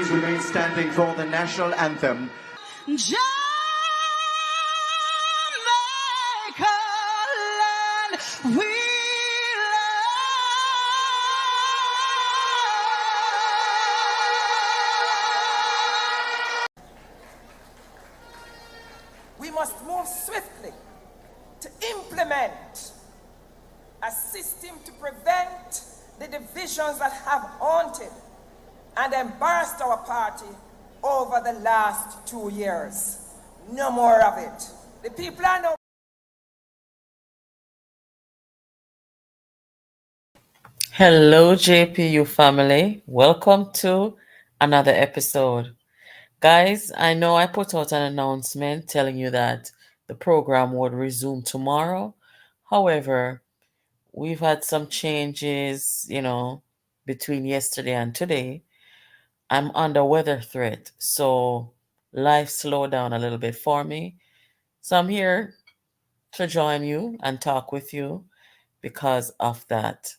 please remain standing for the national anthem. Jamaica land, we We must move swiftly to implement a system to prevent the divisions that have haunted and embarrassed our party over the last 2 years. No more of it. The people are now. Hello, JPU family. Welcome to another episode. Guys, I know I put out an announcement telling you that the program would resume tomorrow. However, we've had some changes, between yesterday and today. I'm under weather threat, so life slowed down a little bit for me. So I'm here to join you and talk with you because of that.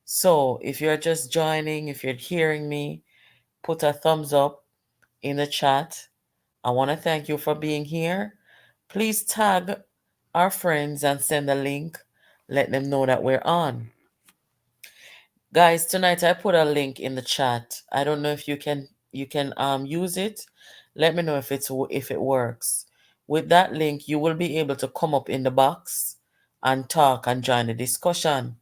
So if you're just joining, if you're hearing me, put a thumbs up in the chat. I want to thank you for being here. Please tag our friends and send a link. Let them know that we're on. Guys, tonight I put a link in the chat. I don't know if you can use it. Let me know if it works. With that link, you will be able to come up in the box and talk and join the discussion.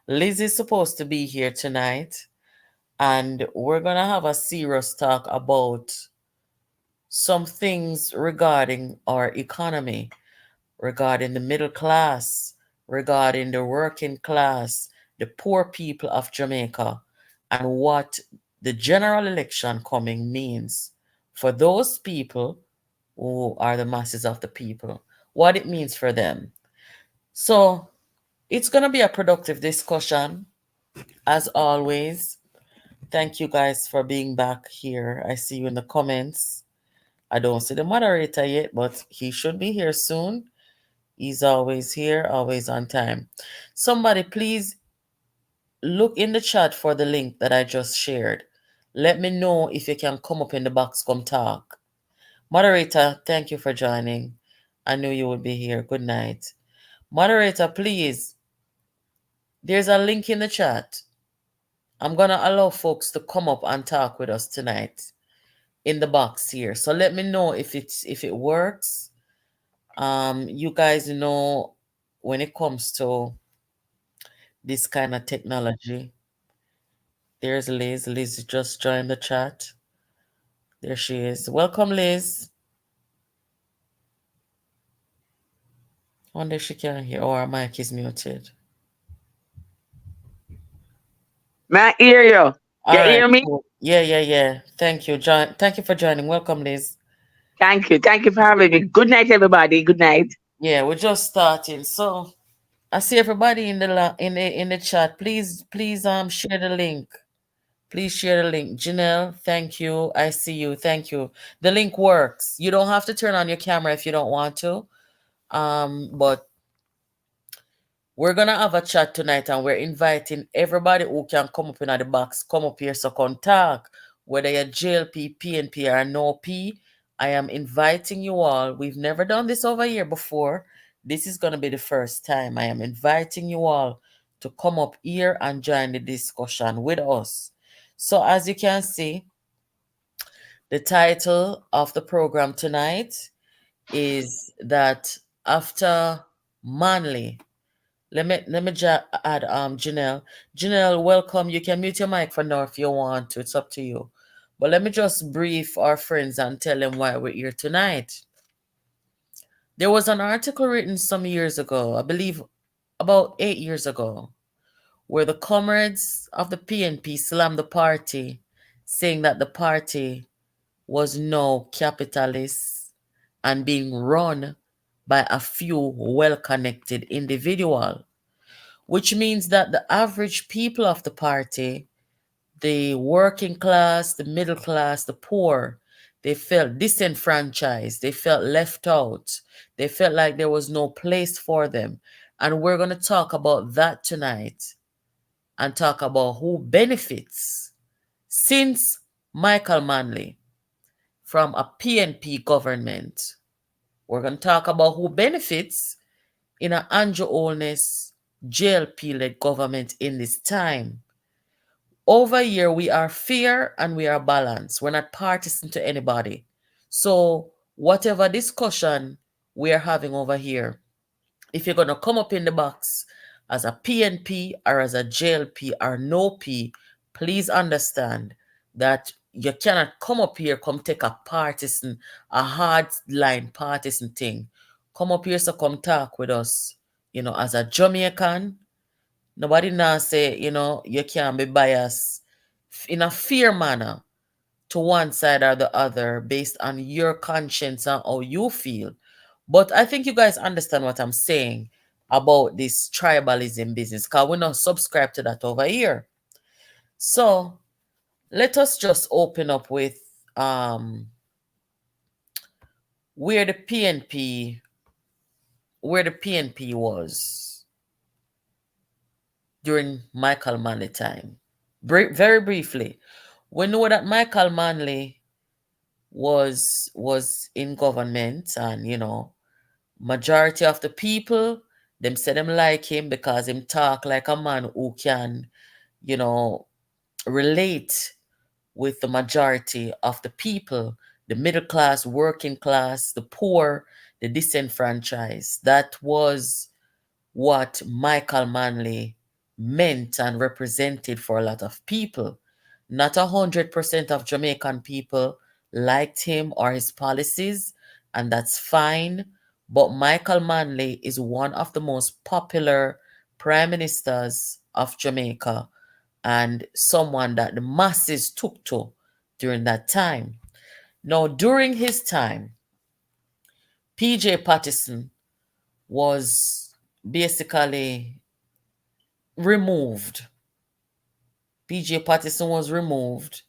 Liz is supposed to be here tonight, and we're going to have a serious talk about some things regarding our economy, regarding the middle class, regarding the working class, the poor people of Jamaica, and what the general election coming means for those people who are the masses of the people, what it means for them. So it's going to be a productive discussion, as always. Thank you guys for being back here. I see you in the comments. I don't see the moderator yet, but he should be here soon. He's always here, always on time. Somebody please look in the chat for the link that I just shared. Let me know if you can come up in the box, come talk. Moderator, thank you for joining. I knew you would be here. Good night. Moderator, please. There's a link in the chat. I'm going to allow folks to come up and talk with us tonight in the box here. So let me know if it works. You guys know when it comes to this kind of technology. There's Liz. Liz just joined the chat. There she is. Welcome, Liz. I wonder if she can hear or her mic is muted. May I hear you? All you right. hear me? Cool. Yeah. Thank you, John. Thank you for joining. Welcome, Liz. Thank you. Thank you for having me. Good night, everybody. Good night. Yeah, we're just starting. So I see everybody in the chat. Please share the link. Please share the link. Janelle, thank you. I see you. Thank you. The link works. You don't have to turn on your camera if you don't want to. But we're gonna have a chat tonight, and we're inviting everybody who can come up in the box. Come up here so can talk. Whether you're JLP, PNP, or no P, I am inviting you all. We've never done this over here before. This is gonna be the first time. I am inviting you all to come up here and join the discussion with us. So as you can see, the title of the program tonight is that after Manley. Let me add Janelle. Janelle, welcome. You can mute your mic for now if you want to. It's up to you. But let me just brief our friends and tell them why we're here tonight. There was an article written some years ago, I believe about 8 years ago, where the Comrades of the PNP slammed the party, saying that the party was now capitalist and being run by a few well-connected individuals, which means that the average people of the party, the working class, the middle class, the poor, they felt disenfranchised. They felt left out. They felt like there was no place for them. And we're going to talk about that tonight and talk about who benefits since Michael Manley from a PNP government. We're going to talk about who benefits in an Andrew Holness JLP-led government in this time. Over here, we are fair and we are balanced. We're not partisan to anybody. So whatever discussion we are having over here, if you're going to come up in the box as a PNP or as a JLP or no P, please understand that you cannot come up here, come take a partisan, a hard line partisan thing. Come up here, so come talk with us. As a Jamaican, nobody now say, you can't be biased in a fair manner to one side or the other based on your conscience and how you feel. But I think you guys understand what I'm saying about this tribalism business, because we not subscribe to that over here. So let us just open up with where the PNP was during Michael Manley time. Very briefly, we know that Michael Manley was in government, and majority of the people, them say them like him because him talk like a man who can, relate with the majority of the people, the middle class, working class, the poor, the disenfranchised. That was what Michael Manley meant and represented for a lot of people. Not 100% of Jamaican people liked him or his policies, and that's fine. But Michael Manley is one of the most popular prime ministers of Jamaica and someone that the masses took to during that time. Now, during his time, PJ Patterson was basically removed. PJ Patterson was removed.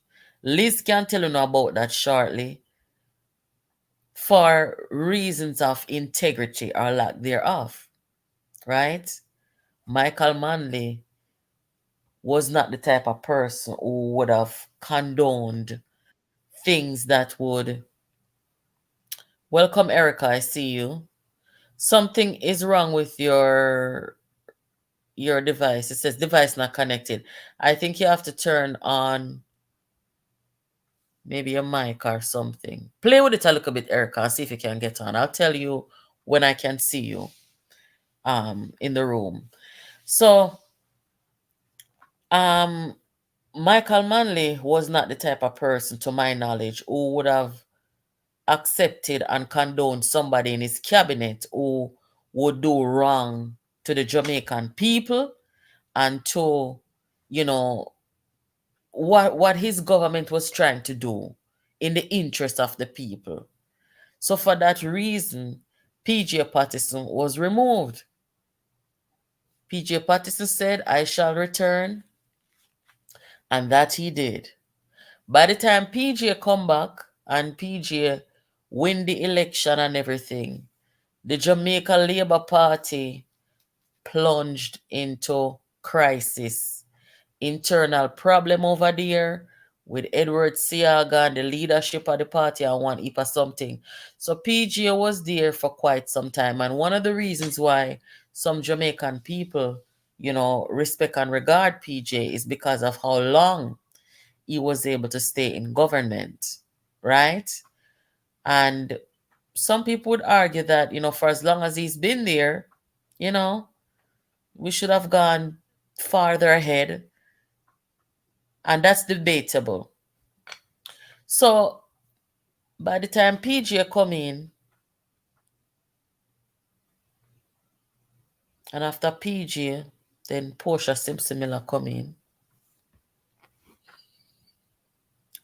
Liz can tell you about that shortly. For reasons of integrity or lack thereof, right? Michael Manley was not the type of person who would have condoned things that would... Welcome, Erica, I see you. Something is wrong with your device. It says device not connected. I think you have to turn on maybe a mic or something. Play with it a little bit, Erica, and see if you can get on. I'll tell you when I can see you in the room. So Michael Manley was not the type of person, to my knowledge, who would have accepted and condoned somebody in his cabinet who would do wrong to the Jamaican people and to, what his government was trying to do in the interest of the people. So for that reason, PJ Patterson was removed. PJ Patterson said, I shall return, and that he did. By the time PJ come back and PJ win the election and everything, the Jamaica Labour Party plunged into crisis. Internal problem over there with Edward Siaga and the leadership of the party and one heap of something. So PJ was there for quite some time. And one of the reasons why some Jamaican people, respect and regard PJ is because of how long he was able to stay in government, right? And some people would argue that, for as long as he's been there, we should have gone farther ahead. And that's debatable. So by the time PJ come in, and after PJ, then Portia Simpson Miller come in,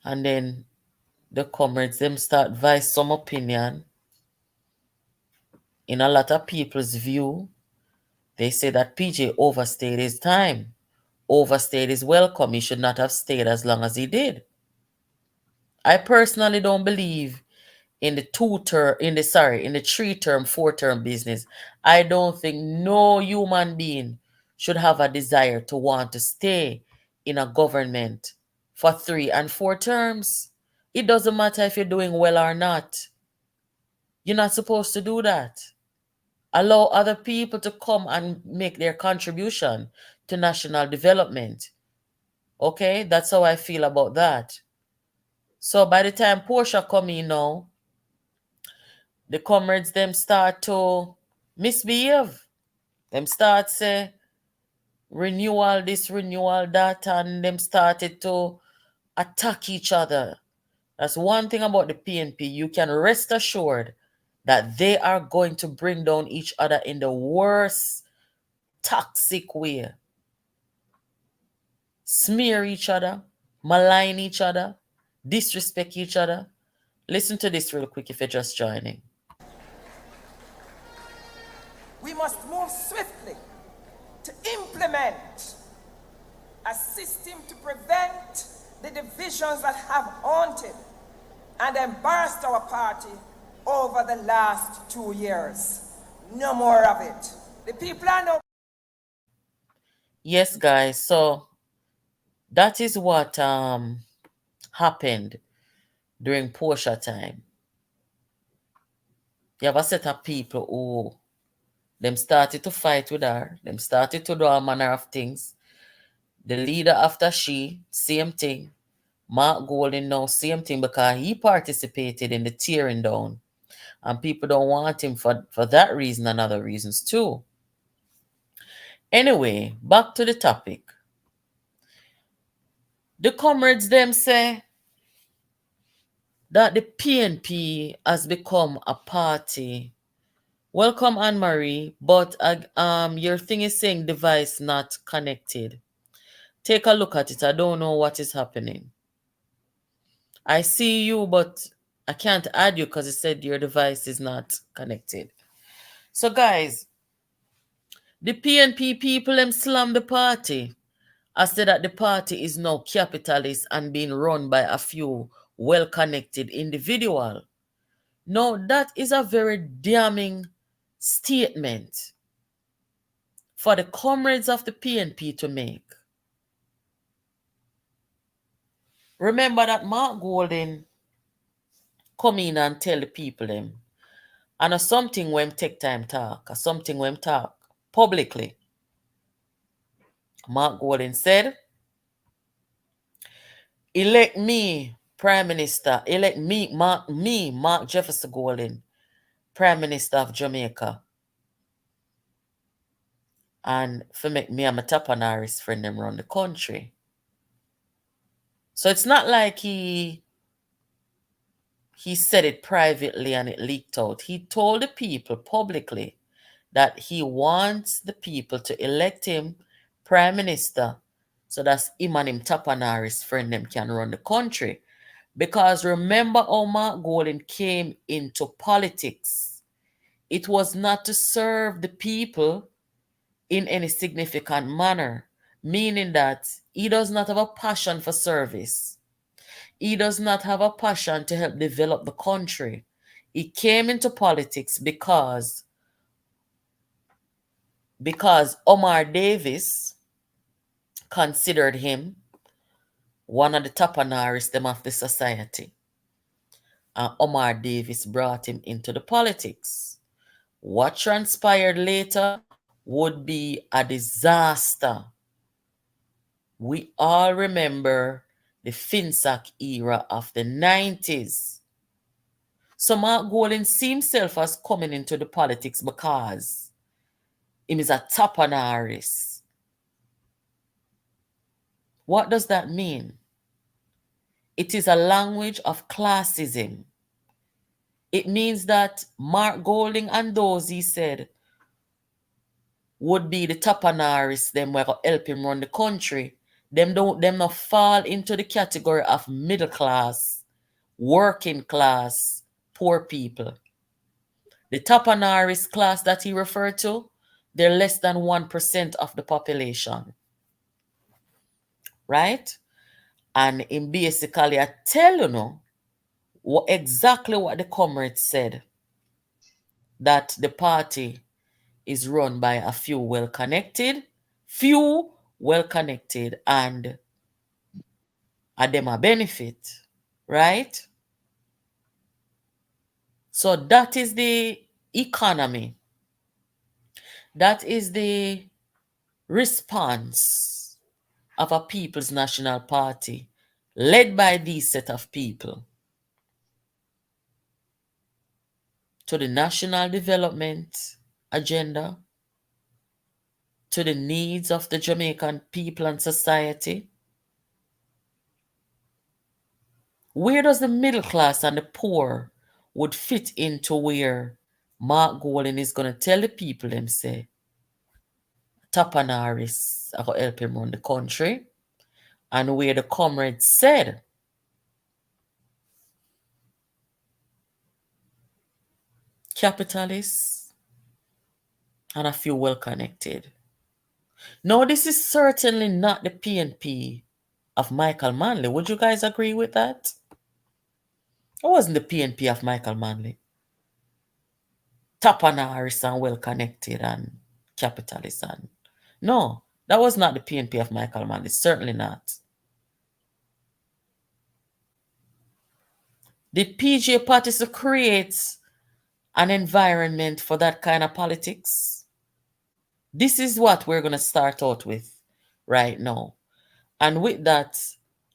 and then the Comrades, them start voice some opinion. In a lot of people's view, they say that PJ overstayed his time, overstayed his welcome. He should not have stayed as long as he did. I personally don't believe in the 3-term, 4-term business. I don't think no human being should have a desire to want to stay in a government for 3 and 4 terms. It doesn't matter if you're doing well or not. You're not supposed to do that. Allow other people to come and make their contribution to national development. Okay, that's how I feel about that. So by the time Portia come in now, the comrades them start to misbehave. Them start say renewal this, renewal that, and them started to attack each other. That's one thing about the PNP. You can rest assured that they are going to bring down each other in the worst toxic way. Smear each other, malign each other, disrespect each other. Listen to this real quick if you're just joining. We must move swiftly to implement a system to prevent the divisions that have haunted and embarrassed our party over the last 2 years. No more of it. The people are now. Yes, guys. So that is what happened during Portia time. You have a set of people who them started to fight with her. Them started to do all manner of things. The leader after she, same thing. Mark Golding now, same thing, because he participated in the tearing down. And people don't want him for that reason and other reasons too. Anyway, back to the topic. The comrades them say that the PNP has become a party. Welcome, Anne-Marie, but your thing is saying device not connected. Take a look at it. I don't know what is happening. I see you, but I can't add you because it said your device is not connected. So, guys, the PNP people them slam the party. I said that the party is now capitalist and being run by a few well-connected individuals. Now, that is a very damning statement for the comrades of the PNP to make. Remember that Mark Golding come in and tell the people them, and something when take time talk, something when talk publicly. Mark Golding said, elect me Prime Minister, elect me, Mark Jefferson Golding, Prime Minister of Jamaica. And for make me and my Tapanaris friend them run the country. So it's not like he said it privately and it leaked out. He told the people publicly that he wants the people to elect him Prime Minister so that him and him Tapanaris friend them can run the country. Because remember how Mark Golding came into politics. It was not to serve the people in any significant manner, meaning that he does not have a passion for service. He does not have a passion to help develop the country. He came into politics because Omar Davis considered him one of the Tapanaris of the society. And Omar Davis brought him into the politics. What transpired later would be a disaster. We all remember the Finsack era of the 90s. So Mark Golding see himself as coming into the politics because he is a Tapanaris. What does that mean? It is a language of classism. It means that Mark Golding and those he said would be the Tapanaris, them were help him run the country. Them not fall into the category of middle class, working class, poor people. The Tapanaris class that he referred to, they're less than 1% of the population. Right? And in basically, I tell you now, exactly what the comrades said, that the party is run by a few well-connected, and them a benefit, right? So that is the economy. That is the response of a People's National Party led by these set of people to the national development agenda, to the needs of the Jamaican people and society. Where does the middle class and the poor would fit into where Mark Golding is going to tell the people them say, Tapanaris are going to help him run the country, and where the Comrades said capitalists and a few well connected. No, this is certainly not the PNP of Michael Manley. Would you guys agree with that? It wasn't the PNP of Michael Manley. Tapanaris and well connected and capitalist and no, that was not the PNP of Michael Manley. Certainly not. Did PJ parties create an environment for that kind of politics? This is what we're going to start out with right now. And with that,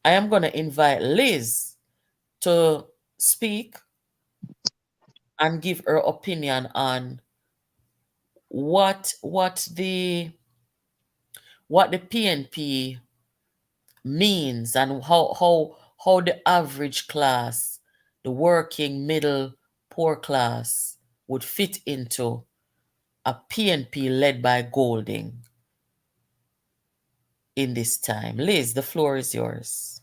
I am going to invite Liz to speak and give her opinion on what the PNP means and how the average class, the working, middle, poor class would fit into a PNP led by Golding in this time. Liz, the floor is yours.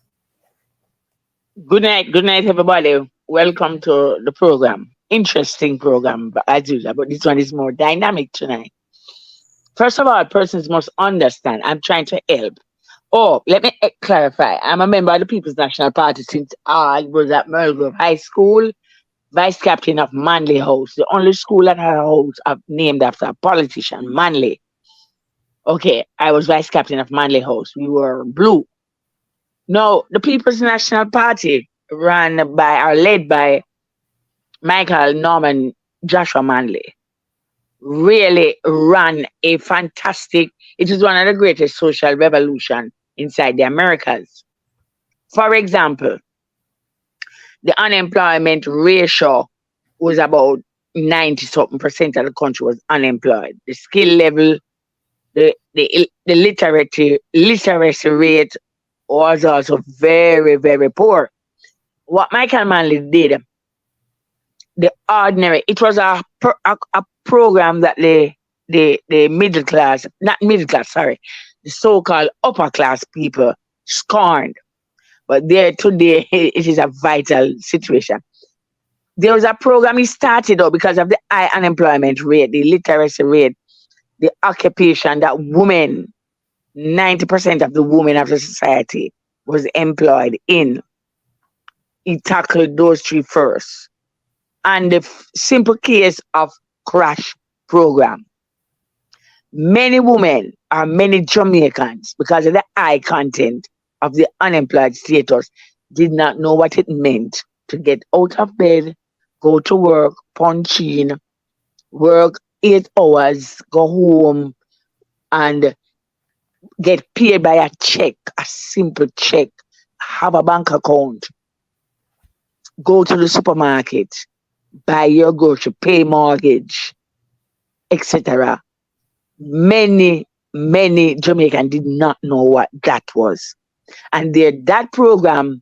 Good night, everybody. Welcome to the program. Interesting program, as usual, but this one is more dynamic tonight. First of all, persons must understand. I'm trying to help. Oh, let me clarify. I'm a member of the People's National Party since I was at Merle High School, vice captain of Manley House, the only school at our house named after a politician, Manley. Okay, I was vice captain of Manley House. We were blue. Now, the People's National Party run by or led by Michael Norman Joshua Manley really ran a fantastic, it is one of the greatest social revolution inside the Americas. For example, the unemployment ratio was about 90 something percent of the country was unemployed. The skill level, the literacy rate was also very, very poor. What Michael Manley did, it was a program that the middle class, not middle class, sorry, the so-called upper class people scorned. But there today, it is a vital situation. There was a program he started out because of the high unemployment rate, the literacy rate, the occupation that women, 90% of the women of the society was employed in. He tackled those three first. And the simple case of crash program. Many women or many Jamaicans, because of the high content of the unemployed status, did not know what it meant to get out of bed, go to work, punch in, work 8 hours, go home, and get paid by a check, a simple check, have a bank account, go to the supermarket, buy your grocery, pay mortgage, etc. Many Jamaicans did not know what that was. And that program,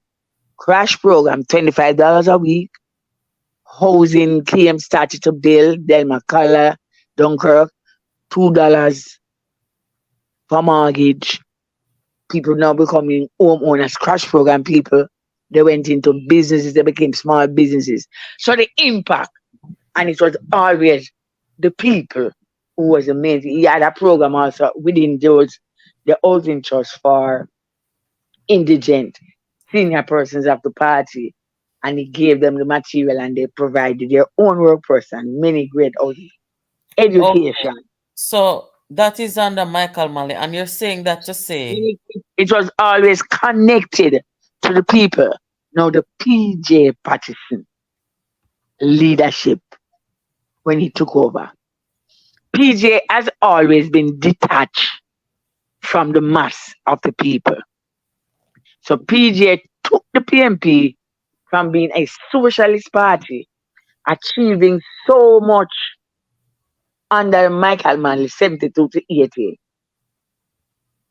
crash program, $25 a week, housing came, started to build, Delma Color, Dunkirk, $2 for mortgage. People now becoming homeowners, crash program people. They went into businesses, they became small businesses. So the impact, and it was always the people who was the main. He had a program also within those, the housing trust for indigent senior persons of the party. And he gave them the material and they provided their own work person, many great education. Okay. So that is under Michael Manley, and you're saying that to say it was always connected to the people. Now the PJ Patterson leadership when he took over. PJ has always been detached from the mass of the people. So PJ took the PNP from being a socialist party, achieving so much under Michael Manley, 72 to 80,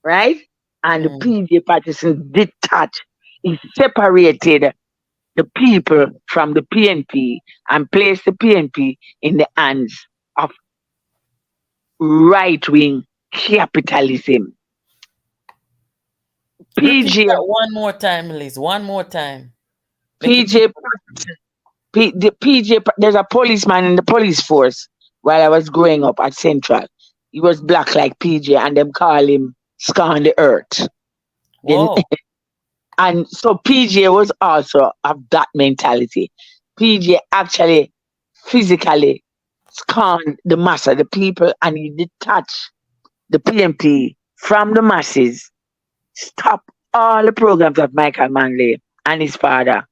right? And the Mm. PJ Patterson detached. He separated the people from the PNP and placed the PNP in the hands of right wing capitalism. Repeat PJ, that one more time, Liz. One more time. Make it. PJ, the PJ, there's a policeman in the police force while I was growing up at Central. He was black like PJ, and them call him Scan the Earth. Then, Whoa. and so PJ was also of that mentality. PJ actually physically scanned the mass of the people, and he detached the PNP from the masses, stop all the programs of Michael Manley and his father,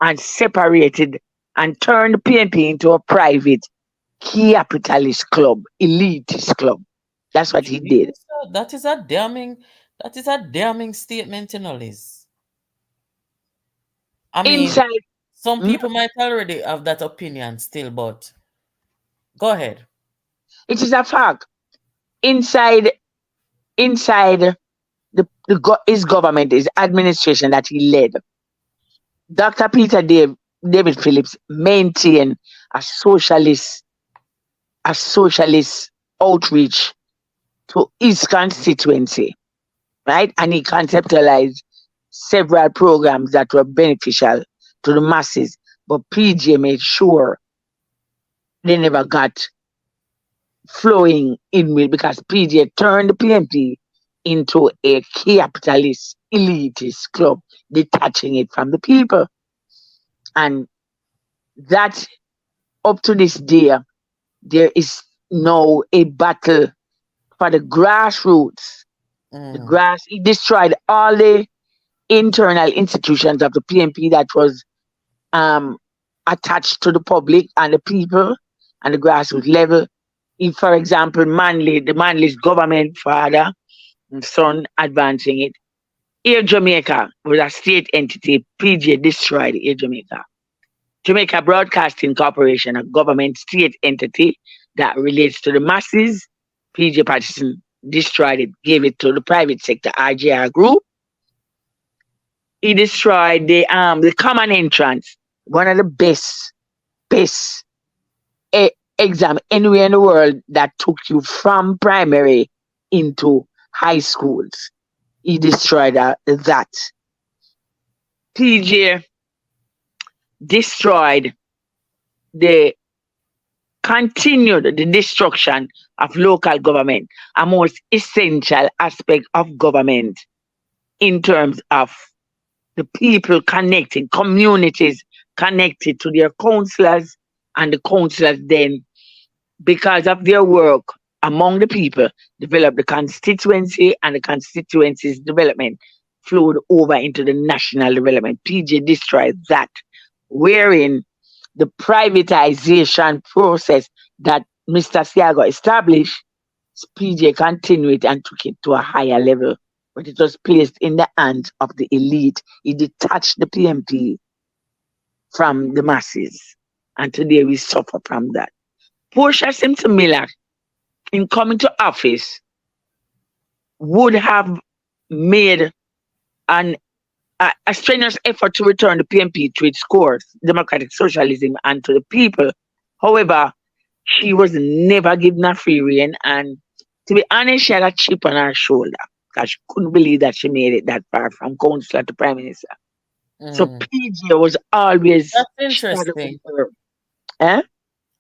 and separated and turned the PNP into a private capitalist club, elitist club. That's what he did. Really, sir? That is a damning statement, Liz. I mean, Inside, some mm, people might already have that opinion still, but go ahead. it is a fact. Inside, his government, his administration that he led, Dr. David Phillips maintained a socialist, a socialist outreach to his constituency, right? And he conceptualized several programs that were beneficial to the masses. But PJ made sure they never got flowing in with, because PJ turned the PNP into a capitalist elitist club, detaching it from the people. And that up to this day, there is now a battle for the grassroots. The Mm. grass, he destroyed all the internal institutions of the PNP that was um, attached to the public and the people and the grassroots level. If, for example, the Manley's government father and son advancing it. Air Jamaica was a state entity. PJ destroyed Air Jamaica. Jamaica Broadcasting Corporation, a government state entity that relates to the masses. PJ Patterson destroyed it, gave it to the private sector, RJR Group. He destroyed the common entrance, one of the best exam anywhere in the world that took you from primary into high schools. He destroyed that. PJ destroyed the continued the destruction of local government, a most essential aspect of government in terms of the people connected, communities connected to their councillors, and the councillors then, because of their work among the people, developed the constituency, and the constituency's development flowed over into the national development. PJ destroyed that, wherein the privatization process that Mr. Siago established, PJ continued and took it to a higher level, but it was placed in the hands of the elite. He detached the PMP from the masses, and today we suffer from that. Portia Simpson Miller, in coming to office, would have made an a strenuous effort to return the PNP to its course, democratic socialism, and to the people. However, she was never given a free rein, and to be honest, she had a chip on her shoulder because she couldn't believe that she made it that far from councillor to prime minister. So Mm. PJ was always That's shadowing interesting. her. Eh?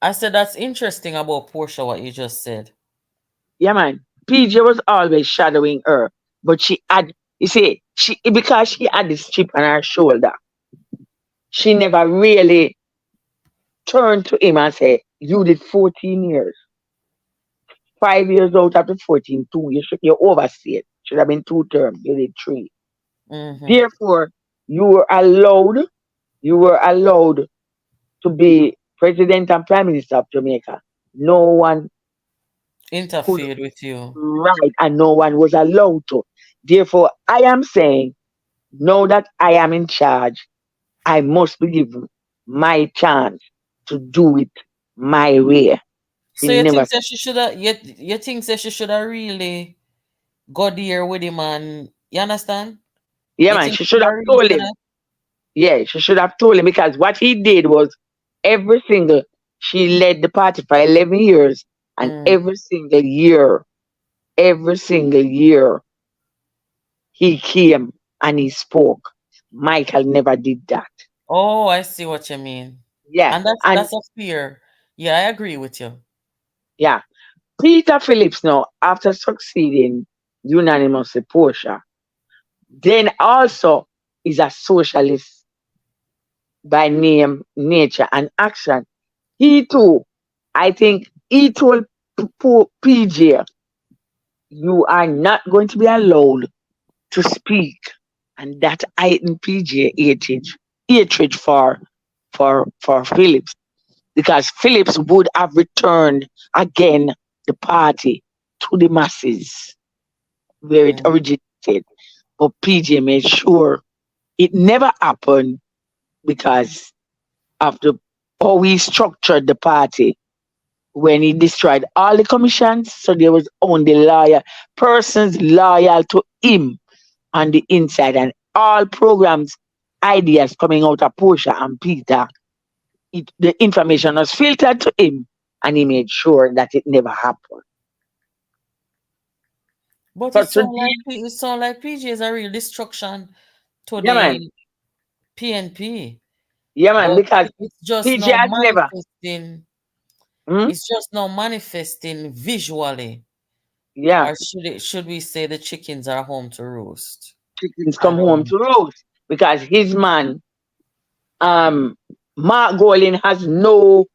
I said that's interesting about Portia, what you just said. Yeah, man. PJ was always shadowing her, but she had, you see, she because she had this chip on her shoulder, she never really turned to him and said, "You did 14 years, 5 years out of the 14, two. You overstayed. Should have been two terms. You did three. Mm-hmm. Therefore, you were allowed, you were allowed to be president and prime minister of Jamaica. No one could Interfered with you. write and no one was allowed to. Therefore, I am saying, now that I am in charge, I must be given my chance to do it my way. She So you never, think that she should have you think that she should have really got there with him and you understand? yeah, You man, think she she should should have have really told done him. that? Yeah, she should have told him because what he did was every single, she led the party for 11 years, and Mm. every single year, he came and he spoke. Michael never did that. Oh, I see what you mean. Yeah, And that's and that's a fear. Yeah, I agree with you. yeah, Peter Phillips now, after succeeding unanimously Portia, then also is a socialist by name, nature, and action. He too, I think he told PJ, you are not going to be allowed to speak. And that heightened PJ hatred for Phillips. Because Phillips would have returned again the party to the masses where it Mm. originated. But PJ made sure it never happened because of the how he structured the party when he destroyed all the commissions. So there was only loyal persons loyal to him on the inside, and all programs, ideas coming out of Portia and Peter, the information was filtered to him, and he made sure that it never happened. But So today, it sound like PG is a real destruction to yeah man, the PNP. yeah man, But because it's just PJ now has never, manifesting. hmm? It's just now manifesting visually. Yeah, Or should we say the chickens are home to roost? chickens I come don't home know. to roost because his man, um, Mark Golin has no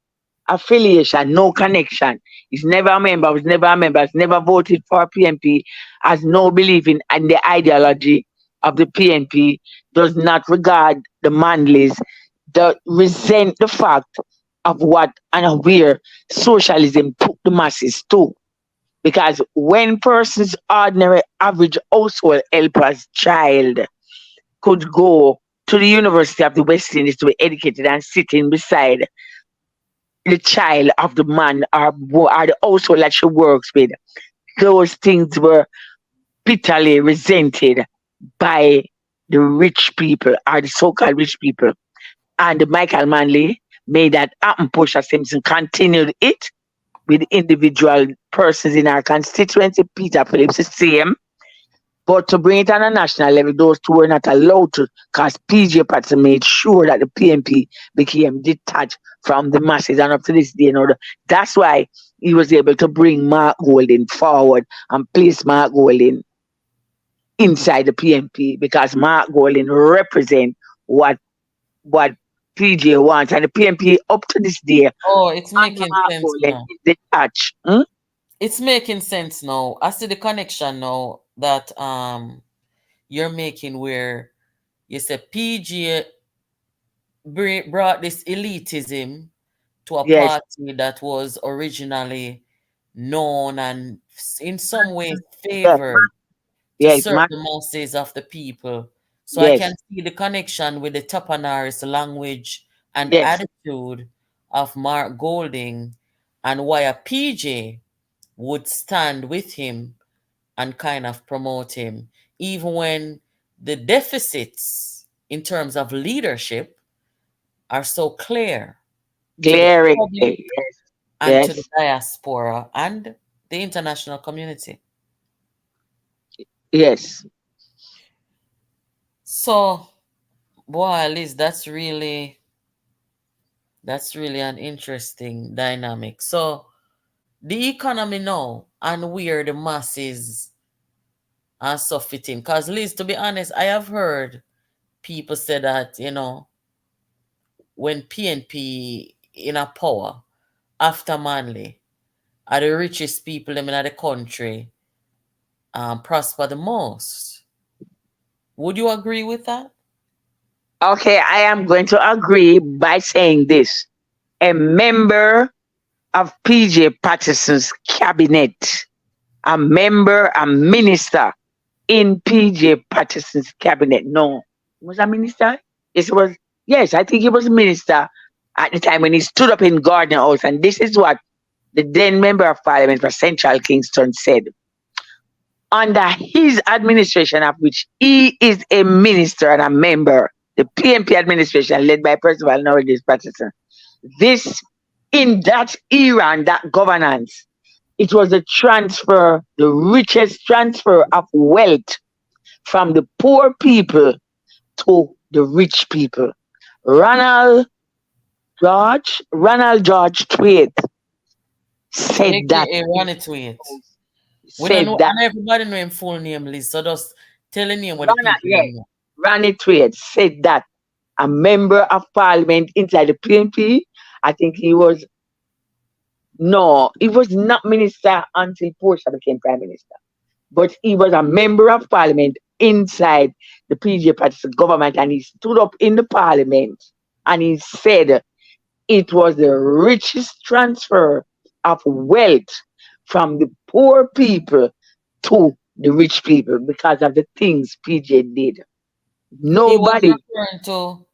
affiliation, no connection. He's never a member, was never a member, has never voted for PNP, has no belief in the ideology of the PNP, does not regard the Manleys, resent the fact of what and where socialism took the masses to. Because when persons ordinary average household helper's child could go to the University of the West Indies to be educated and sitting beside the child of the man or the household that she works with, those things were bitterly resented by the rich people or the so-called rich people. And Michael Manley made that happen. Portia Simpson continued it with individual persons in our constituency. Peter Phillips the same. But to bring it on a national level, those two were not allowed to because PJ Patterson made sure that the PNP became detached from the masses. And up to this day, that's why he was able to bring Mark Golding forward and place Mark Golding inside the PNP because Mark Golding represent what PJ wants. And the PNP up to this day, Oh, it's under making Mark sense Golding, now. is detached. Hmm? It's making sense now. I see the connection now that you're making where you say PG brought this elitism to a Yes, party that was originally known and in some ways yes, favored to yes, serve Mark, the masses of the people. So I can yes, see the connection with the Tapanaris language and yes, attitude of Mark Golding and why a PJ would stand with him and kind of promote him, even when the deficits in terms of leadership are so clear to the glaringly, public yes, and to the yes, diaspora and the international community. yes. So, boy, Liz, that's really an interesting dynamic. So, the economy now and where the masses are suffering. Because, Liz, to be honest, I have heard people say that, when PNP in a power after Manley are the richest people in the country prosper the most. Would you agree with that? Okay, I am going to agree by saying this. A member of PJ Patterson's cabinet, a minister in PJ Patterson's cabinet. No, was a minister? Yes, it was. Yes, I think he was a minister at the time when he stood up in Gardner House, and this is what the then member of parliament for Central Kingston said. Under his administration, of which he is a minister and a member, the PNP administration led by Percival Norris Patterson, this in that era and that governance, it was a transfer, the richest transfer of wealth from the poor people to the rich people. Ronald George Tweed said that. AKA Ronnie Tweet. We don't Said know, that. and everybody know him full name, Liz. So just tell the name what the Ronald, people yes, know. Ronnie Tweed said that a member of parliament inside the PNP, I think he was not minister until Pollster became prime minister. But he was a member of parliament inside the PJ Patterson government, and he stood up in the parliament and he said it was the richest transfer of wealth from the poor people to the rich people because of the things PJ did. He was Nobody. referring to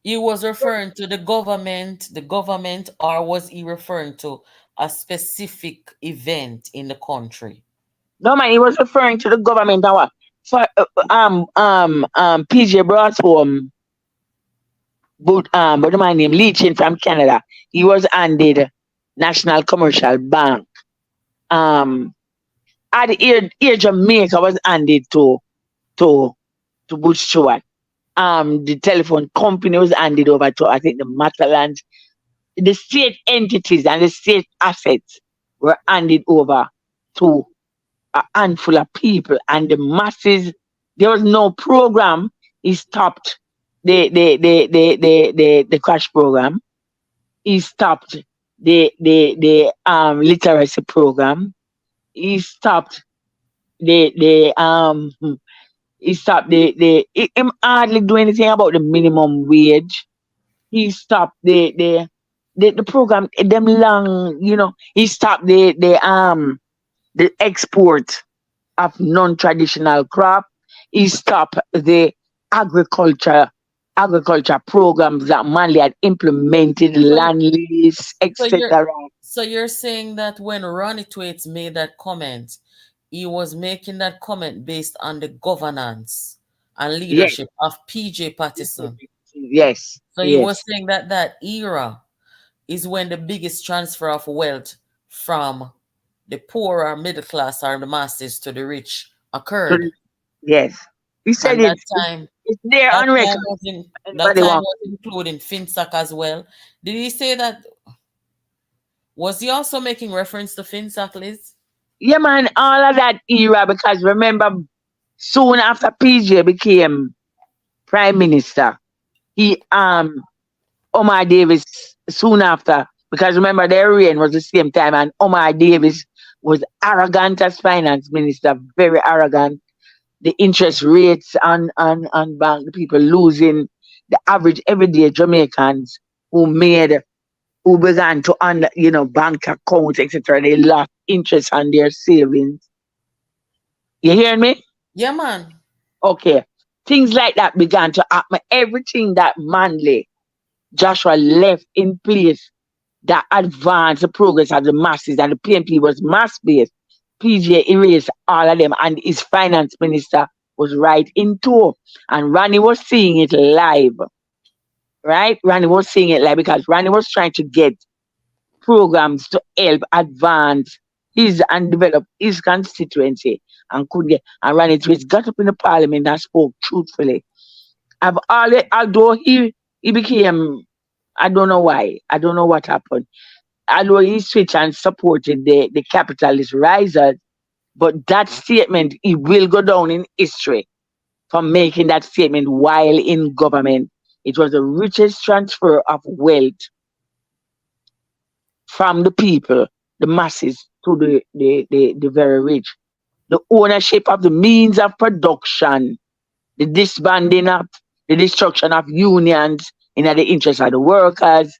he was referring to the government, or was he referring to a specific event in the country? No man, he was referring to the government. Our for PJ brought home, what my name, Leachin from Canada. He was handed National Commercial Bank. Um, at the here Jamaica was handed to Butch Stewart. The telephone company was handed over to, I think, the Mataland. The state entities and the state assets were handed over to a handful of people, and the masses. There was no program. He stopped the crash program. He stopped the literacy program. He stopped the he stopped he hardly do anything about the minimum wage. He stopped the program, them long, he stopped the export of non-traditional crop. He stopped the agriculture programs that Manley had implemented, So, land lease, so you're etc. so you're saying that when Ronnie Tweets made that comment, he was making that comment based on the governance and Yes, leadership of PJ Patterson. yes, So he was yes. saying that that era is when the biggest transfer of wealth from the poor or middle class or the masses to the rich So, occurred. yes. He said And it's it's there that on record. time was in that Anybody time want? was including FinSac as well. Did he say that? Was he also making reference to FinSac, Liz? Yeah, man, all of that era, because remember, soon after PJ became prime minister, he Omar Davis soon after, because remember their reign was the same time, and Omar Davis was arrogant as finance minister, very arrogant. The interest rates on bank, the people losing, the average everyday Jamaicans who began to bank accounts, etc. They lost interest on their savings. You hear me? Yeah, man. Okay. Things like that began to happen. Everything that Manley Joshua left in place that advanced the progress of the masses, and the PNP was mass based. PJ erased all of them, and his finance minister was right in tow. And Ronnie was seeing it live, right? Ronnie was seeing it live because Ronnie was trying to get programs to help advance his and develop his constituency, and could get and Ronnie Twist got up in the parliament and spoke truthfully. I've always, although he became, I don't know why, I don't know what happened. Although he switched and supported the capitalist risers, but that statement, he will go down in history for making that statement while in government. It was the richest transfer of wealth from the people, the masses, to the very rich. The ownership of the means of production, the disbanding of the destruction of unions in the interest of the workers,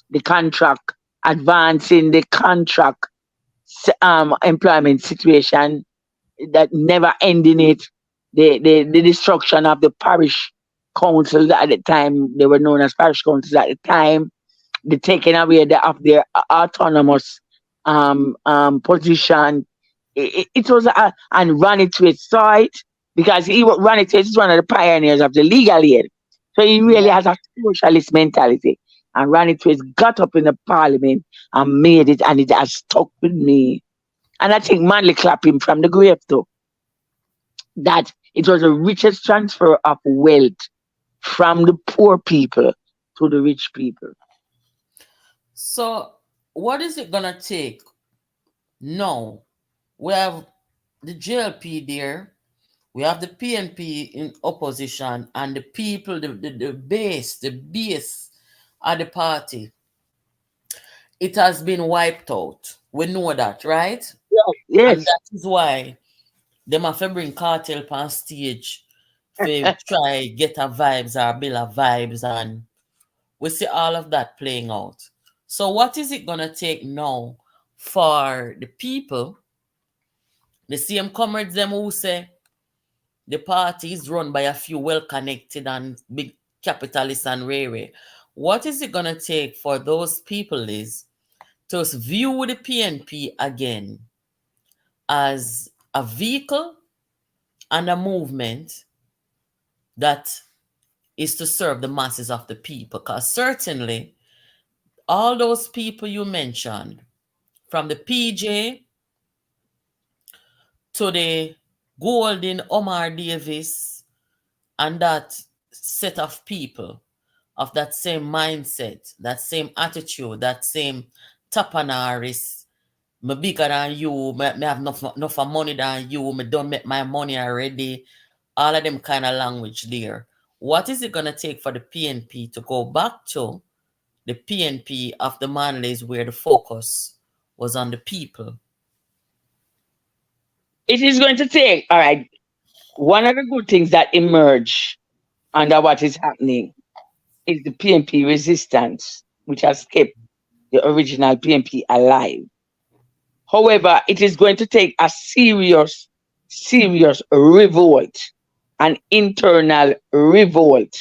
the contract, advancing the contract employment situation that never ending it, the destruction of the parish councils at the time, they were known as parish councils at the time, the taking away of their autonomous position. It was and Ronnie Twist saw it because Ronnie Twist is one of the pioneers of the legal aid. So he really has a socialist mentality. And Ronnie Twist got up in the parliament and made it, and it has stuck with me. And I think Manley clapped him from the grave too. That it was the richest transfer of wealth from the poor people to the rich people. So what is it gonna take? No, we have the JLP there, we have the PNP in opposition, and the people, the base of the party, it has been wiped out. We know that, right? Yes. And that is why them have to bring cartel on stage to try get a vibes or build a vibes, and we see all of that playing out. So what is it gonna take now for the people, the same comrades them who say the party is run by a few well-connected and big capitalists and rare? What is it gonna take for those people is to view the PNP again as a vehicle and a movement that is to serve the masses of the people? Because certainly all those people you mentioned, from the PJ to the Golden Omar Davis and that set of people of that same mindset, that same attitude, that same tapanaris, me bigger than you, me have enough money than you, me don't make my money already, all of them kind of language there. What is it going to take for the PNP to go back to the PNP of the Manleys, where the focus was on the people? It is going to take, all right, one of the good things that emerge under what is happening is the PNP resistance, which has kept the original PNP alive. However, it is going to take a serious revolt, an internal revolt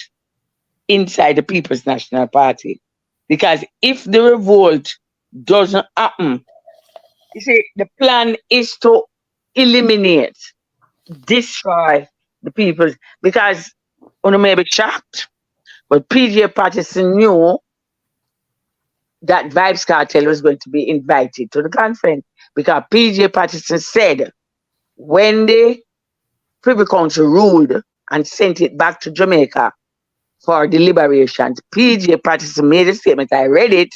inside the People's National Party. Because if the revolt doesn't happen, you see, the plan is to eliminate, destroy the people's, because one may be shocked, but PJ Patterson knew that Vibes Cartel was going to be invited to the conference, because PJ Patterson said when the Privy Council ruled and sent it back to Jamaica for deliberations, PJ Patterson made a statement, I read it,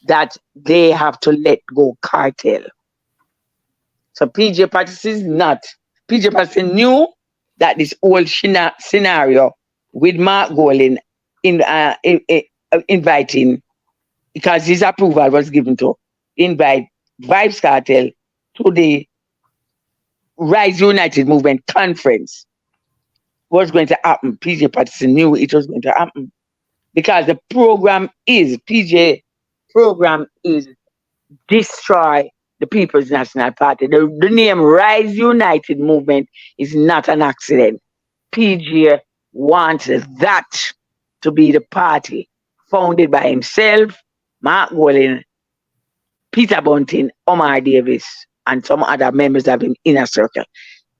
that they have to let go cartel. So PJ Patterson knew that this whole scenario with Mark Golding inviting, because his approval was given to invite Vibes Cartel to the Rise United Movement conference, was going to happen. PJ Patterson knew it was going to happen, because the PJ program is destroy the People's National Party. The name Rise United Movement is not an accident. PJ wants that to be the party founded by himself, Mark Golding, Peter Bunting, Omar Davis, and some other members of his inner circle.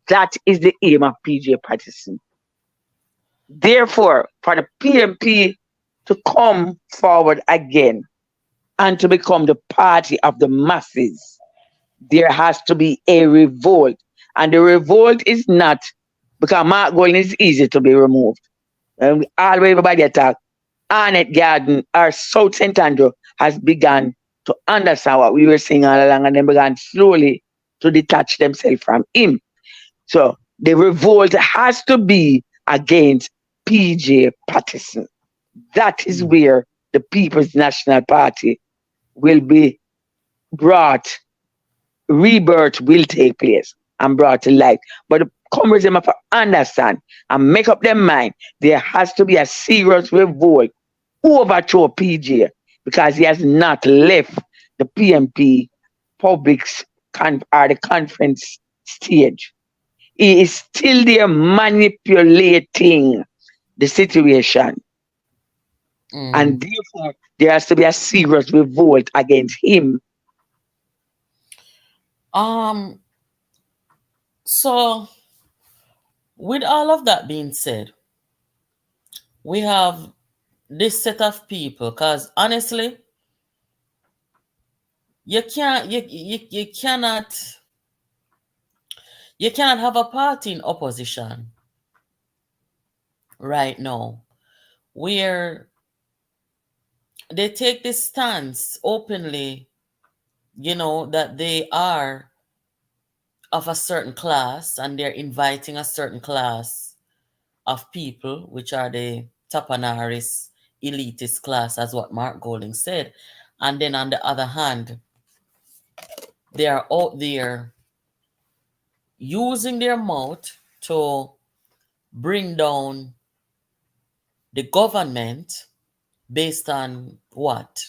That is the aim of PJ Patterson. Therefore, for the PNP to come forward again and to become the party of the masses, there has to be a revolt. And the revolt is not because Mark Golding is easy to be removed. And everybody attack. Arnett Garden or South St. Andrew has begun to understand what we were saying all along, and then began slowly to detach themselves from him. So the revolt has to be against PJ Patterson. That is where the People's National Party will be brought. Rebirth will take place. and brought to light. But the Comrades have to understand and make up their mind. There has to be a serious revolt overthrow PJ because he has not left the PNP public or the conference stage. He is still there manipulating the situation. And therefore, there has to be a serious revolt against him. So, with all of that being said, we have this set of people, because honestly, you cannot have a party in opposition right now where they take this stance openly, that they are of a certain class and they're inviting a certain class of people, which are the tapanaris, elitist class, as what Mark Golding said. And then on the other hand, they are out there using their mouth to bring down the government based on what?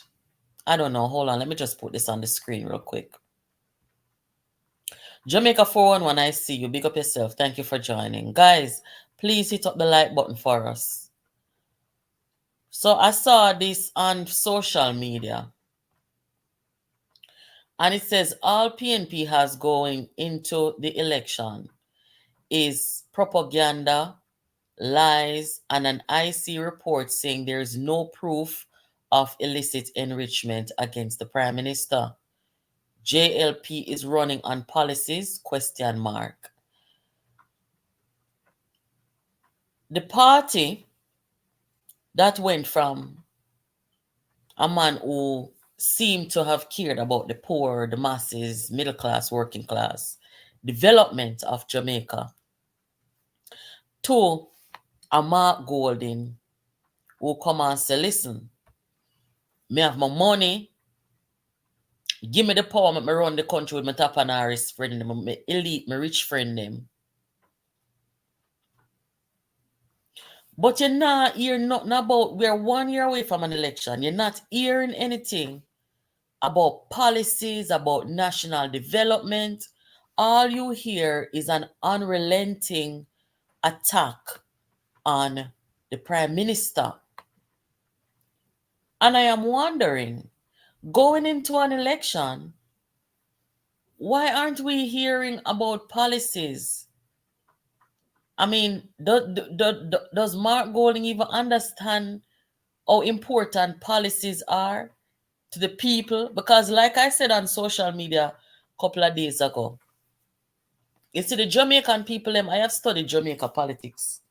I don't know. Hold on. Let me just put this on the screen real quick. Jamaica 411, I see you. Big up yourself. Thank you for joining. Guys, please hit up the like button for us. So I saw this on social media. And it says all PNP has going into the election is propaganda, lies, and an IC report saying there is no proof of illicit enrichment against the Prime Minister. JLP is running on policies, ? The party that went from a man who seemed to have cared about the poor, the masses, middle class, working class, development of Jamaica, to a Mark Golding who come and say, listen, me have my money, give me the power, make me run the country with my tapanaris friend them, my elite, my rich friend them. But you're not hearing nothing about, we're 1 year away from an election. You're not hearing anything about policies, about national development. All you hear is an unrelenting attack on the Prime Minister. And I am wondering, going into an election, why aren't we hearing about policies? I mean, does Mark Golding even understand how important policies are to the people? Because like I said on social media a couple of days ago, you see the Jamaican people, I have studied Jamaica politics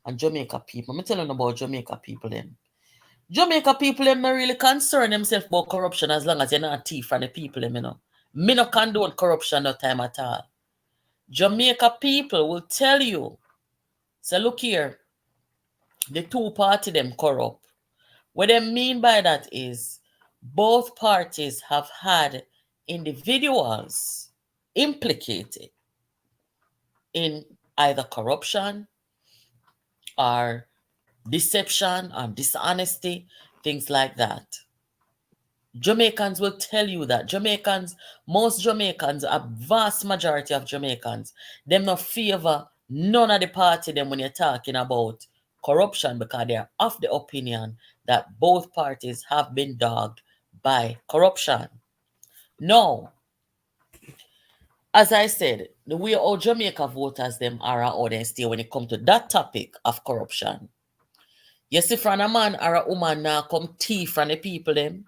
and Jamaica people. I'm telling you about Jamaica people. Jamaica people, not really concern themselves about corruption as long as you're not a thief from the people. Me no condone corruption no time at all. Jamaica people will tell you, so look here, the two party them corrupt. What they mean by that is both parties have had individuals implicated in either corruption or deception or dishonesty, things like that. Jamaicans will tell you that. Most Jamaicans, a vast majority of Jamaicans, them not favor none of the party them when you're talking about corruption because they are of the opinion that both parties have been dogged by corruption. No. As I said, the way all Jamaica voters them are out and stay when it comes to that topic of corruption. You see, from a man or a woman now come thief from the people them,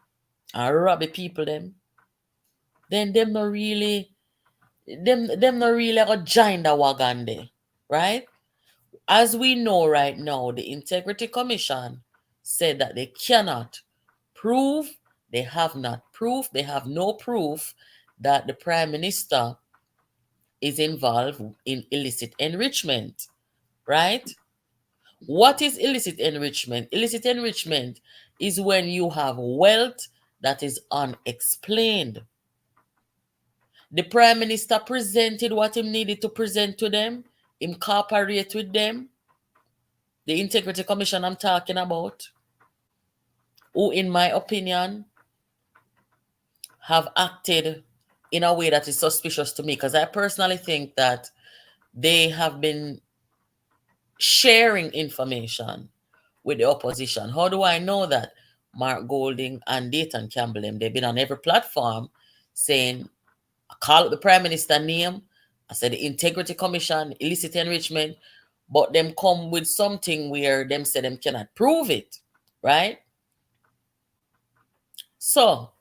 and rob the people them, then them not really go join the wagon there, right? As we know right now, the Integrity Commission said that they cannot prove, they have no proof that the Prime Minister is involved in illicit enrichment, right? What is illicit enrichment? Illicit enrichment is when you have wealth that is unexplained. The Prime Minister presented what he needed to present to them, incorporate with them. The Integrity Commission I'm talking about, who, in my opinion, have acted in a way that is suspicious to me, because I personally think that they have been sharing information with the opposition. How do I know that? Mark Golding and Dayton Campbell, they've been on every platform saying, I call out the Prime Minister name, I said the Integrity Commission, illicit enrichment, but them come with something where them say them cannot prove it, right? So,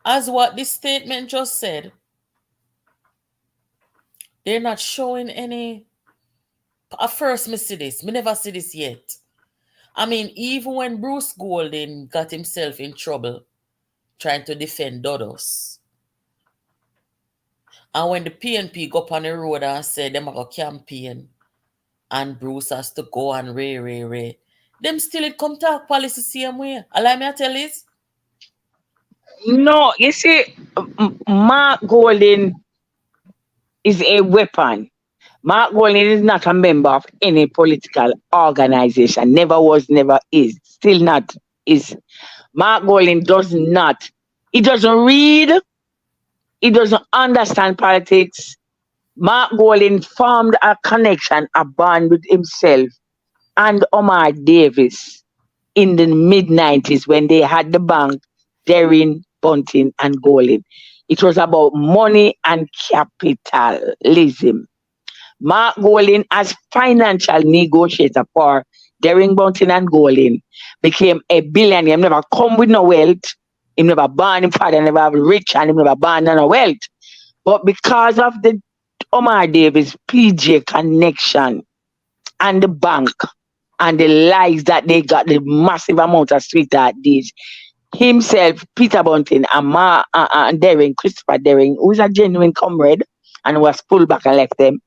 as what this statement just said, they're not showing any. At first, me see this. Me never see this yet. I mean, even when Bruce Golding got himself in trouble trying to defend Dodos, and when the PNP go up on the road and said them are going to campaign, and Bruce has to go and ray, them still it come talk policy same way. Allow me to tell this. No, you see, Mark Golding is a weapon. Mark Golding is not a member of any political organization. Never was, never is. Still not is. Mark Golding does not. He doesn't read. He doesn't understand politics. Mark Golding formed a connection, a bond with himself and Omar Davis in the mid-90s when they had the bank, Derrin, Bunting, and Golding. It was about money and capitalism. Mark Golding, as financial negotiator for Derring, Bunting, and Golding, became a billionaire. He never come with no wealth. He never born him father, never rich, and he never born no wealth. But because of the Omar Davis PJ connection and the bank and the lies that they got, the massive amount of sweetheart deeds, himself, Peter Bunting, and Derring, Christopher Derring, who's a genuine comrade and was pulled back and left them,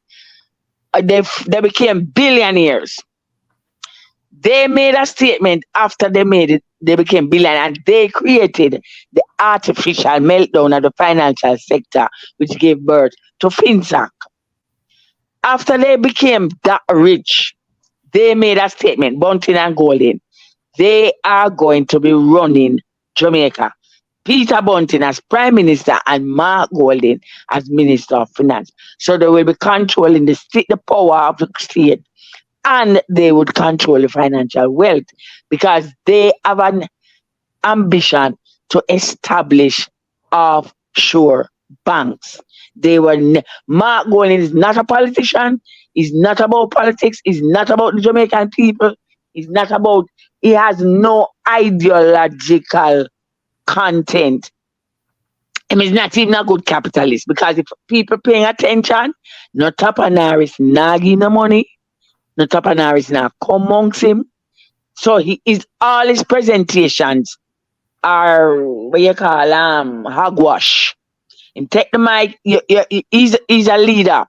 they became billionaires. They made a statement after they made it, they became billionaires, and they created the artificial meltdown of the financial sector, which gave birth to FinSac. After they became that rich, they made a statement, Bunting and Golding, they are going to be running Jamaica. Peter Bunting as Prime Minister and Mark Golding as Minister of Finance. So they will be controlling the power of the state, and they would control the financial wealth because they have an ambition to establish offshore banks. Mark Golding is not a politician. He's not about politics. He's not about the Jamaican people. He has no ideological content. He's not even a good capitalist because if people paying attention, no Tapanaris not give no money, no Tapanaris not come amongst him. So all his presentations are what you call hogwash. And take the mic, he's a leader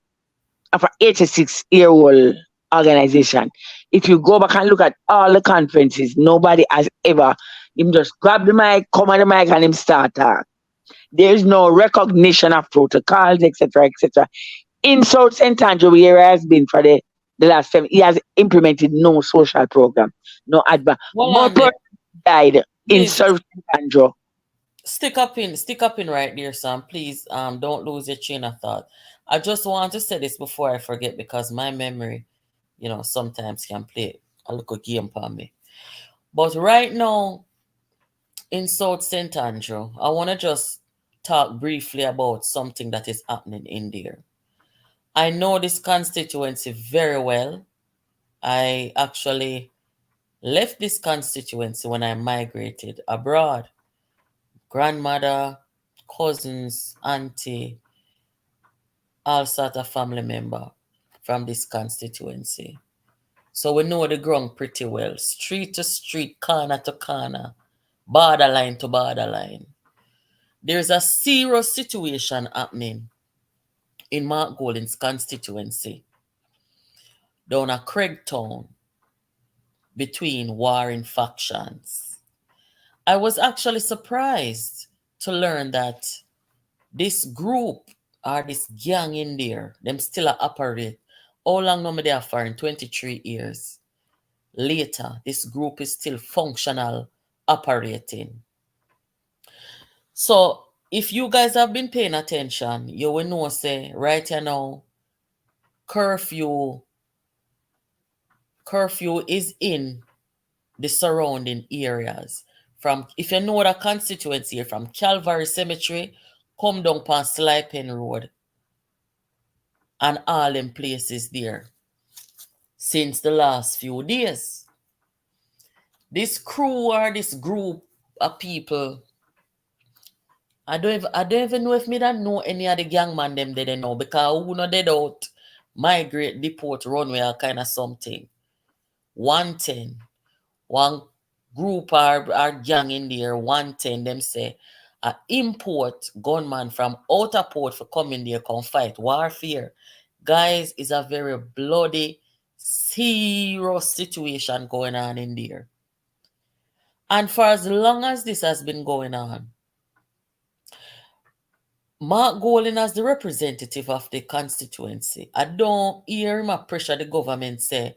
of an 86-year-old organization. If you go back and look at all the conferences, nobody has ever, him just grab the mic, come on the mic, and him start talk. There is no recognition of protocols, etc., etc. In South St. Andrew, where he has been for the last 7, he has implemented no social program, no advance. More people died in South St. Andrew. Stick up in right there, Sam. Please, don't lose your chain of thought. I just want to say this before I forget because my memory, sometimes can play a little game for me. But right now, in South St. Andrew, I want to just talk briefly about something that is happening in there. I know this constituency very well. I actually left this constituency when I migrated abroad. Grandmother, cousins, auntie, all sort of family member from this constituency. So we know the ground pretty well. Street to street, corner to corner, borderline to borderline. There's a serious situation happening in Mark Golding's constituency down at Craigtown between warring factions. I was actually surprised to learn that this group or this gang in there, them still a operate. How long now me there for? In 23 years. Later, this group is still functional, operating. So, if you guys have been paying attention, you will know, say, right now, curfew is in the surrounding areas. From, if you know the constituency, from Calvary Cemetery, come down past Sly Pen Road, and all them places there since the last few days. This crew or this group of people, I don't even know if me don't know any of the gang man them they know, because who know dead out, migrate, deport, runway or kind of something. 110. One group or gang in there, 110, them say, import gunman from outer port for coming there, come fight warfare. Guys, it's a very bloody, serious situation going on in there. And for as long as this has been going on, Mark Golding as the representative of the constituency, I don't hear him pressure the government say,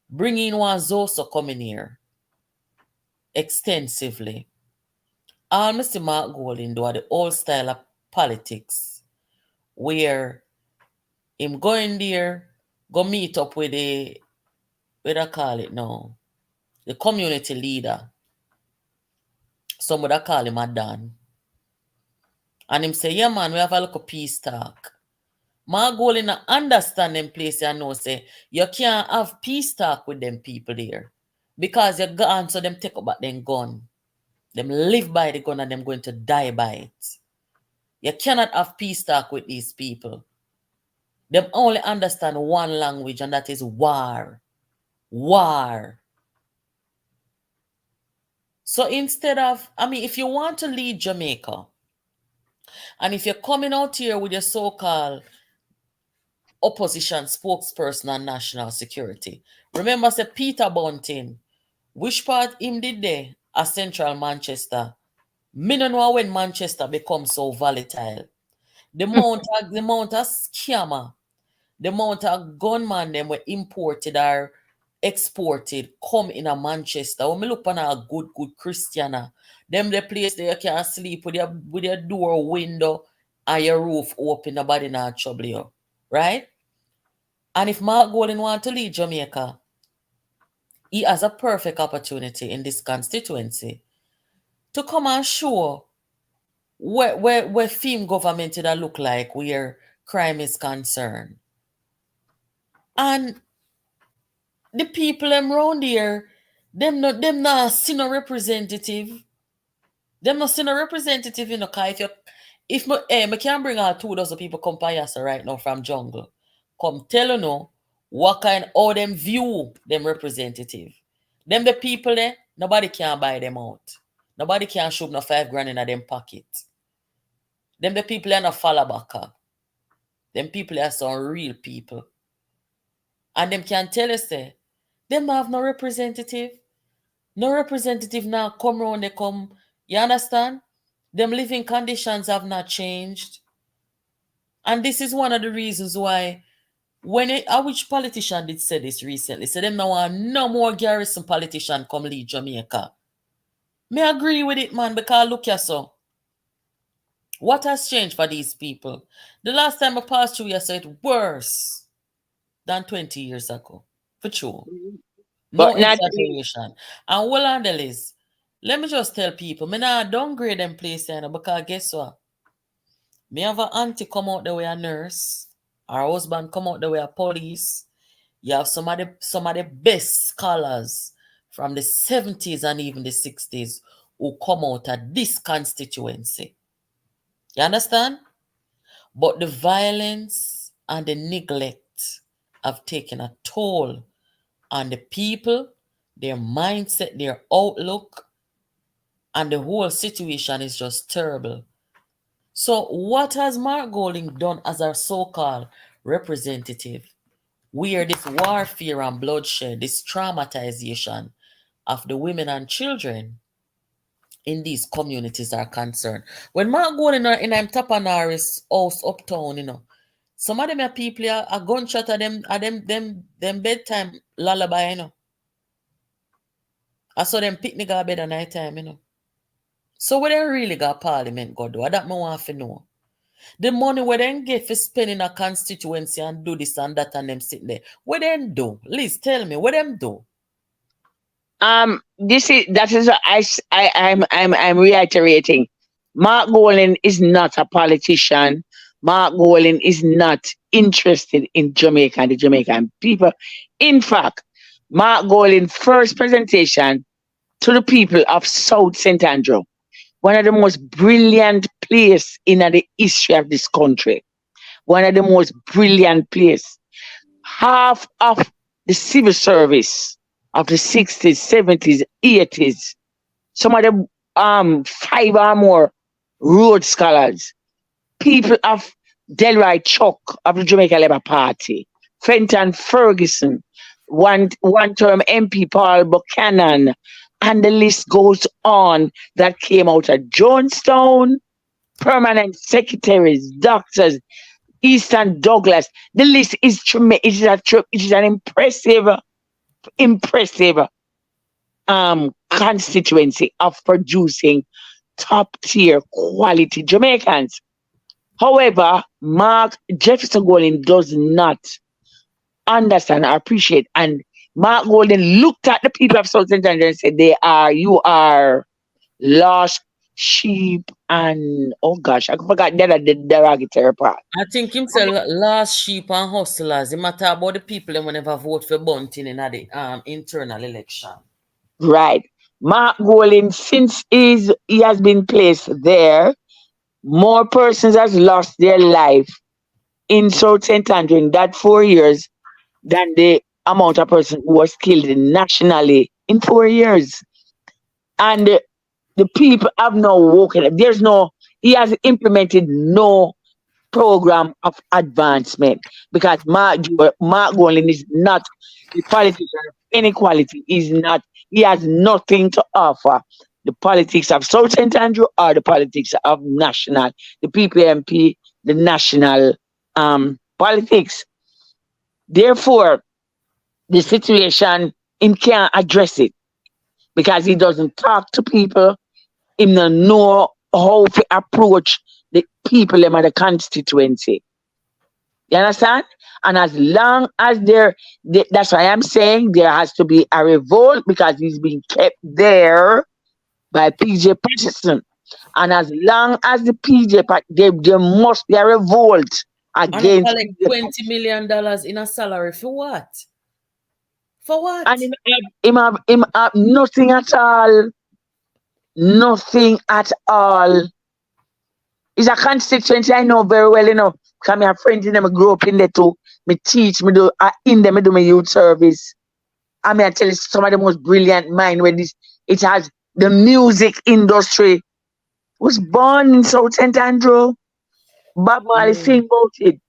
bring in one Zoso coming here extensively. All Mr. Mark Golding do are the old style of politics, where him going there, go meet up with the, what I call it now, the community leader. Some would call him a Dan. And him say, yeah man, we have a little peace talk. My goal in understand them place and know say you can't have peace talk with them people there. Because you're gone, so them take up back them gun. Them live by the gun and them going to die by it. You cannot have peace talk with these people. Them only understand one language, and that is war. War. So instead of, if you want to lead Jamaica, and if you're coming out here with your so-called opposition spokesperson on national security, remember, say Peter Bunting, which part him did there? A central Manchester. Me no know when Manchester becomes so volatile. The amount of scammer, the amount of gunman them were imported or exported come in a Manchester. When me look on a good Christiana, them the place there you can sleep with your door, window, and your roof open, nobody not trouble you. Right? And if Mark Golding want to lead Jamaica, he has a perfect opportunity in this constituency to come and show where theme government that look like, where crime is concerned. And the people them around here, them not see no representative. Them not see no representative, cause if me can bring out 2 dozen people come Payasa right now from jungle. Come tell what kind how them view them representative. Them the people there, nobody can buy them out. Nobody can show no 5 grand in them pocket. Them the people are not follow back. Them people are some real people. And them can tell us say, them have no representative. No representative now come round, they come. You understand? Them living conditions have not changed. And this is one of the reasons why which politician did say this recently? Say them now want no more garrison politician come lead Jamaica. Me agree with it, man, because look here, so. What has changed for these people? The last time I passed through, you said worse than 20 years ago. For sure. No But not exaggeration. And well on the list, let me just tell people, me not downgrade them place because guess what? Me have an auntie come out the way a nurse, our husband come out the way a police. You have some of the best scholars from the 70s and even the 60s who come out of this constituency. You understand? But the violence and the neglect have taken a toll on the people, their mindset, their outlook, and the whole situation is just terrible. So what has Mark Golding done as our so-called representative, where this warfare and bloodshed, this traumatization of the women and children in these communities are concerned. When Mark go in I'm Tapanaris house uptown, some of them are people are gunshot at them bedtime lullaby, I saw them picnic at bed at night time, So where they really got parliament go do? That me want to know. The money where they get for spending a constituency and do this and that and them sitting there. What them do? Liz, tell me, what them do? I'm reiterating. Mark Golan is not a politician. Mark Golan is not interested in Jamaica and the Jamaican people. In fact, Mark Golan's first presentation to the people of South St. Andrew, one of the most brilliant places in the history of this country. One of the most brilliant places. Half of the civil service of the 60s, 70s, 80s, some of the 5 or more Rhodes Scholars, people of Delroy Chuck of the Jamaica Labour Party, Fenton Ferguson, one-term MP Paul Buchanan, and the list goes on that came out of Jonestown, permanent secretaries, doctors, Eastern Douglas. The list is tremendous. It is an impressive constituency of producing top-tier quality Jamaicans. However, Mark Jefferson Golden does not understand or appreciate. And Mark Golden looked at the people of South St. Andrew and said, you are lost sheep and, oh gosh, I forgot the derogatory part. I think him say last sheep and hustlers. It matter about the people and whenever vote for Bunting in the internal election. Right. Mark Golden, since he has been placed there, more persons has lost their life in South St. Andrew in that 4 years than the amount of person who was killed nationally in 4 years. And the people have now woken up. He has implemented no program of advancement because Mark Golden is not the politician of any quality. He has nothing to offer the politics of South St. Andrew or the politics of the PNP, the national politics. Therefore, the situation, he can't address it because he doesn't talk to people. He doesn't know how to approach the people in the constituency. You understand? And as long as that's why I'm saying there has to be a revolt because he's being kept there by PJ Patterson. And as long as the PJ, there must be a revolt against. And collect $20 million in a salary for what? For what? And him have nothing at all. Nothing at all. It's a constituency I know very well, because I have friends in them, I grew up in there too. Me teach, me do my youth service. I tell you some of the most brilliant mind when it has the music industry was born in South St. Andrew. Bob Marley sing about it.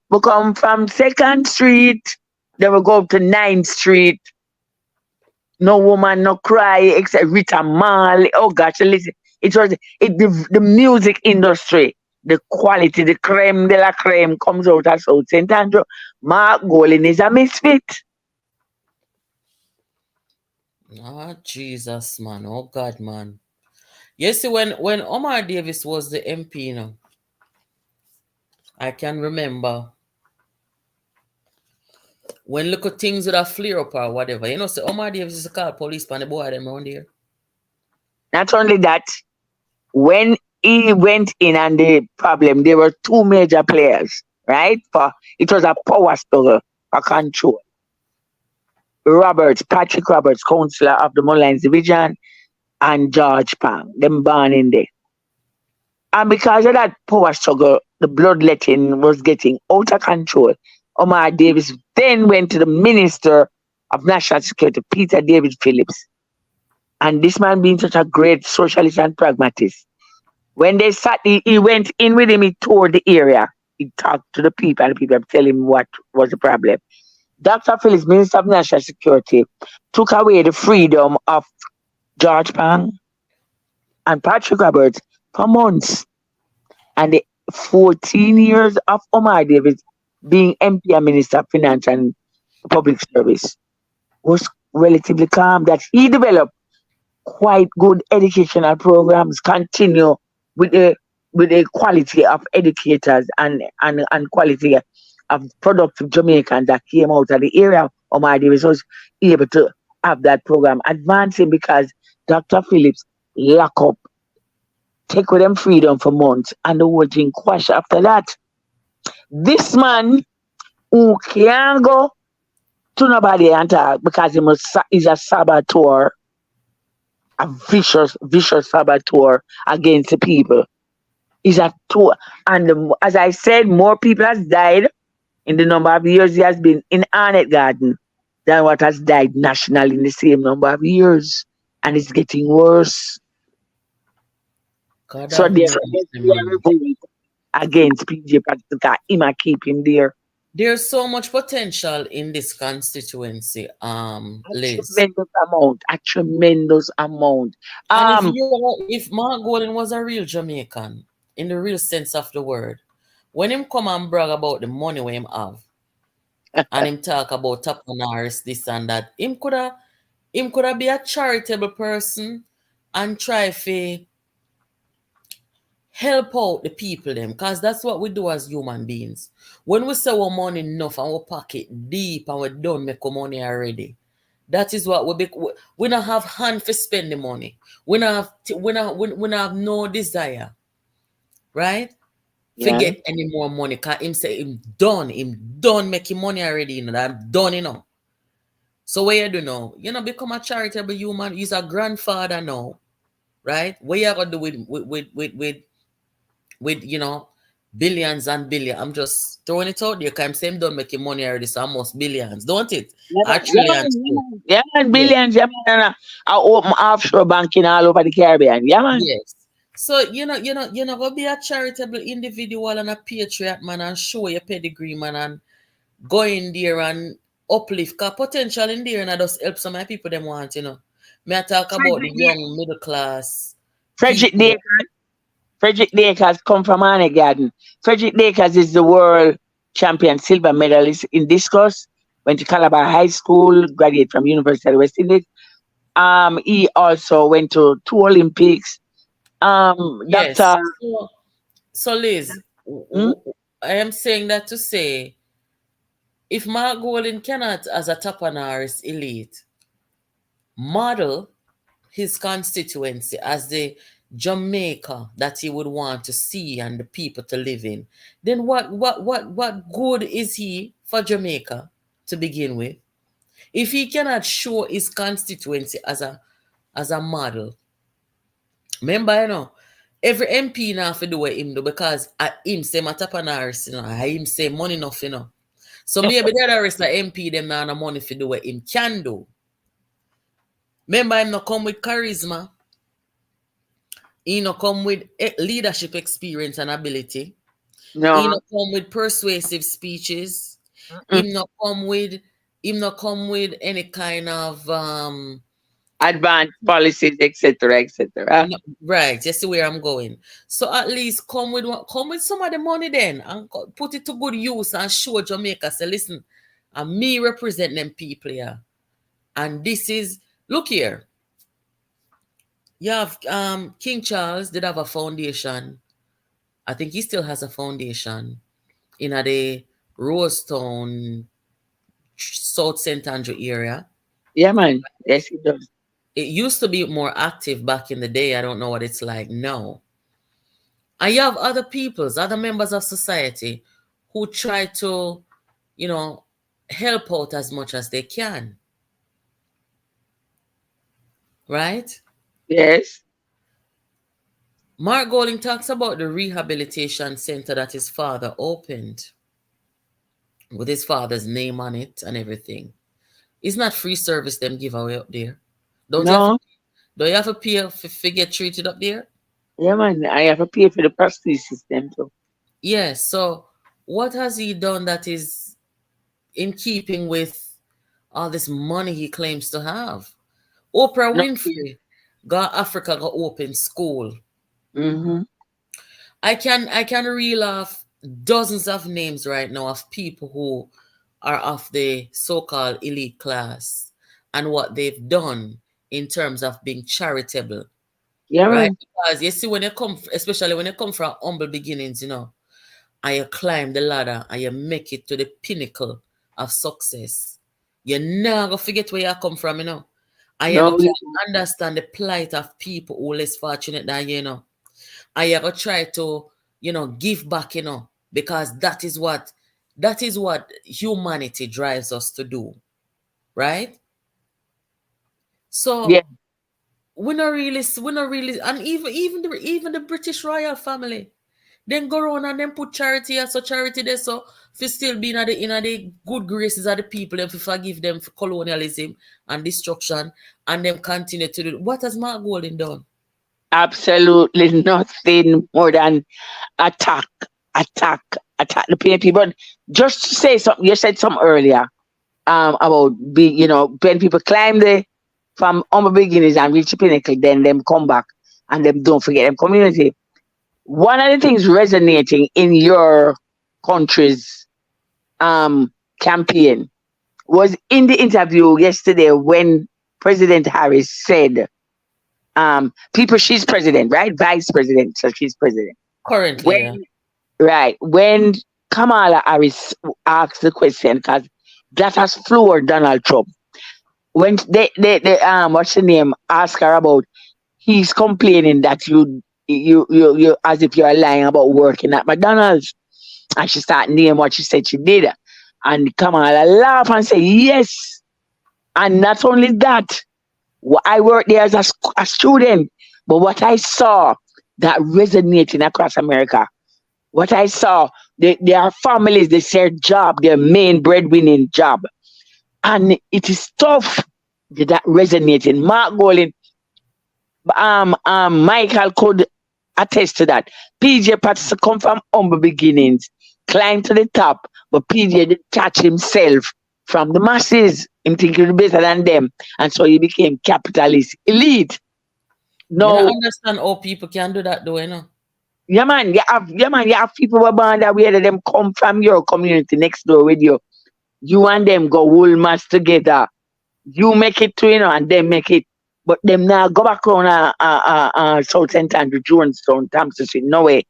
We come from 2nd Street, then we go up to 9th Street. No woman, no cry, except Rita Marley. Oh gosh, listen. It was the music industry, the quality, the creme de la creme comes out of South St. Andrew. Mark Golden is a misfit. Oh, Jesus, man. Oh, God, man. You see, when Omar Davis was the MP, I can remember when little things would have flare up or whatever. So Omar Davis is called police and the boy them around here. Not only that, when he went in and the problem, there were 2 major players, right? It was a power struggle for control. Patrick Roberts, councillor of the Mullines Division, and George Pang, them born in there. And because of that power struggle, the bloodletting was getting out of control. Omar Davis then went to the Minister of National Security, Peter David Phillips. And this man being such a great socialist and pragmatist, when they sat, he went in with him, he toured the area, he talked to the people, and the people tell him what was the problem. Dr. Phillips, Minister of National Security, took away the freedom of George Pang, and Patrick Roberts for months. And the 14 years of Omar Davis being MP and Minister of Finance and Public Service was relatively calm. That he developed quite good educational programs, continue with the quality of educators and quality of productive Jamaicans that came out of the area. Omar Davis was able to have that program advancing because Dr. Phillips lock up, take with them freedom for months, and the whole thing crash after that. This man who can't go to nobody and talk because he's a saboteur, a vicious saboteur against the people. He's a tour. And as I said, more people has died in the number of years he has been in Arnett Garden than what has died nationally in the same number of years. And it's getting worse. God So have there's mercy, a man. revolt against PJ Practical. Him a keep him there. There's so much potential in this constituency, Liz. A tremendous amount. And if Mark Golden was a real Jamaican, in the real sense of the word, when him come and brag about the money we him have, and him talk about tapanars, this and that, him coulda be a charitable person and try to help out the people them, because that's what we do as human beings. When we say our money enough and we pocket deep and we don't make our money already, that is what we don't have hand for spend the money. We don't have no desire, right? Yeah. Forget any more money. Cause him say him done making money already, you know, that I'm done, you know. So what you do now? You know, become a charitable human. He's a grandfather now, right? What you gonna do with you know, billions and billions? I'm just throwing it out there because I'm saying don't making money already, so almost billions, don't it? Or trillions too. Yeah, man, billions, yeah, man. I open offshore banking all over the Caribbean. Yeah, man. Yes. So go be a charitable individual and a patriot, man, and show your pedigree, man, and go in there and uplift. Cause potential in there and I just help some of my people them want, you know. May I talk about the young middle class Frederick people. Dakers come from Arnett Garden. Frederick Dakers is the world champion silver medalist in discus. Went to Calabar High School, graduated from University of the West Indies. He also went to 2 Olympics. Yes. Dr. So Liz, I am saying that to say, if Mark Golden cannot, as a Tapanarist elite, model his constituency as the Jamaica that he would want to see and the people to live in, then what good is he for Jamaica to begin with? If he cannot show his constituency as a model, remember, you know, every MP now have to do what him do because him say my Tapanarist, you know, him say money enough, you know. So maybe the other rest of MP them now no money for do what him can do. Remember, him not come with charisma. He not come with leadership experience and ability. He No. not come with persuasive speeches. He not come with any kind of Advanced policies, etc., etc. right. You see where I'm going. So at least come with some of the money then and put it to good use and show Jamaica. Say, listen, and me represent them people here. And this is, look here. You have King Charles did have a foundation. I think he still has a foundation in the Rosetown, South St. Andrew area. Yeah, man. Yes, he does. It used to be more active back in the day. I don't know what it's like now. And you have other peoples, other members of society who try to, you know, help out as much as they can. Right? Yes. Mark Golding talks about the rehabilitation center that his father opened with his father's name on it and everything. It's not free service them give away up there. Don't you have to pay to get treated up there? Yeah, man. I have to pay for the prestige system too. Yes. So what has he done that is in keeping with all this money he claims to have? Oprah No. Winfrey Go Africa, go open school. Mm-hmm. I can reel off dozens of names right now of people who are of the so-called elite class and what they've done in terms of being charitable, Yeah, right? man. Because you see, when you come, especially when you come from humble beginnings, and you climb the ladder and you make it to the pinnacle of success, you're never gonna forget where you come from, And you're No, gonna understand the plight of people who are less fortunate than you. And you're gonna try to, give back, because that is what humanity drives us to do, right? yeah, So we not really, and even the British royal family, then go around and then put charity as so charity there, so for still being in the good graces of the people and for forgive them for colonialism and destruction, and them continue to do. What has Mark Golding done? absolutely nothing more than attack, attack, attack the PNP. But just to say something, you said something earlier about when people climb from humble beginnings and reach the pinnacle, then them come back and them don't forget them community. One of the things resonating in your country's campaign was in the interview yesterday when President Harris said, people, she's president, right? Vice president, so she's president. Currently, yeah. When Kamala Harris asked the question, because that has floored Donald Trump. When they what's the name, ask her about, he's complaining that you as if you're lying about working at McDonald's, and she started naming what she said she did, and Kamala laugh and say yes, and not only that, I worked there as a student, but what I saw that resonating across America, what I saw, there are families, they share job, their main breadwinning job, and it is tough that resonating. Mark Golding, Michael could attest to that. PJ Patterson come from humble beginnings, climbed to the top, but PJ detached himself from the masses. Him thinking he better than them, and so he became capitalist elite. Me not No, understand how people can do that though. you have people who are born that way, that them come from your community next door with you. You and them go wool match together. You make it to, and them make it. But them now go back on South St. Andrew, Jonestown, Thompson Street, no way.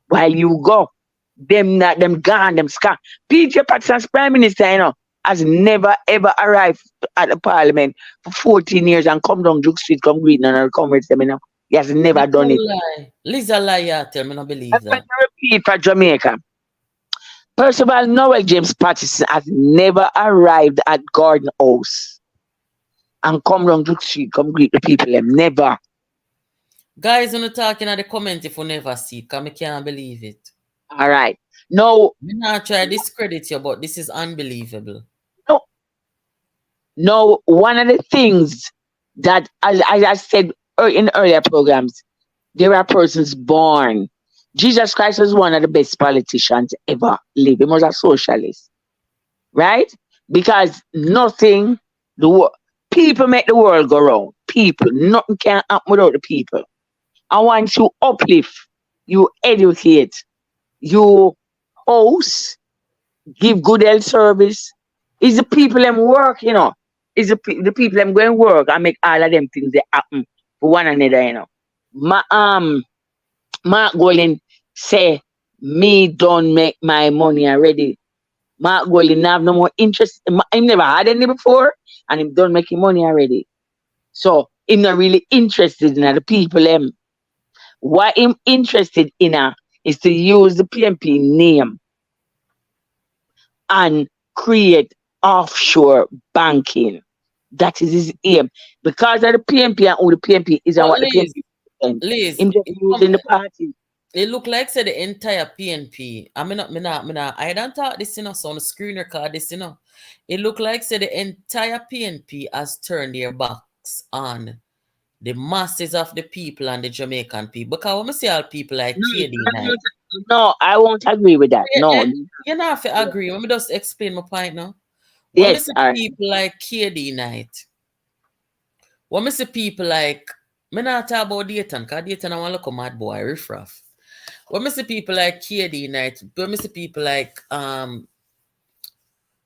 While you go, them gone, them scan. PJ Patterson's prime minister, has never ever arrived at the parliament for 14 years and come down Duke Street, come greet and Comrades them. He has never That's a done it. lie. Lisa lie, tell me not believe I'm going that. to repeat for Jamaica. Percival Noel James Patterson has never arrived at Garden House and come down Duke Street, come greet the people. Never. Guys, when you're talking at the comment if you never see, because I can't believe it. All right. No, Me not try to discredit you, but this is unbelievable. no. One of the things that, as I said in earlier programs, there are persons born. Jesus Christ was one of the best politicians ever lived. He was a socialist, right? Because nothing, people make the world go round. People, nothing can happen without the people. And once you uplift, you educate, you host, give good health service, it's the people them work, It's the people them going work and make all of them things they happen for one another. Mark Golding say, me don't make my money already. Mark Golding have no more interest. He never had any before, and he don't making money already. So he's not really interested in the people. What I'm interested in is to use the PNP name and create offshore banking. That is his aim. Because of the PNP and who the PNP is and But what the Liz, PNP is. Liz, Him just using the party. it look like say the entire PNP. I mean, I don't talk this, so on the screen record this, It look like say the entire PNP has turned their backs on the masses of the people and the Jamaican people. Because when we see all people like KD Knight. No, I won't agree with that. No. You not have to agree. Let me just explain my point now. When we Yes, see all right. people like KD Knight, when we see people like Me not talk about Dayton, because Dayton I want to look a mad boy, riffraff. When I see people like KD Knight, when I see people like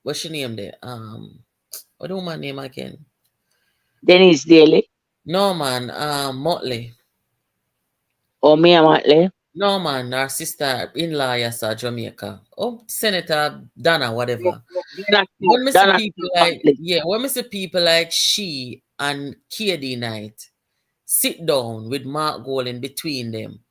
what's your name there? What do my name again? Dennis Daly. No man, Motley. Or me and Manley. No man, our sister in law yes, Jamaica. Oh, Senator Donna, whatever. When I see people like when I see people like she and KD Knight sit down with Mark Gold in between them.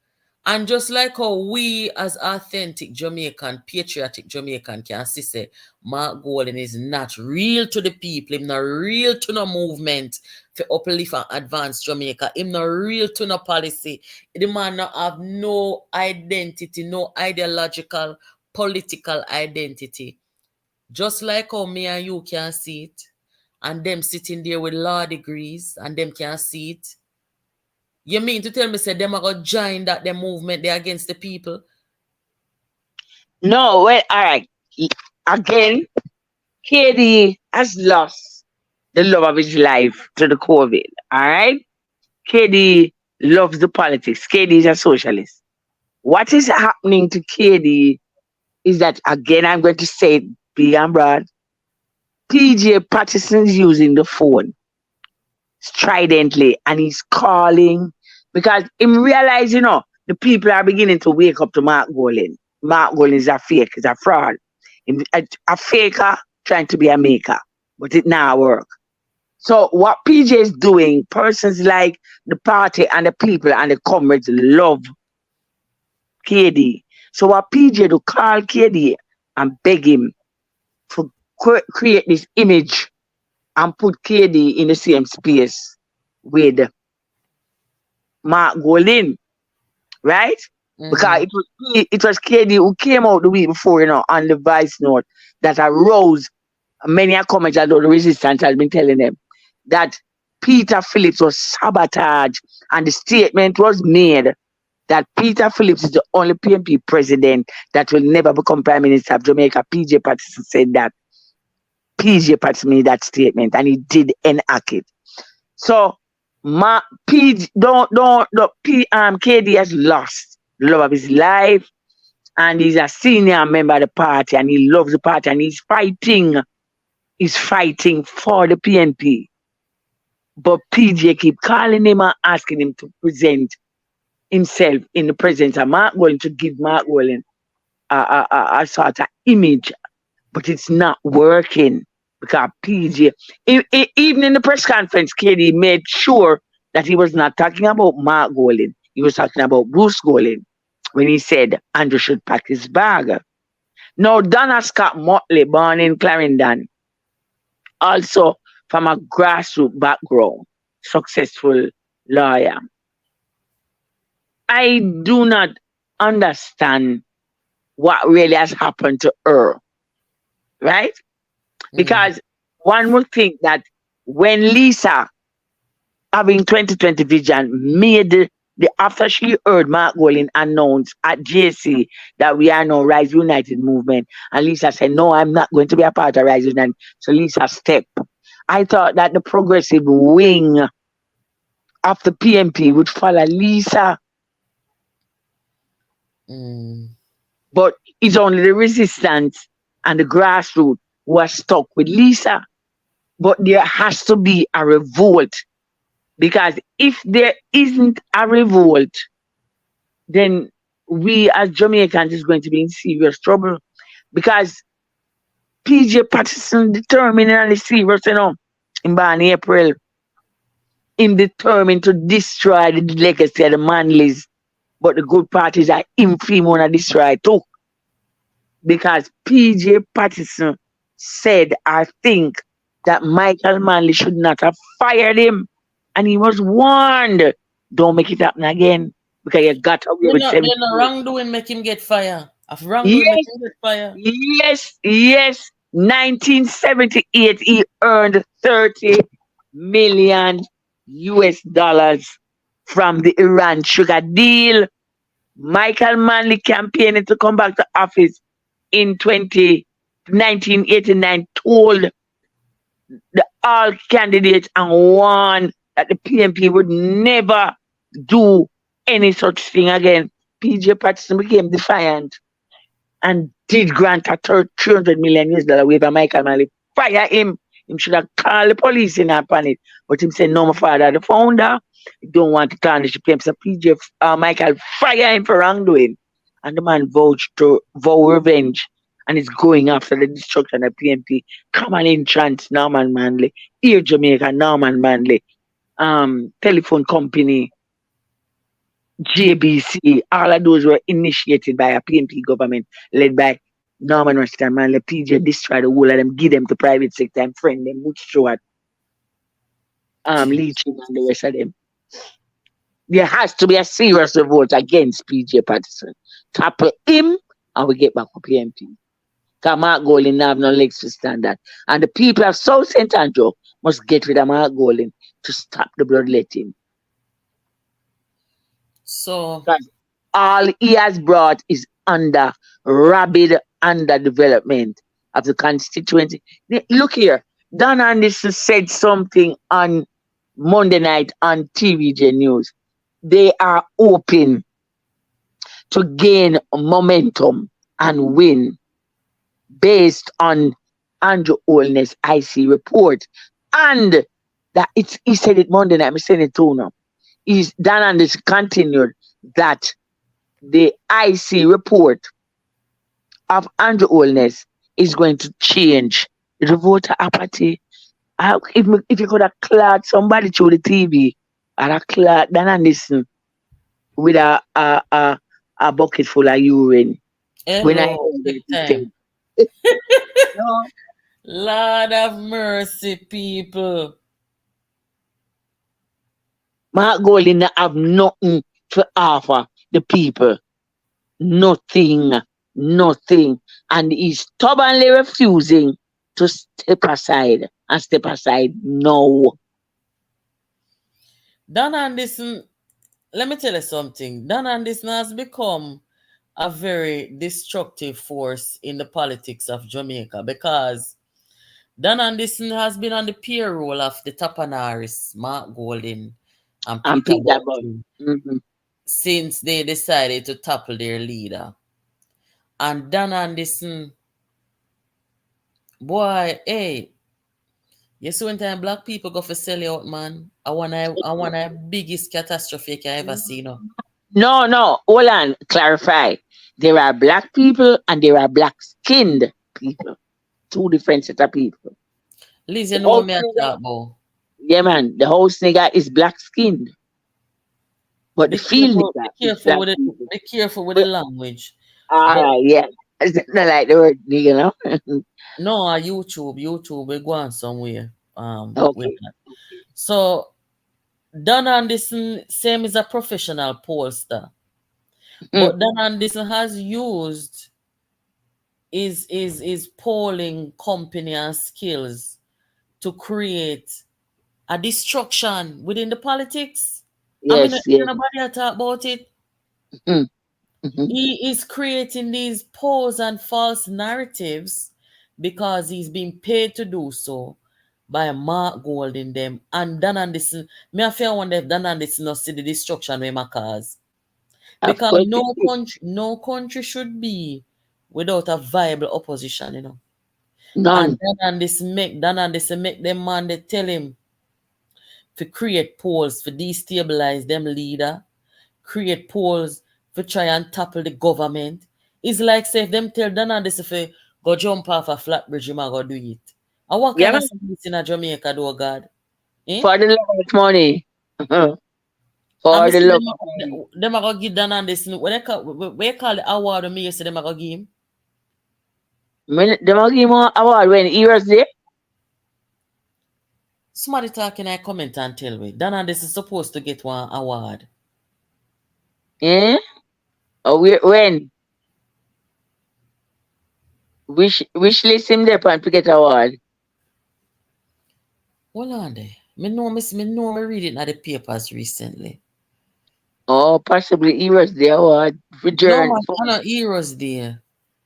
And just like how we as authentic Jamaican, patriotic Jamaican can see say Mark Golden is not real to the people, him not real to no movement for uplift and advance Jamaica, him not real to no policy. The man not have no identity, no ideological, political identity. Just like how me and you can see it, and them sitting there with law degrees, and them can see it. You mean to tell me, say, them are going to join that the movement there against the people? No, well, all right. Again, KD has lost the love of his life to the COVID. All right? KD loves the politics. KD is a socialist. What is happening to KD is that, again, I'm going to say it big and broad. PJ Patterson's using the phone stridently and he's calling because him realize, the people are beginning to wake up to Mark Golding. Mark Golding is a fake, is a fraud. A faker trying to be a maker, but it now work. So what PJ is doing, persons like the party and the people and the comrades love KD. So what PJ do, call KD and beg him to create this image and put KD in the same space with Mark Golding, right? Mm-hmm. Because it was KD who came out the week before, on the Vice note that arose many comments that the resistance has been telling them that Peter Phillips was sabotaged, and the statement was made that Peter Phillips is the only PNP president that will never become Prime Minister of Jamaica. PJ Patterson said that. PJ Patterson made that statement and he did enact it. So KD has lost the love of his life and he's a senior member of the party and he loves the party and he's fighting for the PNP. But PJ keep calling him and asking him to present himself in the presence of Mark Golding, to give Mark Golding a sort of image, but it's not working because PJ, even in the press conference, KD made sure that he was not talking about Mark Golding. He was talking about Bruce Golding when he said Andrew should pack his bag. Now, Donna Scott Motley, born in Clarendon, also from a grassroots background, successful lawyer. I do not understand what really has happened to her, right? Because one would think that when Lisa, having 2020 vision, made after she heard Mark Golding announce at JC that we are now Rise United movement, and Lisa said, no, I'm not going to be a part of Rise United. So Lisa stepped. I thought that the progressive wing of the PNP would follow Lisa. But it's only the resistance and the grassroots who are stuck with Lisa. But there has to be a revolt. Because if there isn't a revolt, then we as Jamaicans is going to be in serious trouble. Because PJ Patterson determined and serious, in April, him determined to destroy the legacy of the Manleys. But the good parties are infamous want to destroy too. Because PJ Patterson said, I think, that Michael Manley should not have fired him. And he was warned, don't make it happen again. Because you got away with him. You're not wrongdoing, make him get fired. Of wrongdoing, make him get fired. Yes. 1978, he earned $30 million from the Iran sugar deal. Michael Manley campaigning to come back to office in 1989, told all candidates and won that the PNP would never do any such thing again. PJ Patterson became defiant and did grant a $300 million waiver. Michael Manley fire him. Him should have called the police in upon it. But him said, no, my father, the founder, don't want to tarnish the PNP. So PJ, Michael fire him for wrongdoing. And the man vow revenge and is going after the destruction of PNP. Common entrance, Norman Manley. Air Jamaica, Norman Manley. Telephone company, JBC, all of those were initiated by a PNP government led by Norman Western Manley. PJ destroy the whole of them, give them to private sector and friend them, Wood Stewart, Leaching and the rest of them. There has to be a serious revolt against PJ Patterson. Topple him and we get back to PNP. Because Mark Golding have no legs to stand that. And the people of South St. Andrew must get rid of Mark Golding to stop the bloodletting. So Because all he has brought is rapid underdevelopment of the constituency. Look here, Don Anderson said something on Monday night on TVJ News. They are open to gain momentum and win based on Andrew Holness IC report. And that he said it Monday night, I'm saying it too now. Dan Anderson continued that the IC report of Andrew Holness is going to change the voter apathy. If you could have cleared somebody through the TV, I'd have cleared Dan Anderson with a bucket full of urine. When I hello, heard big it, time. no, Lord have mercy, people. Mark Golding have nothing to offer the people. Nothing. And he's stubbornly refusing to step aside and step aside now. Dan Anderson, let me tell you something. Dan Anderson has become a very destructive force in the politics of Jamaica because Dan Anderson has been on the payroll of the Tapanaris, Mark Golding, and And Peter Peter Button Mm-hmm. since they decided to topple their leader. And Dan Anderson, boy, hey, you see when time black people go for sell out, man. I want a biggest catastrophe you can ever see, no. No, hold on, clarify. There are black people and there are black-skinned people. Two different set of people. Liz, you The know what house me I nigga, talk about. yeah, man, the house nigga is black-skinned. But the Be field careful, nigga be is careful black with it. people. Be careful with the But, language. all But right, yeah. I not like the word nigga, no? no, YouTube will go on somewhere. With Okay. that. So Dan Anderson, same as a professional pollster, Mm, but Dan Anderson has used his polling company and skills to create a destruction within the politics. I mean, yes, yes. nobody talk about it. Mm, mhm. He is creating these pose and false narratives because he's being paid to do so by Mark Gold in them. And Dan Anderson, me I feel wonder if Dan Anderson not see the destruction we ma cause. Of Because course it is. no country should be without a viable opposition, you know. And None. Dan Anderson make them man they tell him to create polls for destabilize them leader, create polls for try and topple the government. It's like say if them tell Dan Anderson if go jump off a flat bridge, you go do it. And what Yeah, kind of man. service in a Jamaica do God? Eh? For the love of money. I For miss the love of money. them are gonna give Dan Anderson what they call the award me yesterday them are gonna give him. Them give him an award when he was there. Somebody talking I comment and tell me Dan Anderson is supposed to get one award. Eh? Or when? Which list him there and to get award? Hold on there. Me know me read it in the papers recently. Oh, possibly he was the award for No, journey for I know heroes there.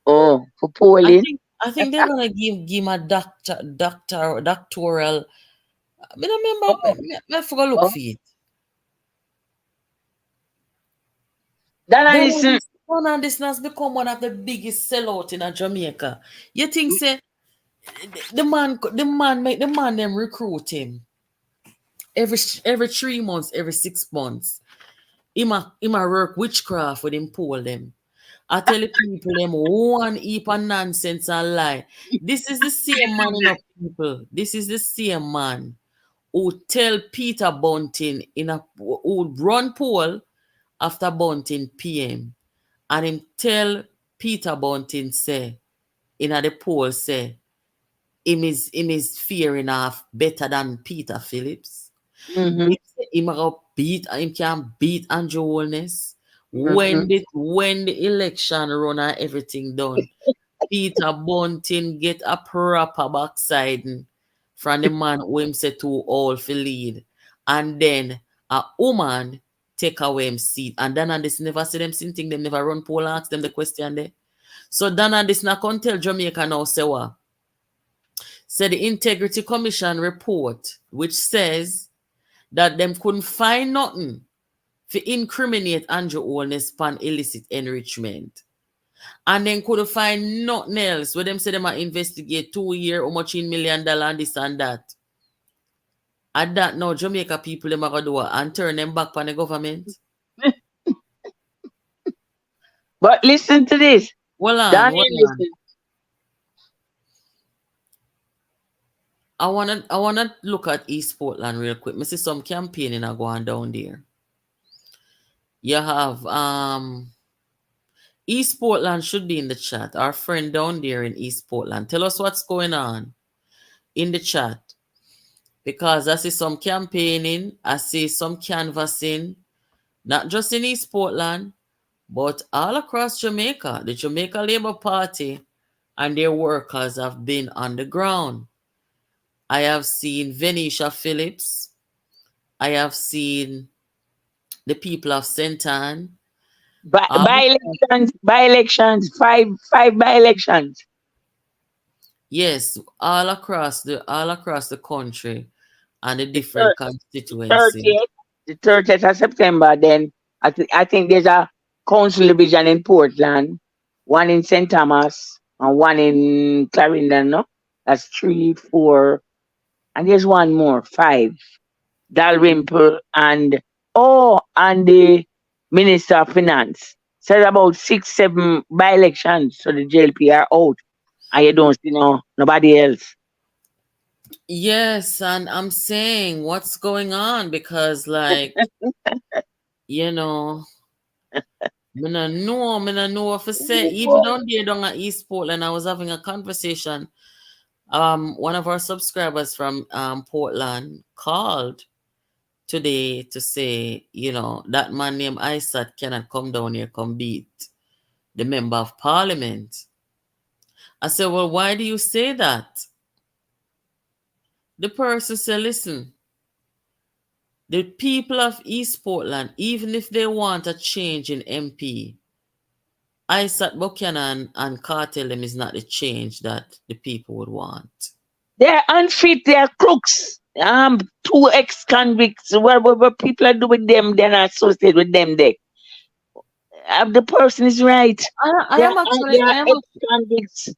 for polling. I think they're gonna give him a doctoral I remember, Oh, I forgot look oh. for it. That Then listen. this has become one of the biggest sellout in Jamaica. You think say the man them recruit him every 3 months, every 6 months. Him a work witchcraft with him poll them. I tell the people them one heap of nonsense and lie. This is the same man enough people. This is the same man who tell Peter Bunting who run poll after Bunting PM. And him tell Peter Bunting say in the poll say him is fearing off better than Peter Phillips. Mm-hmm, Him can beat Andrew Holness. mm-hmm. When the election run and everything done, Peter Bunting get a proper backsiding from the man who him say too old for lead. And then a woman take away him seat. And then and this never see them thing, them never run poll and ask them the question there. So Dan and this not can tell Jamaica now say what? Say the Integrity Commission report, which says that them couldn't find nothing to incriminate Andrew Holness upon illicit enrichment. And then couldn't find nothing else where them say them might investigate 2 year, how much in $1 million and this and that. At that now, Jamaica people them are gonna do and turn them back on the government. But listen to this. Hold on, Daniel, hold on. listen. I wanna look at East Portland real quick. I see some campaigning are going down there. You have East Portland should be in the chat. Our friend down there in East Portland. Tell us what's going on in the chat. Because I see some campaigning, I see some canvassing, not just in East Portland, but all across Jamaica. The Jamaica Labour Party and their workers have been on the ground. I have seen Venetia Phillips. I have seen the people of St. Ann. By elections, five by-elections. Yes, all across the country and the The different constituencies. 30th, the 30th of September. Then I think there's a council division in Portland, one in St. Thomas, and one in Clarendon. No, that's 3, 4, and there's one more, 5. Dalrymple and the Minister of Finance. So there's about 6, 7 by-elections. So the JLP are out, and you don't see nobody else. Yes, and I'm saying what's going on because you know, me no know what to say. Even down there down at East Portland, I was having a conversation. One of our subscribers from Portland called today to say, that man named Isaac cannot come down here, come beat the member of parliament. I said, well, why do you say that? The person said, listen, the people of East Portland, even if they want a change in MP, Isaac Buchanan and Cartel them is not the change that the people would want. They're unfit, they're crooks. 2 ex-convicts, whatever people are doing them, they're not associated with them there. The person is right. I am ex-convicts.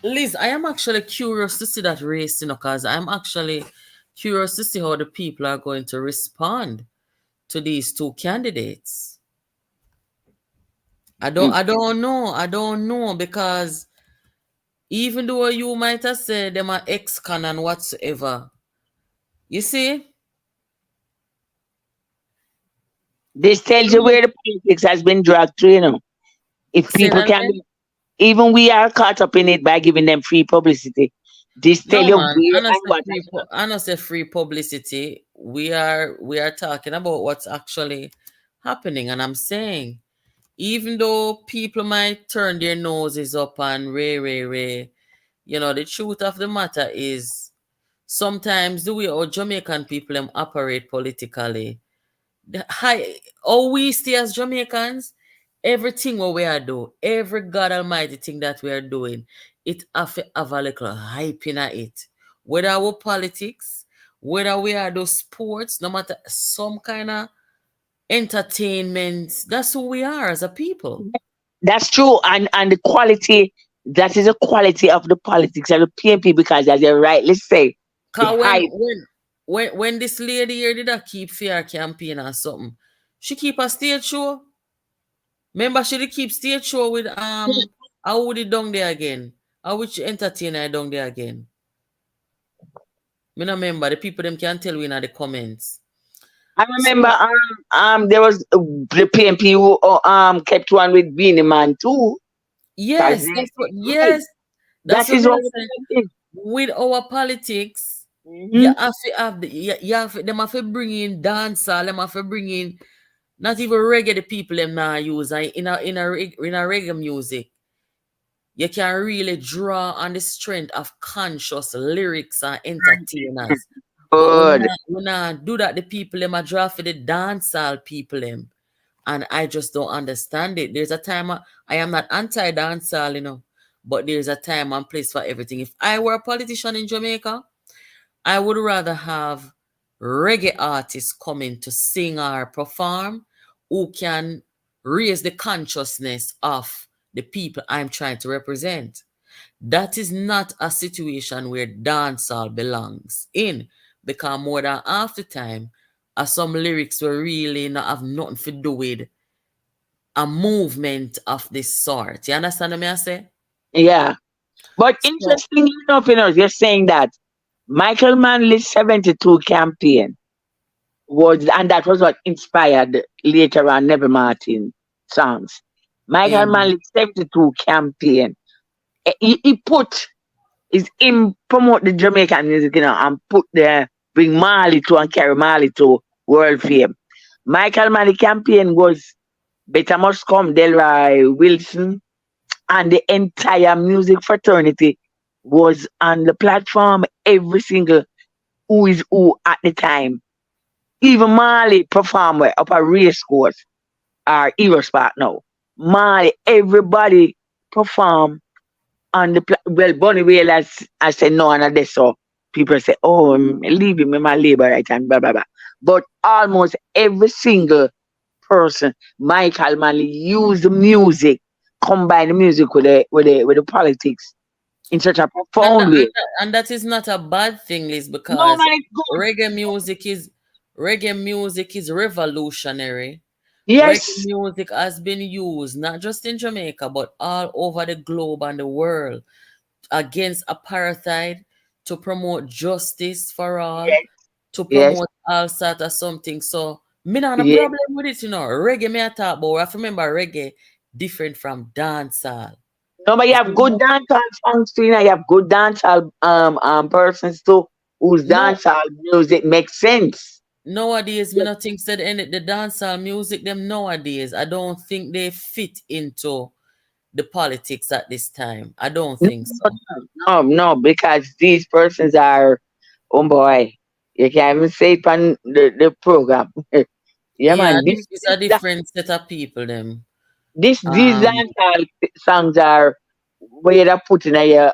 Liz, I am actually curious to see that race, because I'm actually curious to see how the people are going to respond to these 2 candidates. I don't know because even though you might have said them are ex-con and whatsoever, you see? This tells you where the politics has been dragged to, If people can be, even we are caught up in it by giving them free publicity. This tell you where and what. I don't say free publicity. We are talking about what's actually happening, and I'm saying, even though people might turn their noses up and ray, the truth of the matter is sometimes the way our Jamaican people operate politically, we stay as Jamaicans, everything what we are doing, every God Almighty thing that we are doing, it have a little hype in it. Whether our politics, whether we are those sports, no matter some kind of entertainment, that's who we are as a people. That's true, and the quality, that is the quality of the politics of the PNP, because as you rightly say, the Cause hype. when this lady here did a keep fair campaign or something, she keep a stage show. Remember, she did keep stage show with how would it down there again? How which entertainer down there again? Me no remember. The people them can tell we in the comments. I So remember there was the PNP who kept one with Beanie Man too. yes, that's what Right. yes, that's That what is me what I say. we're saying. With our politics, you Mm-hmm. have to have you have to, them have to bring in dancehall, them have to bring in not even reggae the people them now use in a reggae music. You can really draw on the strength of conscious lyrics and entertainers. But Good. when I do that, the people them a draw for the dancehall people them. And I just don't understand it. There's a time I am not anti-dancehall, but there's a time and place for everything. If I were a politician in Jamaica, I would rather have reggae artists coming to sing or perform who can raise the consciousness of the people I'm trying to represent. That is not a situation where dancehall belongs in, because more than half the time, some lyrics were really not have nothing to do with a movement of this sort. You understand what I say? Yeah. But So, interestingly enough, you're saying that Michael Manley's 72 campaign was, and that was what inspired later on Never Martin songs. Michael amen. Manley's 72 campaign, he put, is him promote the Jamaican music, and bring Marley to and carry Marley to world fame. Michael Manley campaign was Better Must Come, Delroy Wilson, and the entire music fraternity was on the platform. Every single who is who at the time. Even Marley performed up a race course or Euro spot now. Marley, everybody perform on the well, Bonnie Whale, as I said no, and this so people say, oh, leave him in my labor right and blah blah blah. But almost every single person, Michael Manley, used the music, combine the music with the politics in such a And, profound that- way. and, that- and that is not a bad thing, Liz, No because man, it's good. reggae music is reggae music is revolutionary. Reggae Yes, music has been used not just in Jamaica but all over the globe and the world against apartheid, to promote justice for all, yes, to yes, promote all sort of something. So me not a yes. problem with it. Reggae me I talk about. I have to remember reggae different from dancehall. No, but you You have see, good dancehall songs too. You have good dancehall persons too whose no, dancehall music makes sense. nowadays me not think said any the dancehall music them nowadays. I don't think they fit into the politics at this time. I don't No, think no, so. no, because these persons are, oh boy, you can't even say it on the program. Yeah, Yeah, man, it's a different set of people them. these Um dancehall songs are where you're putting your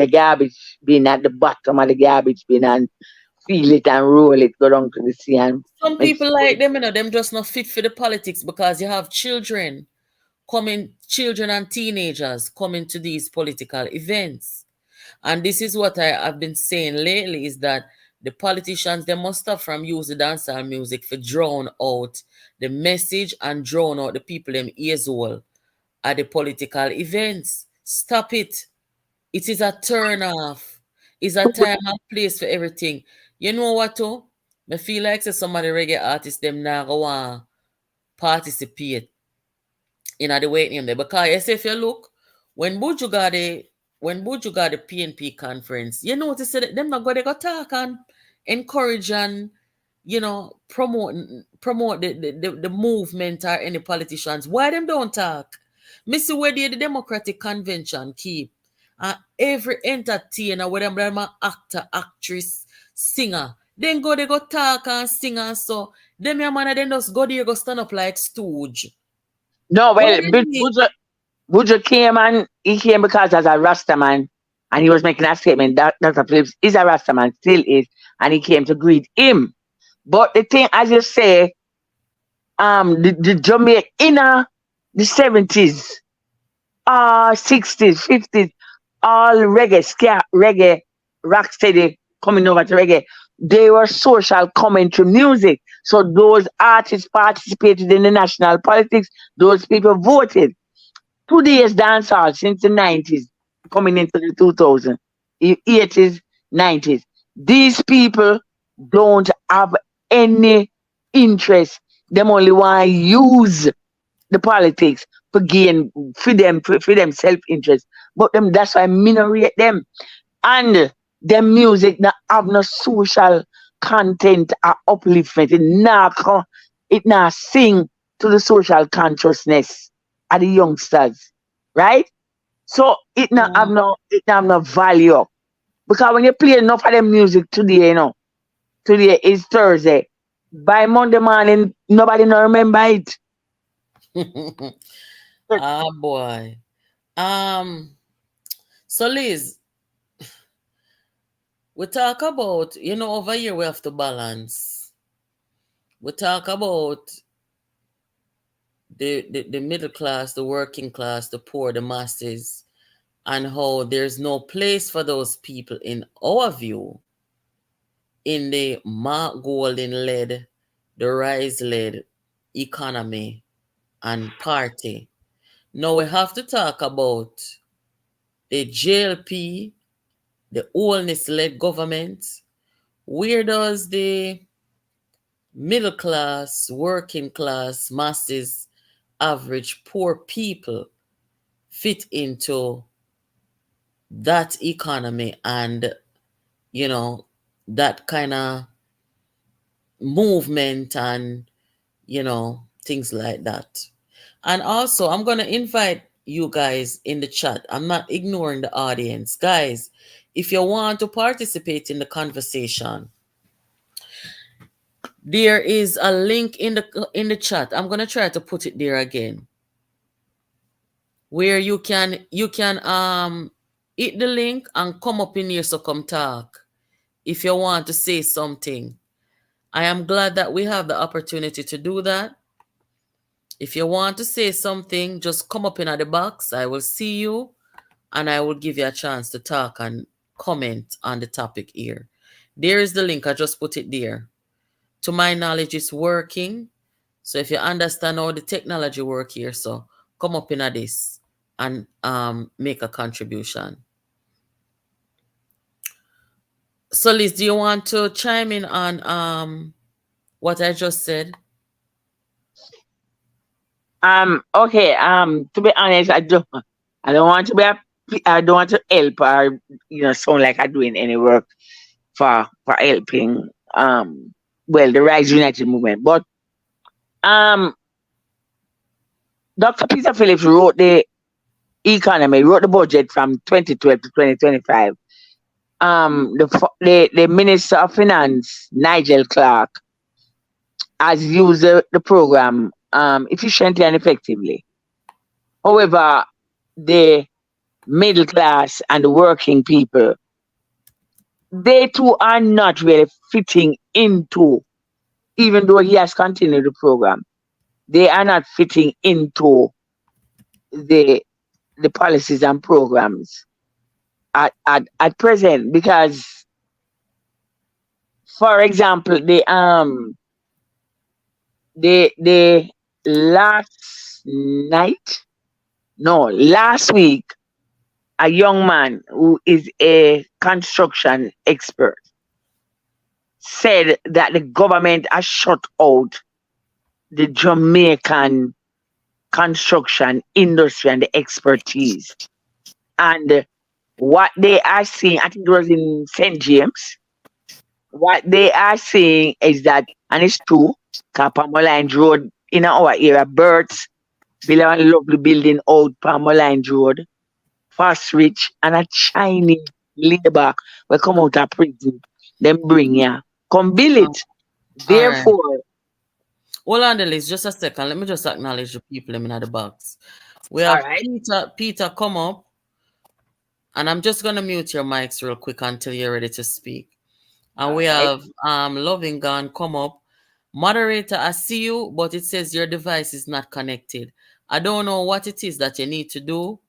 garbage bin at the bottom of the garbage bin and feel it and roll it, go down to the sea and some mix. people like them, them just not fit for the politics because you have children and teenagers coming to these political events. And this is what I've been saying lately is that the politicians they must have from use the dancehall music for drown out the message and drown out the people them ears all at the political events. Stop it. It is a turn off. It's a time and place for everything. You know what though? I feel like say some of the reggae artists them now go on participate in the waiting room there. Because yes, if you look, when Buju got the PNP conference, you notice that them not go talk and encourage and promote the movement or any politicians. Why them don't talk? Missy where the Democratic Convention keep. Every entertainer, whether them a actor, actress, singer, then they go talk and sing and so them your man then just go there go stand up like stooge. No, Why well, they do it? Buju came, and he came because as a Rasta man, and he was making a statement that Dr. Phillips is a Rastaman, still is, and he came to greet him. But the thing, as you say, the Jamaica in the 70s, 60s, 50s, all reggae, ska, reggae, rock steady coming over to reggae. They were social commentary music. So those artists participated in the national politics. Those people voted. Today's dancehall since the 90s, coming into the 2000s, 80s, 90s. These people don't have any interest. Them only want to use the politics for gain for them self interest. But them that's why I minorate them. And them music not have no social content or upliftment. It not sing to the social consciousness of the youngsters. Right? So it not have no value. Because when you play enough of them music today, today is Thursday. By Monday morning, nobody no remember it. Ah, boy. So Liz, we talk about, over here we have to balance. We talk about the middle class, the working class, the poor, the masses, and how there's no place for those people in our view in the Mark Golden-led, the Rise-led economy and party. Now we have to talk about the JLP, the Holness-led government. Where does the middle class, working class, masses, average, poor people fit into that economy and, that kind of movement and, things like that? And also, I'm going to invite you guys in the chat. I'm not ignoring the audience. Guys, if you want to participate in the conversation, there is a link in the chat. I'm going to try to put it there again, where you can hit the link and come up in here, so come talk if you want to say something. I am glad that we have the opportunity to do that. If you want to say something, just come up in the box. I will see you and I will give you a chance to talk and comment on the topic here. There is the link. I just put it there. To my knowledge, it's working. So if you understand how the technology works here, so come up in this and make a contribution. So Liz, do you want to chime in on what I just said? Okay. To be honest, I don't want to I don't want to help or sound like I'm doing any work for helping the Rise United movement. But Dr. Peter Phillips wrote the budget from 2012 to 2025. The Minister of Finance, Nigel Clark, has used the program efficiently and effectively. However, the middle class and the working people, they too are not really fitting into, even though he has continued the program, they are not fitting into the policies and programs at present. Because, for example, last week, a young man who is a construction expert said that the government has shut out the Jamaican construction industry and the expertise. And what they are seeing, I think it was in St. James, what they are saying is that, and it's true, Palmer Road in our area, Birds, build a lovely building out Palmer Road, Fast Rich, and a Chinese labor will come out of prison, then bring ya, come build it. Therefore, right. Hold on the list, just a second. Let me just acknowledge the people in the box. We have Peter come up. And I'm just going to mute your mics real quick until you're ready to speak. And we Alright. have Loving Gun come up. Moderator, I see you, but it says your device is not connected. I don't know what it is that you need to do,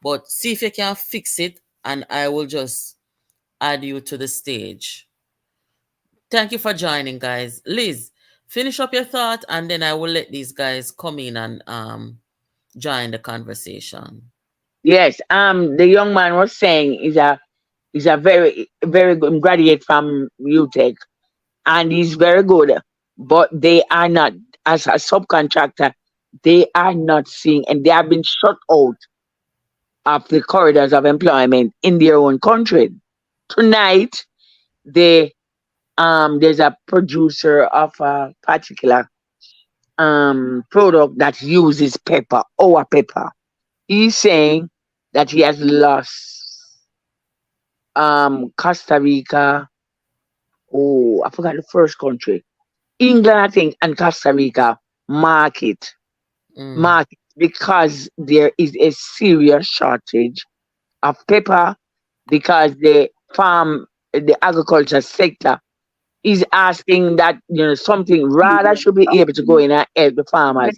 but see if you can fix it, and I will just add you to the stage. Thank you for joining, guys. Liz, finish up your thought, and then I will let these guys come in and join the conversation. Yes. The young man was saying is a very good graduate from UTech, and he's very good. But they are not, as a subcontractor, they are not seeing, and they have been shut out of the corridors of employment in their own country. Tonight, they there's a producer of a particular product that uses pepper, our pepper. He's saying that he has lost Costa Rica. Oh, I forgot the first country. England, I think, and Costa Rica market because there is a serious shortage of pepper because the agriculture sector is asking that something rather should be able to go in and help the farmers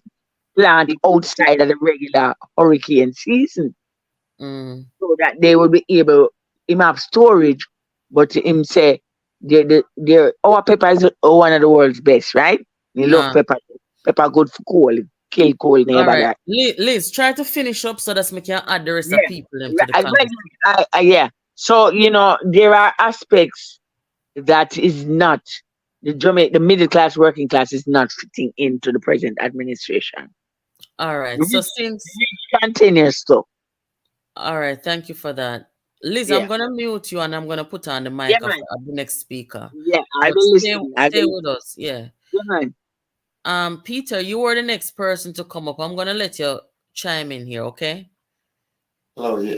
plant outside of the regular hurricane season so that they will be able him have storage, but him say our pepper is one of the world's best, right? You love pepper. Pepper good for cold, kill cold All neighbor. right, Liz, try to finish up so that we can add the rest of Yeah, people into the right, conversation. yeah. So there are aspects that is not the middle class, working class is not fitting into the present administration. All right, so Rich, since continuous though. all right, thank you for that. Liz, I'm Yeah, gonna mute you and I'm gonna put on the yeah, mic of man. the next speaker. Yeah, I But will stay listen. stay with us, yeah. Yeah, man. Peter, you were the next person to come up. I'm gonna let you chime in here, okay? Hello, yeah.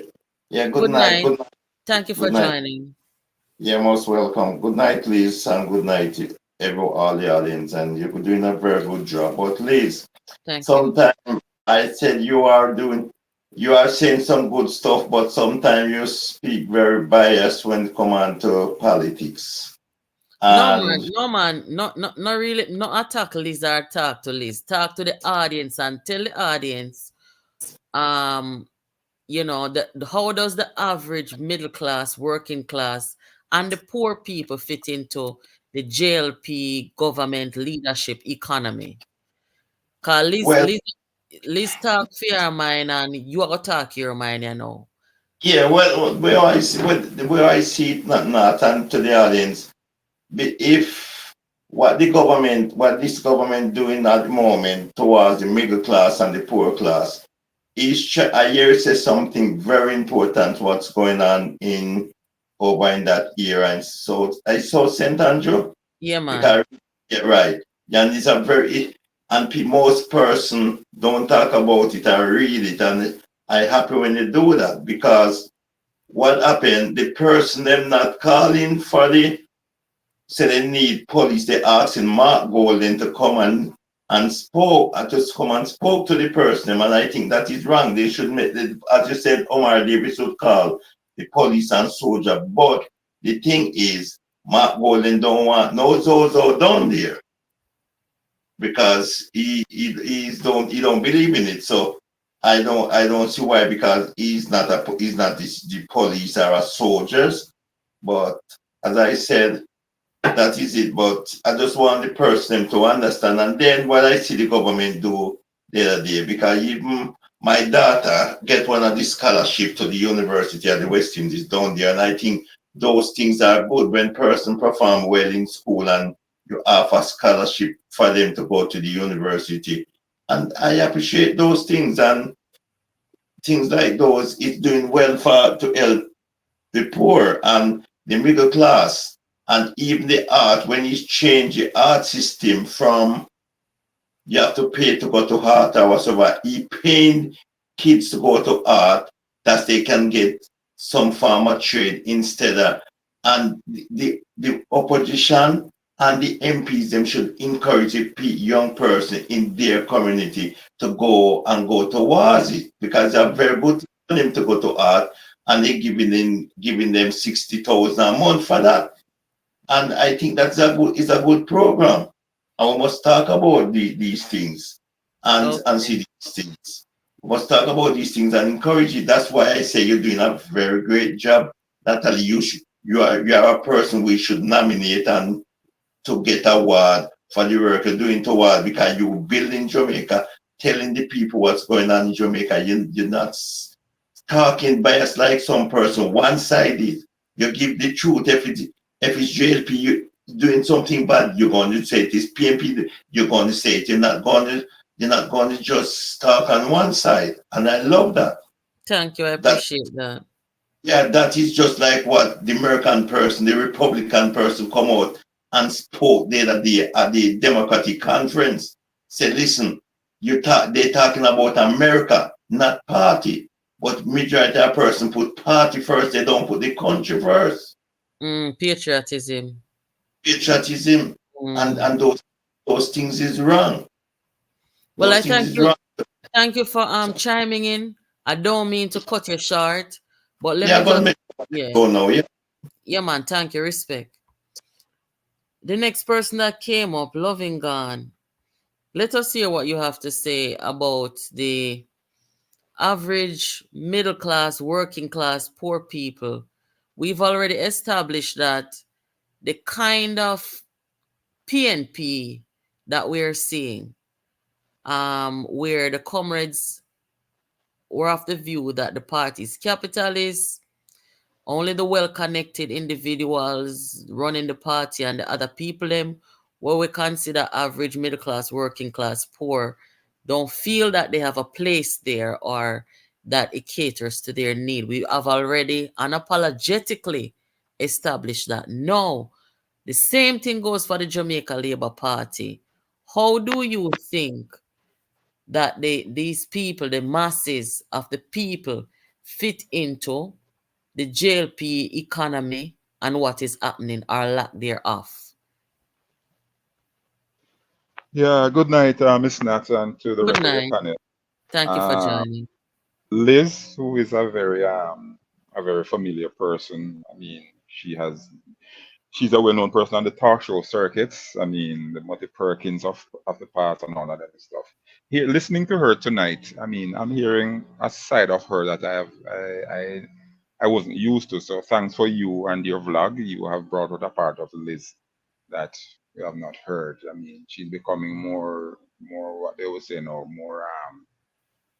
Yeah, good Good night. night. Good night. Thank you for Good night. joining. Yeah, most welcome. Good night, Liz, and good night, all the audience. And you're doing a very good job. But Liz, Thank you. sometimes I said you are saying some good stuff, but sometimes you speak very biased when it comes on to politics. And No man, not really, not attack Liz or talk to Liz. Talk to the audience and tell the audience, um, how does the average middle class, working class, and the poor people fit into the JLP government leadership economy? Cause well, Liz talk for your mind and you are talk your mind, yeah, well, where I see it, not, and to the audience. If what this government doing at the moment towards the middle class and the poor class, I hear say something very important. What's going on over in that area, and so I saw Saint Andrew Yeah, man. because yeah, right, and it's a very and most person don't talk about it and read it, and I happy when you do that because what happened? The person them not calling for the say they need police. They asking Mark Golden to come and spoke, just come and spoke to the person, and I think that is wrong. They should make, as you said, Omar Davis would call the police and soldier. But the thing is, Mark Golden don't want no Zozo down there because he don't believe in it. So I don't see why, because he's not the police or a soldiers. But as I said, that is it. But I just want the person to understand. And then what I see the government do the other day, because even my daughter get one of the scholarship to the University of the West Indies down there. And I think those things are good when person perform well in school and you offer scholarship for them to go to the university. And I appreciate those things, and things like those. It's doing well to help the poor and the middle class, and even the art. When you change the art system from you have to pay to go to art or whatever, he paying kids to go to art that they can get some form of trade instead of, and the opposition and the MPs them should encourage a young person in their community to go towards it, because they're very good for them to go to art. and they giving them 60,000 a month for that. And I think that's is a good program. And we must talk about these things and see these things. We must talk about these things and encourage it. That's why I say you're doing a very great job. Natalie, you are a person we should nominate and to get award for the work you're doing toward, because you build in Jamaica, telling the people what's going on in Jamaica. You're not talking bias like some person, one-sided. You give the truth. If it's JLP you doing something bad, you're going to say it is PNP. You're going to say it. You're not going to just talk on one side. And I love that. Thank you. I appreciate that. Yeah, that is just like what the American person, the Republican person come out and spoke there at the Democratic conference. Said, listen, they're talking about America, not party. But majority of person put party first, they don't put the country first. Patriotism. Patriotism. And those things is wrong. Well, I thank you. Thank you for chiming in. I don't mean to cut you short, but let me just go now, yeah. Yeah, man, thank you, respect. The next person that came up, Loving Gone. Let us hear what you have to say about the average middle class, working class, poor people. We've already established that the kind of PNP that we're seeing, where the comrades were of the view that the party is capitalist, only the well-connected individuals running the party and the other people, them, what we consider average, middle class, working class, poor, don't feel that they have a place there or that it caters to their need. We have already unapologetically established that. No, the same thing goes for the Jamaica Labour Party. How do you think that these people, the masses of the people, fit into the JLP economy and what is happening or lack thereof? Yeah, good night, Miss Nat, and to the rest of the panel. Thank you for joining. Liz, who is a very familiar person. I mean, she's a well-known person on the talk show circuits. I mean, the Mutty Perkins of the past and all of that stuff. Here, listening to her tonight, I mean, I'm hearing a side of her that I wasn't used to. So thanks for you and your vlog. You have brought out a part of Liz that we have not heard. I mean, she's becoming more what they would say now,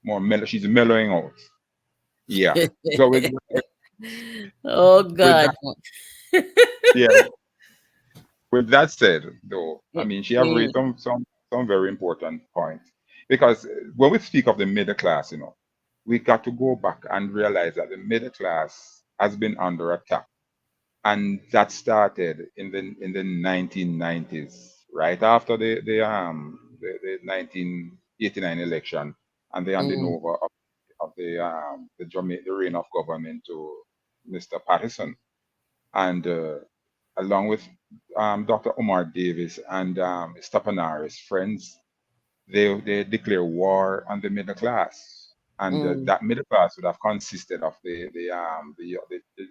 more mellow. She's mellowing out. Yeah. So oh God. Yeah. With that said, though, I mean, she have raised some very important points, because when we speak of the middle class, we got to go back and realize that the middle class has been under attack, and that started in the 1990s, right after the 1989 election and the handing over of the reign of government to Mr. Patterson, and along with Dr. Omar Davis and Stepanaris friends, they declare war on the middle class, and that middle class would have consisted of the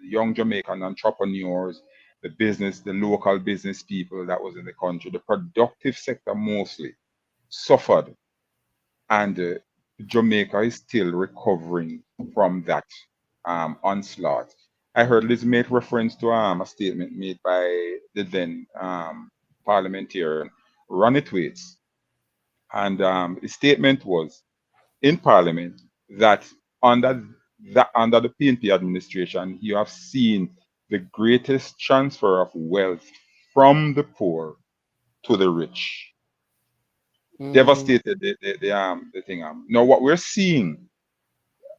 young Jamaican entrepreneurs, the local business people that was in the country, the productive sector mostly suffered, and Jamaica is still recovering from that onslaught. I heard Liz make reference to a statement made by the then parliamentarian Ronnie Thwaites, and the statement was in Parliament that under the PNP administration, you have seen the greatest transfer of wealth from the poor to the rich. Devastated the thing. Now what we're seeing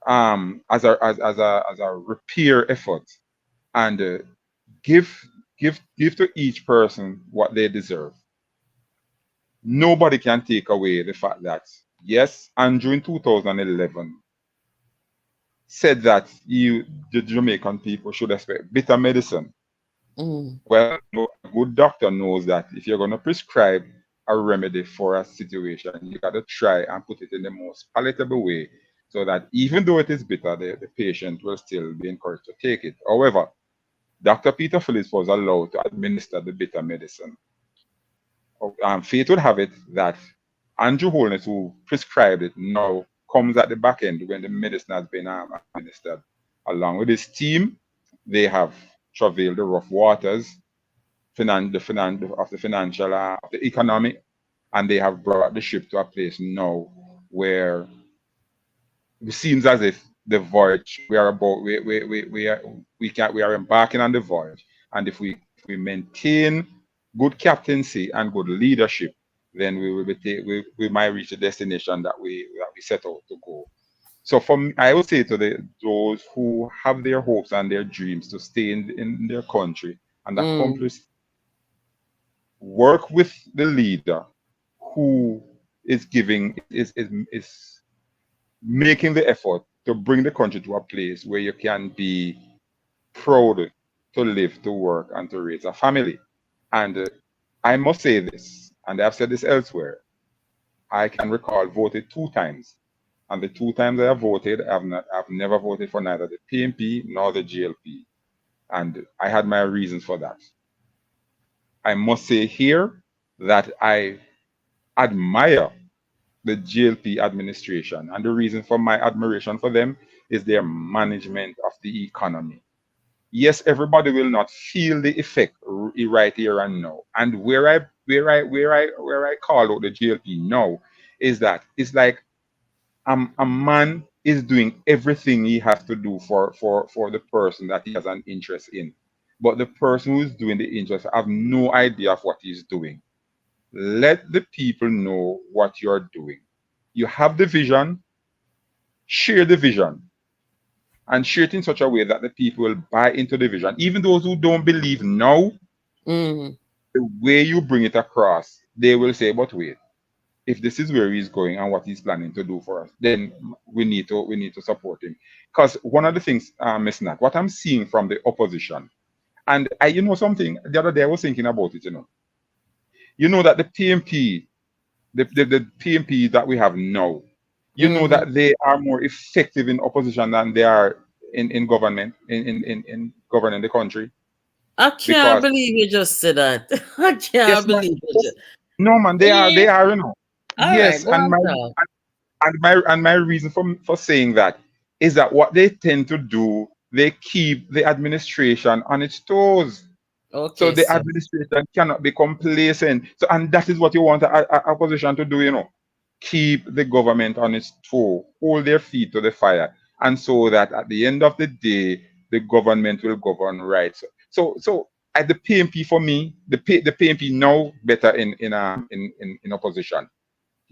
as a repair effort, and give to each person what they deserve. Nobody can take away the fact that, yes, Andrew in 2011 said that the Jamaican people should expect bitter medicine. Well, a good doctor knows that if you're going to prescribe a remedy for a situation, you got to try and put it in the most palatable way so that even though it is bitter, the patient will still be encouraged to take it. However, Dr. Peter Phillips was allowed to administer the bitter medicine. Fate would have it that Andrew Holness, who prescribed it, now comes at the back end when the medicine has been administered. Along with his team, they have travailed the rough waters of the economy, and they have brought the ship to a place now where it seems as if the voyage we are embarking on the voyage, and if we maintain good captaincy and good leadership, then we might reach the destination that we set out to go. So for me, I would say to those who have their hopes and their dreams to stay in their country and accomplish, work with the leader who is making the effort to bring the country to a place where you can be proud to live, to work, and to raise a family. And I must say this, and I've said this elsewhere, I can recall voted 2 times. And the 2 times I have voted, I've never voted for neither the PNP nor the GLP. And I had my reasons for that. I must say here that I admire the GLP administration, and the reason for my admiration for them is their management of the economy. Yes, everybody will not feel the effect right here and now. And where I call out the GLP now is that it's like a man is doing everything he has to do for the person that he has an interest in, but the person who is doing the interest have no idea of what he's doing. Let the people know what you're doing. You have the vision, share the vision, and share it in such a way that the people will buy into the vision. Even those who don't believe now, the way you bring it across, they will say, but wait, if this is where he's going and what he's planning to do for us, then we need to support him. Because one of the things, Ms. Nat, what I'm seeing from the opposition, and you know something, the other day I was thinking about it, you know that the PNP, the PNP that we have now, you know that they are more effective in opposition than they are in government, in governing the country. I can't believe you just said that. I can't believe it. No, man, they are, you know. All yes, right, and my reason for saying that is that what they tend to do, they keep the administration on its toes. Okay, so the administration cannot be complacent. So, and that is what you want a opposition to do, keep the government on its toe, hold their feet to the fire, and so that at the end of the day, the government will govern right. So at the PNP, for me, the PNP now better in opposition.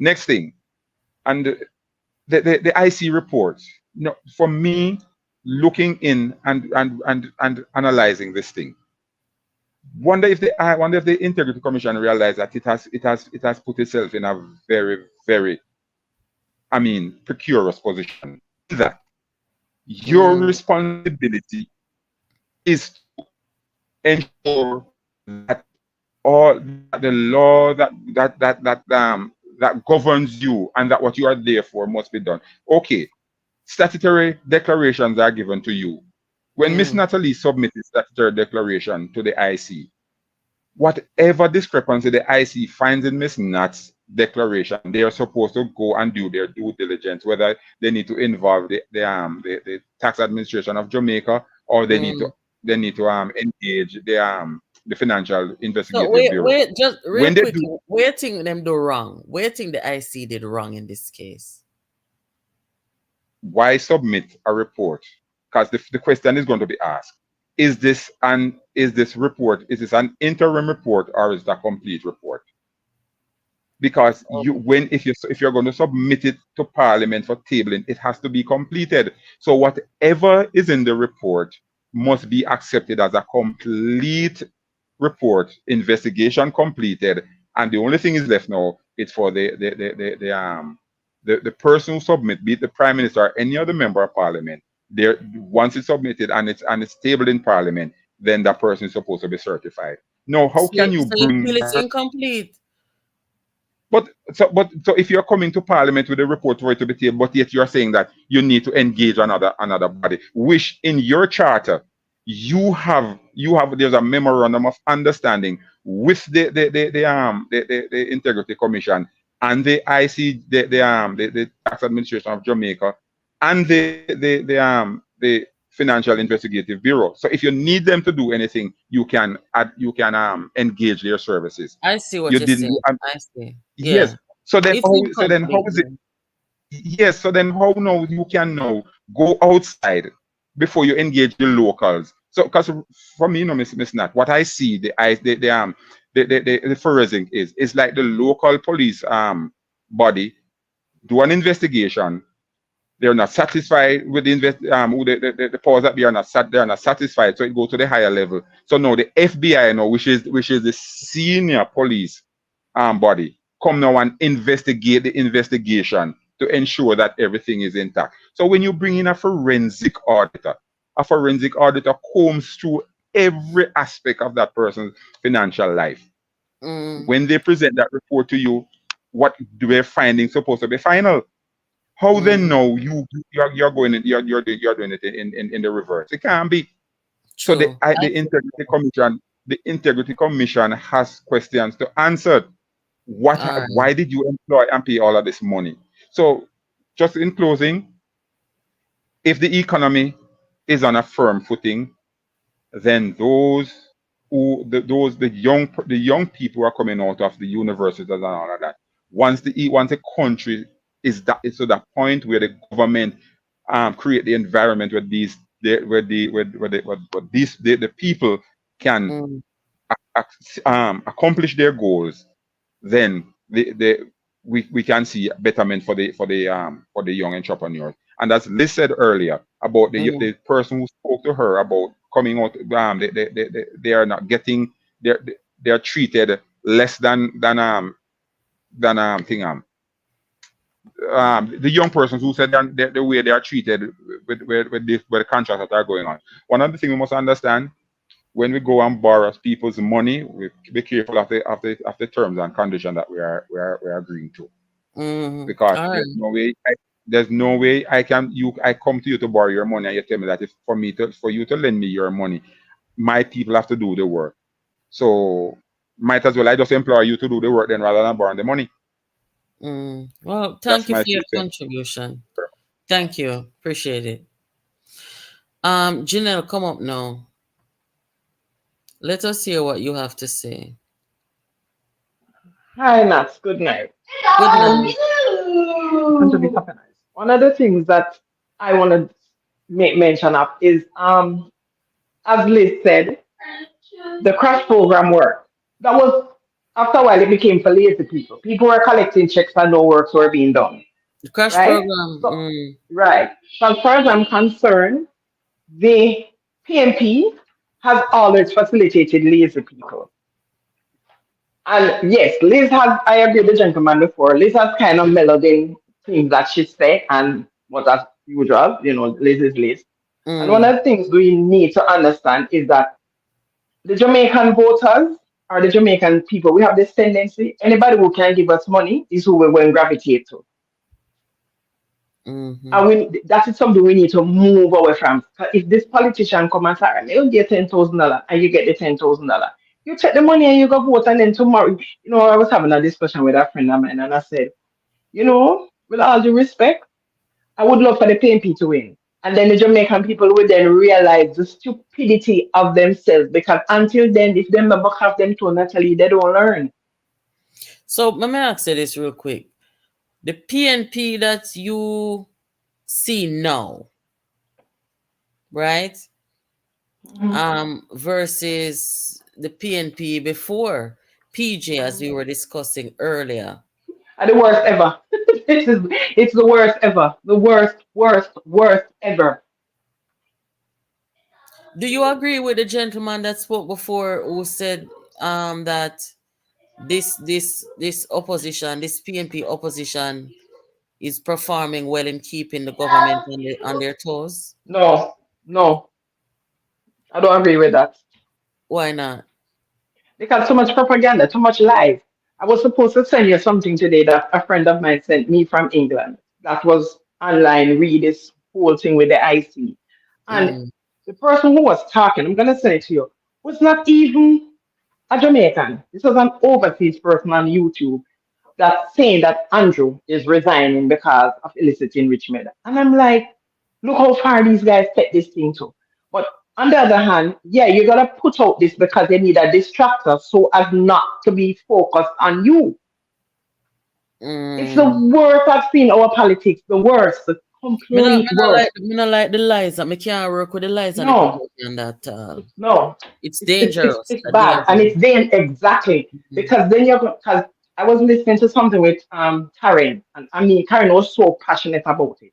Next thing, and the IC report. For me, looking in and analyzing this thing, wonder if the Integrity Commission realized that it has put itself in a very, very, precarious position. That your responsibility is to ensure that all the law that governs you and that what you are there for must be done. Okay, statutory declarations are given to you. When Miss Natalie submitted statutory declaration to the IC, whatever discrepancy the IC finds in Miss Nat's declaration, they are supposed to go and do their due diligence, whether they need to involve the tax administration of Jamaica, or they need to engage the Financial Investigative Bureau. Wait, just real quick. Where think them do wrong? Where think the IC did wrong in this case? Why submit a report? Because the question is going to be asked: is this an interim report, or is it a complete report? Because if you're going to submit it to Parliament for tabling, it has to be completed. So whatever is in the report must be accepted as a complete report, investigation completed, and the only thing is left now is for the person who submit, be it the Prime Minister or any other member of Parliament. Once it's submitted and it's tabled in Parliament, then that person is supposed to be certified. No, how can you bring? It's incomplete. But so if you're coming to Parliament with a report for it to be tabled, but yet you're saying that you need to engage another body, which in your charter you have there's a memorandum of understanding with the Integrity Commission and the IC the Tax Administration of Jamaica and the Financial Investigative Bureau. So if you need them to do anything, you can engage their services. I see what You you're didn't. saying. I see. Yes. Yeah. So then, If how, you so then, how is it? continue. Yes. So then, how now you can now go outside before you engage the locals? So, because for me, Miss Nat, what I see, the forensic is like the local police body do an investigation. They're not satisfied with the powers that be are not they are not satisfied. So it goes to the higher level. So now the FBI now, which is the senior police body, come now and investigate the investigation to ensure that everything is intact. So when you bring in a forensic auditor combs through every aspect of that person's financial life. When they present that report to you, what their findings supposed to be final? How then know you're going you're doing it in the reverse? It can't be. So True. the Integrity Commission has questions to answer. All right. Why did you employ and pay all of this money? So just in closing, if the economy is on a firm footing, then the young people who are coming out of the universities and all of that. Once the country is to that point where the government create the environment where the people can accomplish their goals, then we can see betterment for the young entrepreneurs. And as Liz said earlier about the person who spoke to her about coming out, they are not getting they are treated less than the young persons who said the way they are treated with the contracts that are going on. One of the things we must understand, when we go and borrow people's money, we be careful of the terms and conditions that we are agreeing to. Because All right. there's no way I come to you to borrow your money and you tell me that for you to lend me your money, my people have to do the work. So might as well I just employ you to do the work then rather than borrowing the money. Well, thank That's you my for your 2 cents. contribution. Thank you. Appreciate it. Janelle, come up now. Let us hear what you have to say. Hi, Nats. Good night. Good night. And to be happy nice. One of the things that I want to make mention of is, as Liz said, the crash program worked. That was after a while it became for lazy people. People were collecting checks and no works were being done. The crash Right? program. So, right. So as far as I'm concerned, the PNP has always facilitated lazy people. And yes, Liz has, I agree with the gentleman before, Liz has kind of mellowed in things that she said and what as usual, Liz is Liz. And one of the things we need to understand is that the Jamaican voters or the Jamaican people, we have this tendency, anybody who can give us money is who we will gravitate to. And that is something we need to move away from. If this politician come and say, you get $10,000 and you get the $10,000, you take the money and you go vote, and then tomorrow, I was having a discussion with a friend of mine and I said, with all due respect, I would love for the PNP to win. And then the Jamaican people would then realize the stupidity of themselves, because until then, if them never have them to Natalie, they don't learn. So let me ask you this real quick. The PNP that you see now, right? Versus the PNP before PJ, as we were discussing earlier. Are the worst ever. It's the worst ever. The worst ever. Do you agree with the gentleman that spoke before who said that this opposition, this PNP opposition, is performing well in keeping the government on their toes? No, I don't agree with that. Why not? Because too much propaganda, too much lies. I was supposed to send you something today that a friend of mine sent me from England. That was online, read this whole thing with the IC. And Mm, the person who was talking, I'm gonna send it to you, was not even a Jamaican. This was an overseas person on YouTube that's saying that Andrew is resigning because of illicit enrichment. And I'm like, look how far these guys take this thing to. But on the other hand, yeah, you gotta put out this because they need a distractor so as not to be focused on you. It's the mm. worst I've seen our politics, the worst, the complete worst. Me not like the lies. Me can't work with the lies and the No, promotion that no, it's it's dangerous. it's A bad, and dangerous. it's then exactly Mm, because then you're because I was listening to something with Karen, and I mean Karen was so passionate about it,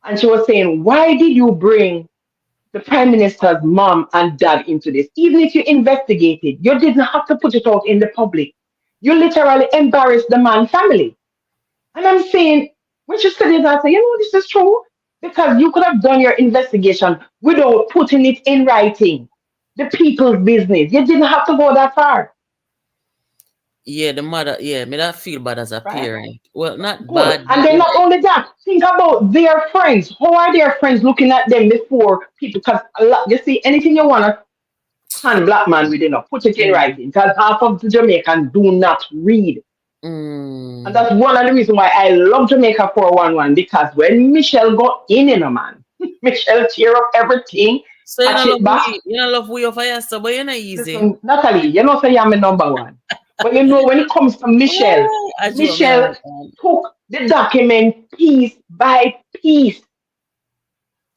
and she was saying, "Why did you bring the prime minister's mom and dad into this? Even if you investigated, you didn't have to put it out in the public. You literally embarrassed the man family." And I'm saying, when she said it, I said, this is true. Because you could have done your investigation without putting it in writing. The people's business. You didn't have to go that far, yeah, the mother. Yeah, me that feel bad as a right? parent. Well, not Good. bad, And but then not only that, think about their friends. How are their friends looking at them before people? Because a lot, you see, anything you want to can black man with enough, put it in mm, writing. Because half of the Jamaicans do not read. And mm. that's one of the reasons why I love Jamaica 411 because when Michelle got in a man, Michelle tear up everything, So patch it back. you don't love we of fire, so but you're not easy. Listen, Natalie, say I'm a number one. But when it comes to Michelle, Oh, I joke me Michelle understand. took the document piece by piece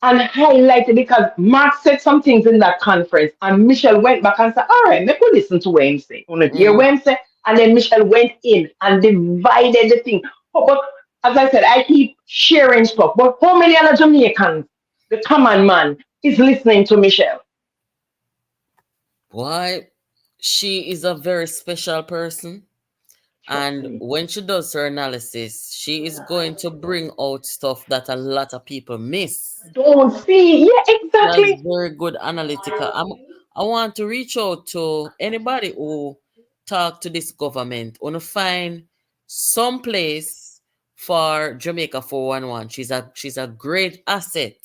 and highlighted because Mark said some things in that conference, and Michelle went back and said, "All right, make we listen to what he say. Want to hear Mm. what he say?" And then Michelle went in and divided the thing. But as I said, I keep sharing stuff. But how many other Jamaicans, the common man, is listening to Michelle? Why? She is a very special person. Trust And me. when she does her analysis, she is going to bring out stuff that a lot of people miss. Don't see. Yeah, That's exactly. very good analytical. I want to reach out to anybody who talk to this government. Want to find some place for Jamaica 411. She's a great asset,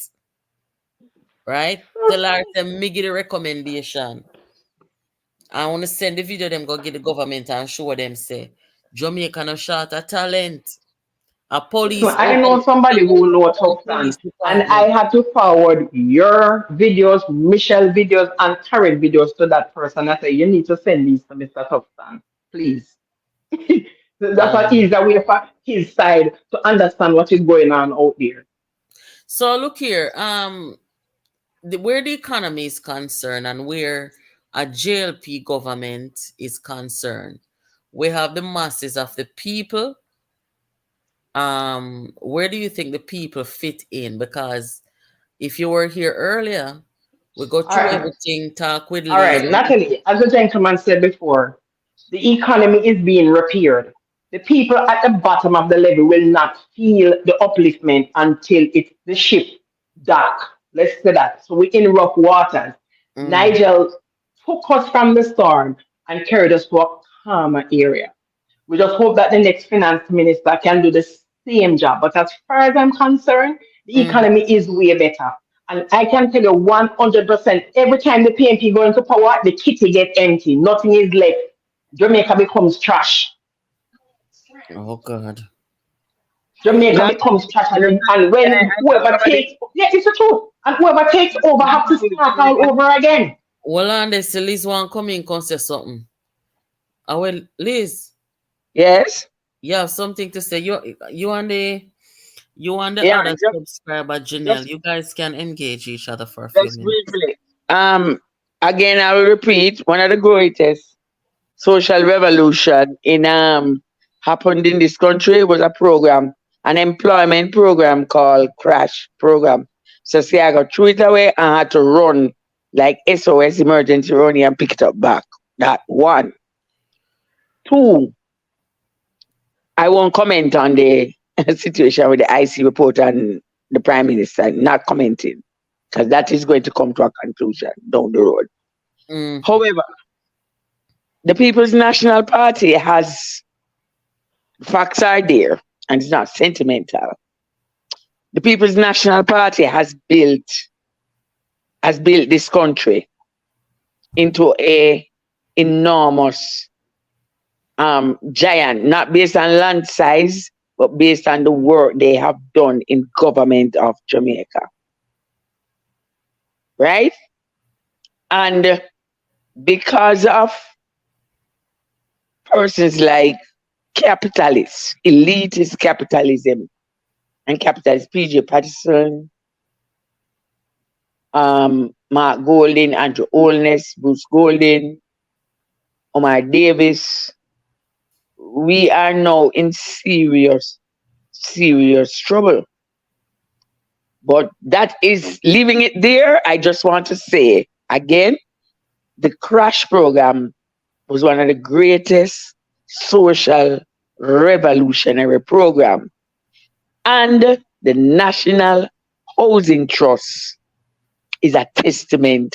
right? Tell her to me give the recommendation. I want to send the video them go get the government and show them say Jamaica no short of talent. A Listen, police I know somebody who knows tough police stand, and I department. had to forward your videos, Michelle videos, and Tarek videos to that person. I say, you need to send these to Mr. Tufton, please. That's an Um, easier way for his side to understand what is going on out there. so look here, where the economy is concerned and where a JLP government is concerned, we have the masses of the people. Where do you think the people fit in? Because if you were here earlier, we go All through right. everything, talk with All Liz. right, Natalie, as the gentleman said before, the economy is being repaired. The people at the bottom of the levee will not feel the upliftment until the ship dock. Let's say that. So we're in rough waters. Mm, Nigel took us from the storm and carried us to a calmer area. We just hope that the next finance minister can do the same job. But as far as I'm concerned, the mm. economy is way better. And I can tell you 100%, every time the PNP go into power, the kitty get empty. Nothing is left. Jamaica becomes trash. Oh God. Jamaica Not, becomes trash. And can I when answer whoever somebody? takes, yeah, it's the truth. And whoever takes over have to start all over again. Well, and they say Liz want come in come say something. Well, Liz, Yes. you have something to say. You and the Yeah, other subscriber Janelle, just you guys can engage each other for a few just minutes. briefly. Again, I will repeat. One of the greatest social revolution in happened in this country was a program, an employment program called Crash Program. So see, I got threw it away and had to run like SOS emergency running and pick it up back. That one. Two, I won't comment on the situation with the IC report and the Prime Minister, not commenting, because that is going to come to a conclusion down the road. Mm, However, the People's National Party has Facts are there, and it's not sentimental. The People's National Party has built this country into a enormous giant, not based on land size, but based on the work they have done in government of Jamaica. Right? And because of persons like capitalists, elitist capitalism, and capitalist PJ Patterson, Mark Golding, Andrew Holness, Bruce Golding, Omar Davis, we are now in serious trouble. But that is leaving it there. I just want to say again, the crash program was one of the greatest social revolutionary program. And the National Housing Trust is a testament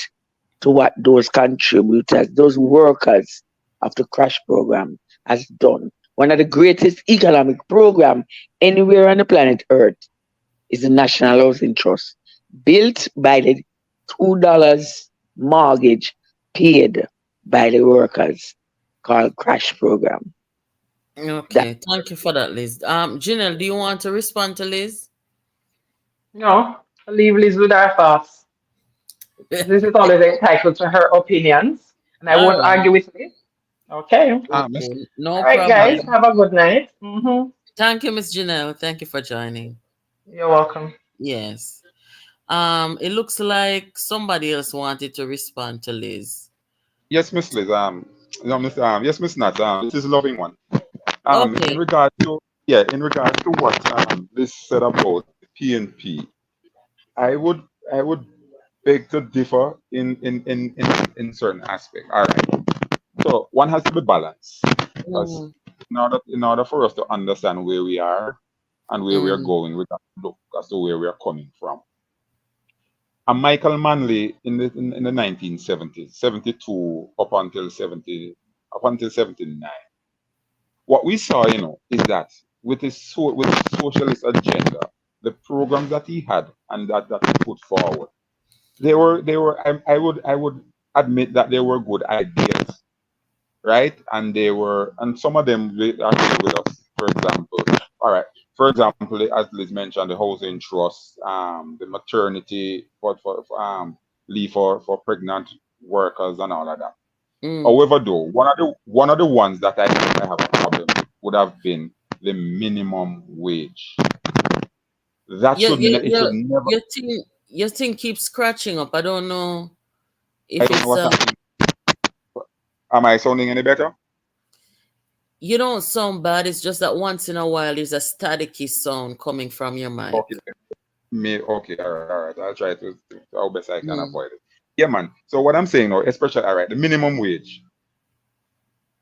to what those contributors, those workers of the crash program has done. One of the greatest economic program anywhere on the planet Earth is the National Housing Trust, built by the $2 mortgage paid by the workers, called crash program. Okay, thank you for that, Liz. Janelle, do you want to respond to Liz? No, I'll leave Liz with our thoughts. This is always entitled to her opinions, and I All won't argue right. with Liz. Okay. Miss, Okay, no All right, guys. problem. Have a good night. Thank you, Miss Janelle. Thank you for joining. You're welcome. Yes. It looks like somebody else wanted to respond to Liz. yes, Miss Liz. No, Miss, yes, Miss Nat. This is loving one. In Okay. regard to what Liz said about the PNP, I would beg to differ in certain aspects. All right. So one has to be balanced because Mm, in order for us to understand where we are and where we are mm, going, we have to look as to where we are coming from. And Michael Manley in the 1970s, 72 up until 79. What we saw, is that with his socialist agenda, the programs that he had and that he put forward, I would admit that they were good ideas, right? And some of them are still with us. For example, all right. For example, as Liz mentioned, the housing trust, the maternity leave for pregnant workers and all of that. mm. However, though, one of the ones that I think I have a problem with would have been the minimum wage. That Your, should your, it should your, never. your thing keeps scratching up. I don't know I if don't know it's what's happening. Am I sounding any better? you don't sound bad. It's just that once in a while there's a staticky sound coming from your mic. Okay. Okay, all right. I'll try to how best I can Mm, avoid it. Yeah, man. So what I'm saying now, especially all right, the minimum wage.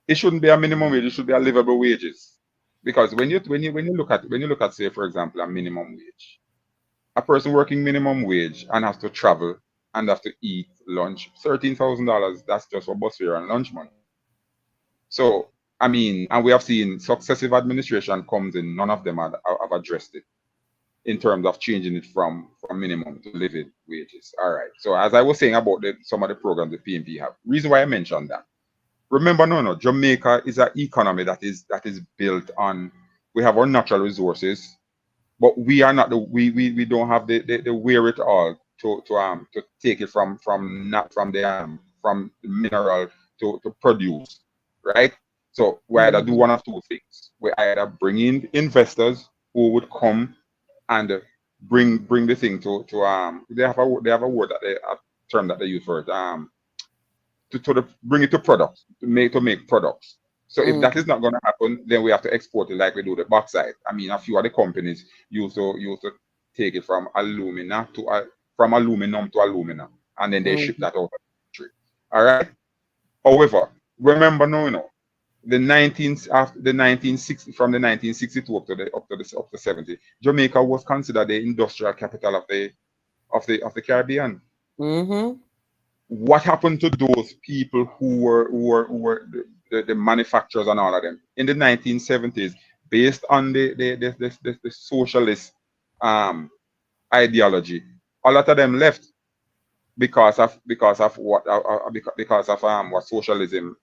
It shouldn't be a minimum wage. It should be a livable wages. Because when you look at say for example a minimum wage, a person working minimum wage and has to travel and have to eat lunch, $13,000. That's just for bus fare and lunch money. So I mean, and we have seen successive administration comes in, none of them have addressed it in terms of changing it from minimum to living wages. All right. So as I was saying about some of the programs the PNP have, reason why I mentioned that. Remember, no, Jamaica is an economy that is built on. We have our natural resources, but we are not we don't have the wherewithal to take it from the mineral to produce, right? So we either do one of two things. We either bring in investors who would come and bring the thing to they have a word that a term that they use for it bring it to products to make products. So if that is not going to happen, then we have to export it like we do the bauxite. I mean, a few of the companies used to take it from aluminum to alumina, and then they ship that out of the country. All right. However, remember now, the 1960 from the 1962 up to 70, Jamaica was considered the industrial capital of the Caribbean. mm-hmm. What happened to those people who were the manufacturers and all of them in the 1970s? based on the socialist ideology. A lot of them left because of what what socialism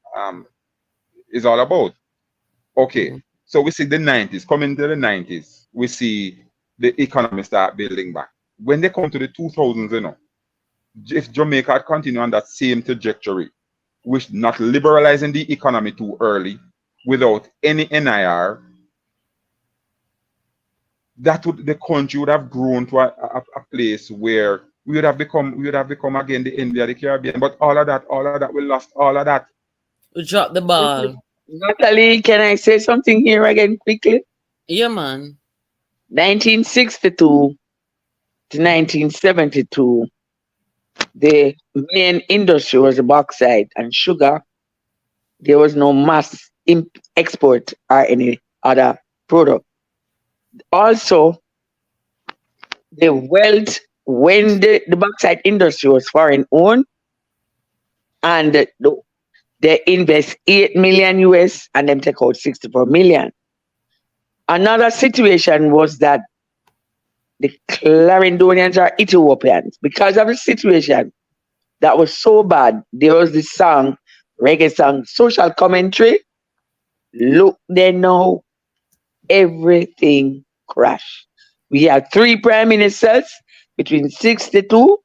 is all about. Okay, so we see the 90s, coming to the 90s, we see the economy start building back. When they come to the 2000s, you know, if Jamaica had continued on that same trajectory, with not liberalizing the economy too early, without any NIR, the country would have grown to a place where we would have become again the envy of the Caribbean. But all of that, we lost all of that. We dropped the ball. Natalie, can I say something here again quickly? Yeah, man. 1962 to 1972, the main industry was bauxite and sugar. There was no mass export or any other product. Also, the wealth, when the bauxite industry was foreign owned, and they invest 8 million US and them take out 64 million. Another situation was that the Clarendonians are Ethiopians. Because of the situation that was so bad, there was this song, reggae song, Social Commentary. Look there now, everything crashed. We had 3 prime ministers between 62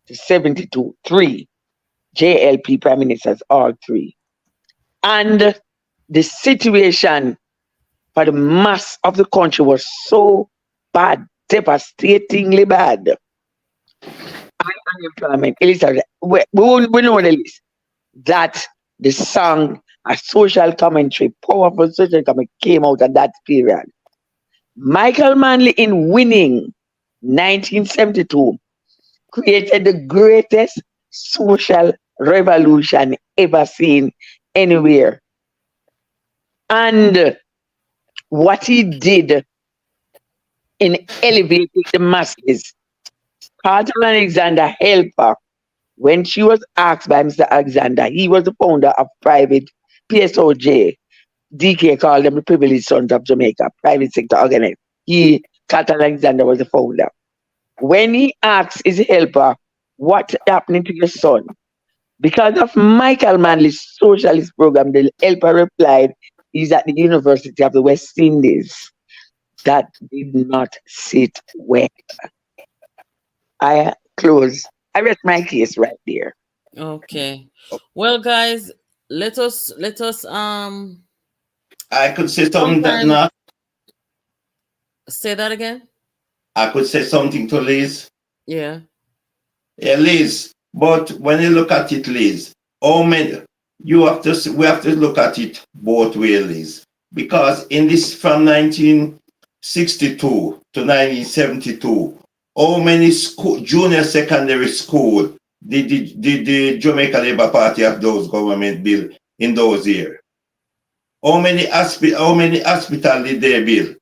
to 72. 3 JLP prime ministers, all 3. And the situation for the mass of the country was so bad, devastatingly bad. Unemployment, Elizabeth, we know the list. That the song, a social commentary, powerful social commentary, came out at that period. Michael Manley, in winning 1972, created the greatest social revolution ever seen anywhere. And what he did in elevating the masses, Carter Alexander helped her. When she was asked by Mr. Alexander, he was the founder of private PSOJ. DK called them the privileged sons of Jamaica, private sector organization. Carter Alexander was the founder. When he asked his helper, what's happening to your son? Because of Michael Manley's socialist program, the helper replied, he's at the University of the West Indies. That did not sit well. I rest my case right there. Okay. Well, guys, let us I could say something that not. Say that again. I could say something to Liz. Yeah. Yeah, Liz. But when you look at it, Liz, we have to look at it both ways, Liz. Because in this from 1962 to 1972, how many junior secondary school did the Jamaica Labour Party have those government build in those years? How many hospital did they build?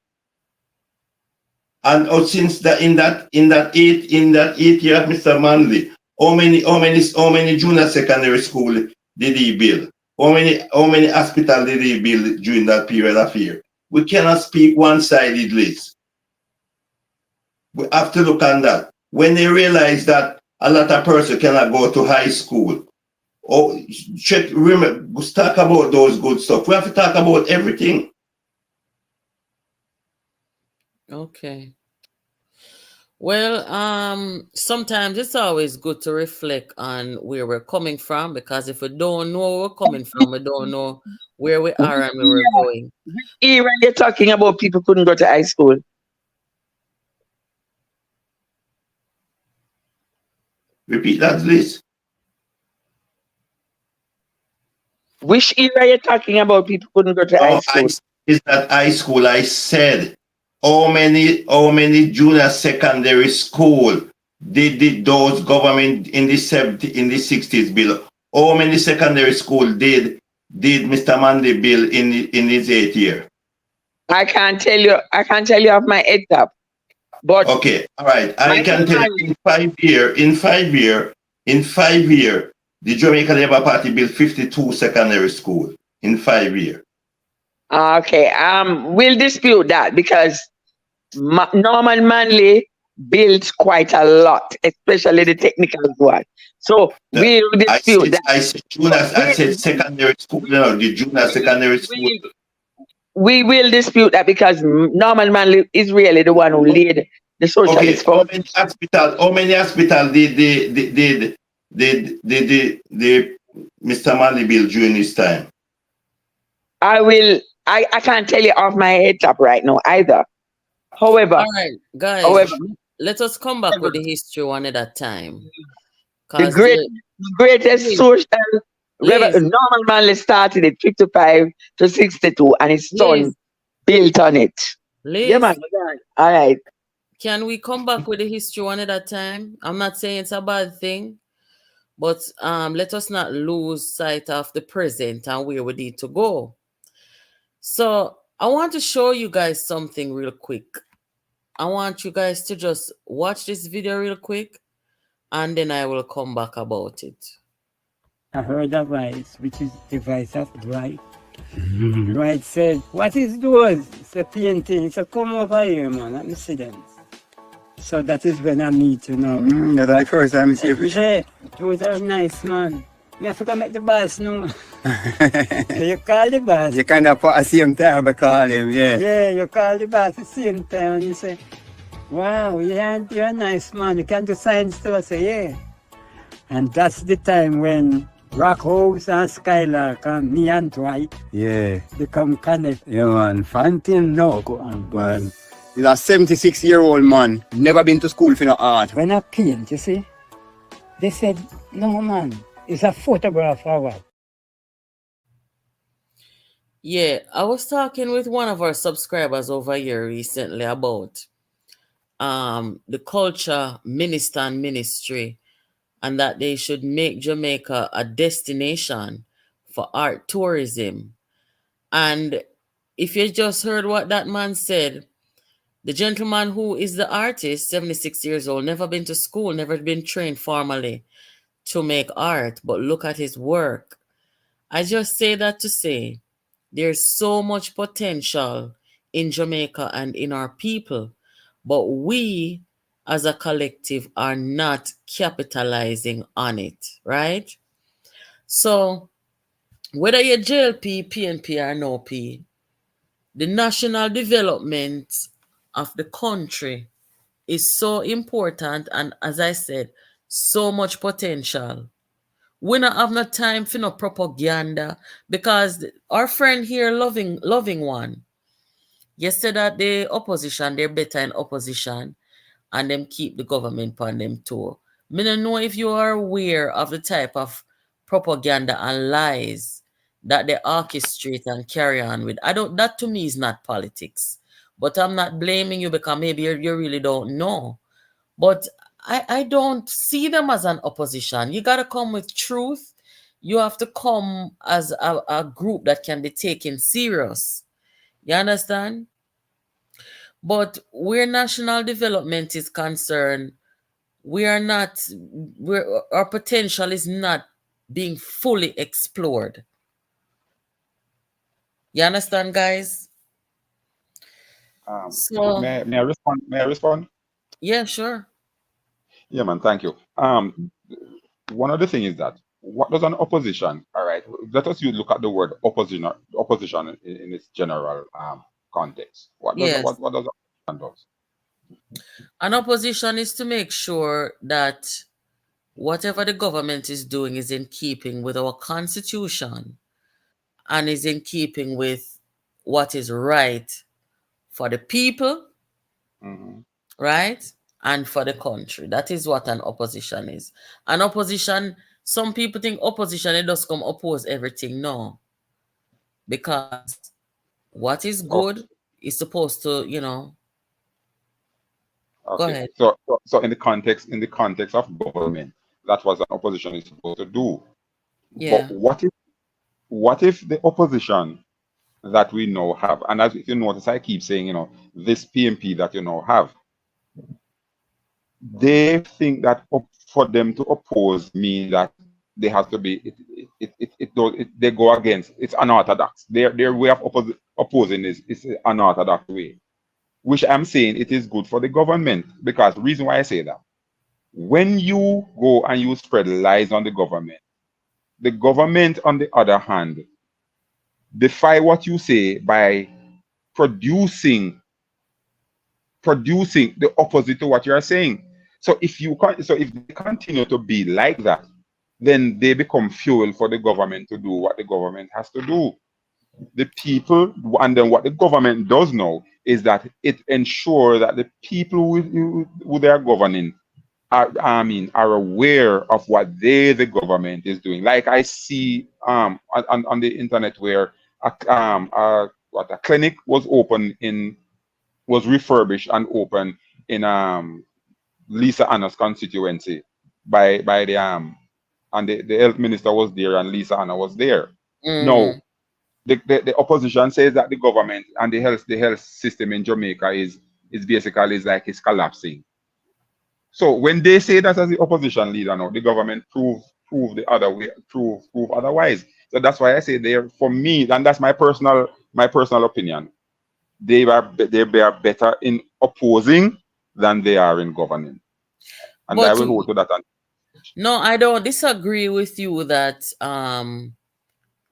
And since in that 8 year, Mr. Manley, how many junior secondary school did he build? How many hospital did he build during that period of year? We cannot speak one-sided, Liz. We have to look on that. When they realize that a lot of person cannot go to high school, remember, let's talk about those good stuff. We have to talk about everything. Okay. Well, sometimes it's always good to reflect on where we're coming from, because if we don't know where we're coming from, we don't know where we are and where we're going. Even you're talking about people couldn't go to high school. Repeat that, please. Which era you're talking about people couldn't go to high school? Is that high school? I said, how many junior secondary school did those government in the 60s build? How many secondary school did Mr. Manley build in his 8th year? I can't tell you off my head top. But okay, all right. I can tell you in 5 years, the Jamaica Labour Party built 52 secondary schools in 5 years. Okay. We'll dispute that because Norman Manley built quite a lot, especially the technical one. So The- we'll dispute that. I said junior, I said secondary school, you know, the junior secondary school. We will dispute that because Norman Manley is really the one who laid the Okay, socialist how many hospital did Mr. Manley build during his time? I can't tell you off my head top right now either. However, All right, guys, let us come back with the history one at a time. the greatest social Norman Manley started it 55 to 62 and his son built on it. Yeah, man. All right. Can we come back with the history one at a time? I'm not saying it's a bad thing, but let us not lose sight of the present and where we need to go. So I want to show you guys something real quick. I want you guys to just watch this video real quick, and then I will come back about it. I heard a voice, which is the voice of Dwight. Dwight said, "What is those?" It's a painting. He said, "Come over here, man. Let me see them." So that is when I need to know. That's the first time I see you. Yeah, those are nice, man. You have to make the boss know. So you call the boss. You kind of put a same time I call him, yeah. Yeah, you call the boss at the same time and you say, "Wow, you're a nice man. You can do science too." I say, "Yeah." And that's the time when Rockhouse and Skylark and me and Dwight, yeah, become connected. Yeah, man. Fantin no go on, man. He's a 76-year-old man. Never been to school for no art. When I paint, you see, they said, "No, man, it's a photograph or what?" Yeah, I was talking with one of our subscribers over here recently about the culture minister and ministry, and that they should make Jamaica a destination for art tourism. And if you just heard what that man said, the gentleman who is the artist, 76 years old, never been to school, never been trained formally to make art, but look at his work. I just say that to say there's so much potential in Jamaica and in our people, but we as a collective are not capitalizing on it, right? So whether you're JLP, PNP, or no P, the national development of the country is so important, and as I said, so much potential. We don't have no time for no propaganda, because our friend here, loving one, you said that the opposition, they're better in opposition and them keep the government on them too. I don't know if you are aware of the type of propaganda and lies that they orchestrate and carry on with. That to me is not politics. But I'm not blaming you because maybe you really don't know. But I don't see them as an opposition. You got to come with truth. You have to come as a group that can be taken serious. You understand? But where national development is concerned, our potential is not being fully explored. You understand, guys? So may I respond? May I respond? Yeah, sure. Yeah, man. Thank you. One of the things is that what does an opposition? All right. Let us look at the word opposition. Opposition in its general context. What does opposition does? An opposition is to make sure that whatever the government is doing is in keeping with our constitution and is in keeping with what is right for the people, right? And for the country. That is what an opposition is. An opposition, some people think opposition, it does come oppose everything. No. Because what is good is supposed to, Go ahead. So in the context of government, that's what an opposition is supposed to do. Yeah. But what if the opposition that we now have, and as if you notice, I keep saying, this PNP that you now have, they think that for them to oppose means that they have to be they go against, it's unorthodox. Their way of opposing is an unorthodox way, which I'm saying it is good for the government. Because the reason why I say that, when you go and you spread lies on the government on the other hand defy what you say by producing the opposite to what you are saying. So if they continue to be like that, then they become fuel for the government to do what the government has to do. The people, and then what the government does now is that it ensures that the people who they are governing are aware of what the government is doing. Like I see on the internet where a clinic was refurbished and open in Lisa Anna's constituency by the and the health minister was there and Lisa Anna was there. No, the opposition says that the government and the health system in Jamaica is basically like it's collapsing. So when they say that as the opposition leader now, the government prove the other way, prove otherwise. So that's why I say for me, and that's my personal opinion. They are better in opposing than they are in governing. And I will hold to that. No, I don't disagree with you that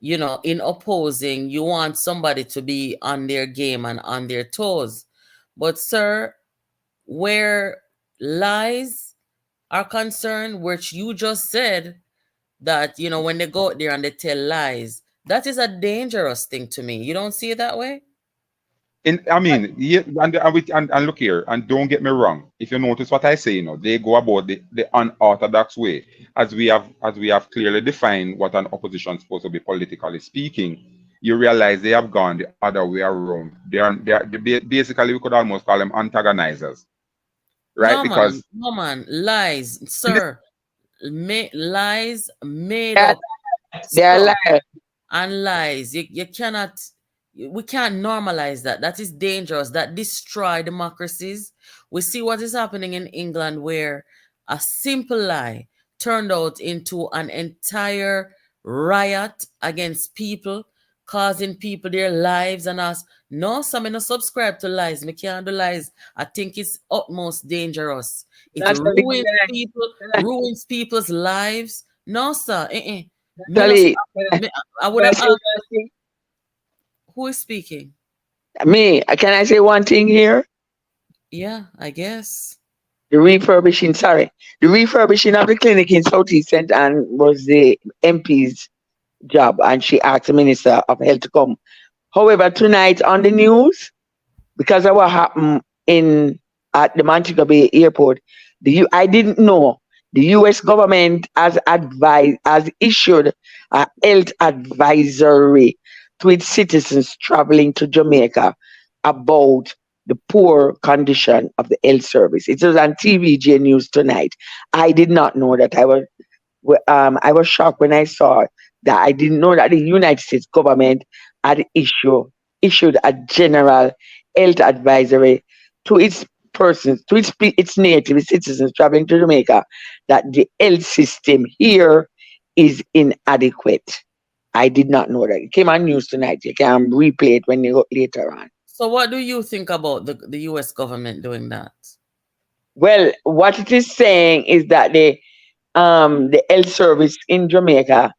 in opposing, you want somebody to be on their game and on their toes. But sir, where lies are concerned, which you just said that, when they go out there and they tell lies, that is a dangerous thing to me. You don't see it that way? And look here, and don't get me wrong. If you notice what I say, they go about the unorthodox way, as we have clearly defined what an opposition is supposed to be politically speaking. You realize they have gone the other way around. They're basically, we could almost call them antagonizers, right? No man, lies, sir. Lies made up. They're liars. And lies. You cannot. We can't normalize that. That is dangerous. That destroy democracies. We see what is happening in England, where a simple lie turned out into an entire riot against people, causing people their lives and us. No, some no subscribe to lies. Me can't do lies. I think it's utmost dangerous. It ruins people's lives. No, sir. I would have asked. Who is speaking? Me. Can I say one thing here? Yeah, I guess. The refurbishing of the clinic in Southeast St. Anne was the MP's job, and she asked the Minister of Health to come. However, tonight on the news, because of what happened at the Montego Bay Airport, I didn't know the U.S. government has issued a health advisory to its citizens traveling to Jamaica about the poor condition of the health service. It was on TVJ News tonight. I did not know that. I was shocked when I saw that. I didn't know that the United States government had issued a general health advisory to its persons, to its native citizens traveling to Jamaica, that the health system here is inadequate. I did not know that. It came on news tonight. You can replay it when you go later on. So what do you think about the U.S. government doing that? Well, what it is saying is that the health service in Jamaica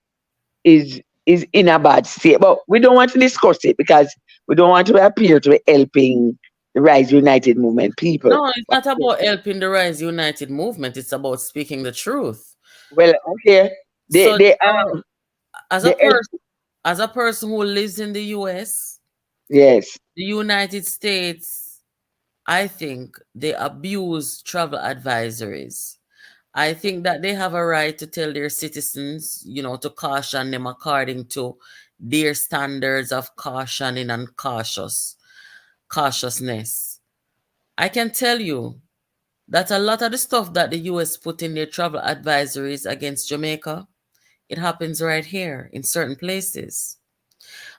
is in a bad state. But we don't want to discuss it because we don't want to appear to be helping the Rise United movement people. No, it's not about helping the Rise United movement. It's about speaking the truth. Well, okay. As a person who lives in the US, yes, the United States, I think they abuse travel advisories. I think that they have a right to tell their citizens, to caution them according to their standards of cautioning and cautiousness. I can tell you that a lot of the stuff that the US put in their travel advisories against Jamaica, it happens right here in certain places.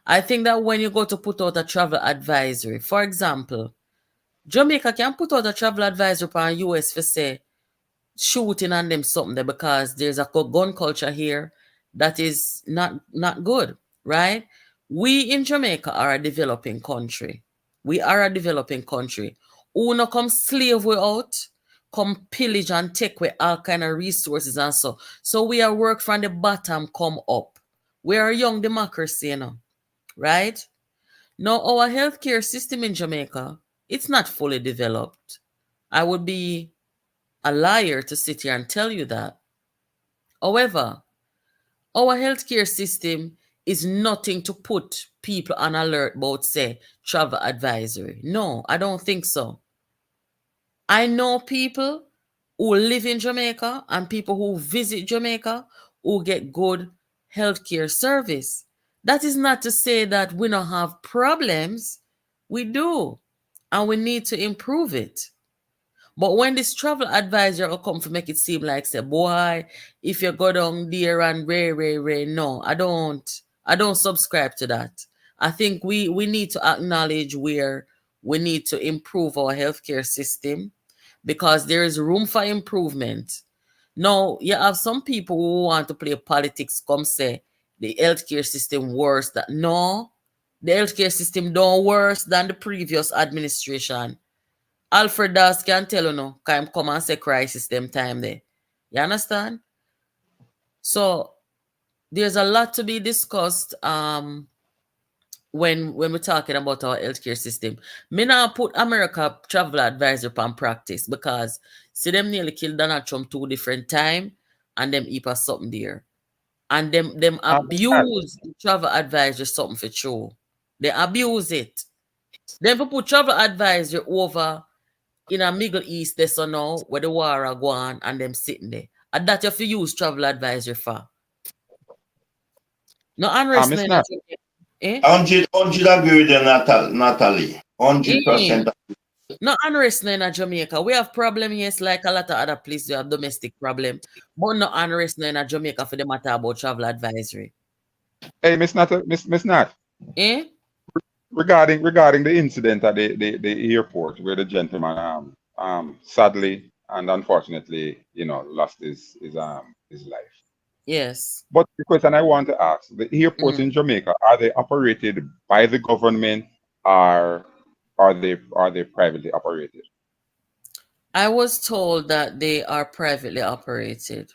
I think that when you go to put out a travel advisory, for example, Jamaica can put out a travel advisory upon US for say shooting on them something there because there's a gun culture here that is not good, right? We in Jamaica are a developing country. We are a developing country. Who no come slave we out, come pillage and take away all kind of resources and so. So we are work from the bottom come up. We are a young democracy, right? Now our healthcare system in Jamaica, it's not fully developed. I would be a liar to sit here and tell you that. However, our healthcare system is nothing to put people on alert about, say, travel advisory. No, I don't think so. I know people who live in Jamaica and people who visit Jamaica who get good healthcare service. That is not to say that we don't have problems. We do. And we need to improve it. But when this travel advisor will come to make it seem like, say, boy, if you go down there and ray, no, I don't subscribe to that. I think we need to acknowledge where we need to improve our healthcare system because there is room for improvement. Now, you have some people who want to play politics, come say the healthcare system worse than no, the healthcare system don't worse than the previous administration. Alfred Das can tell you no, come and say crisis them time there. You understand? So there's a lot to be discussed when we're talking about our healthcare system. Me now put America travel advisor upon practice because see them nearly killed Donald Trump 2 different times and them heap of something there. And them abuse the travel advisor something for true. They abuse it. Then we put travel advisor over in a Middle East, they so now where the war are going and them sitting there. And that you have to use travel advisor for. No unrest no It's in not. Jamaica. Eh? 100 agree with them, Natalie. 100%. No unrest no in Jamaica. We have problem, yes, like a lot of other places we have domestic problem. But no unrest no in Jamaica for the matter about travel advisory. Hey, Miss Nat, Eh? regarding the incident at the airport where the gentleman sadly and unfortunately, lost his life. Yes. But the question I want to ask, the airports Mm. in Jamaica, are they operated by the government or are they privately operated? I was told that they are privately operated.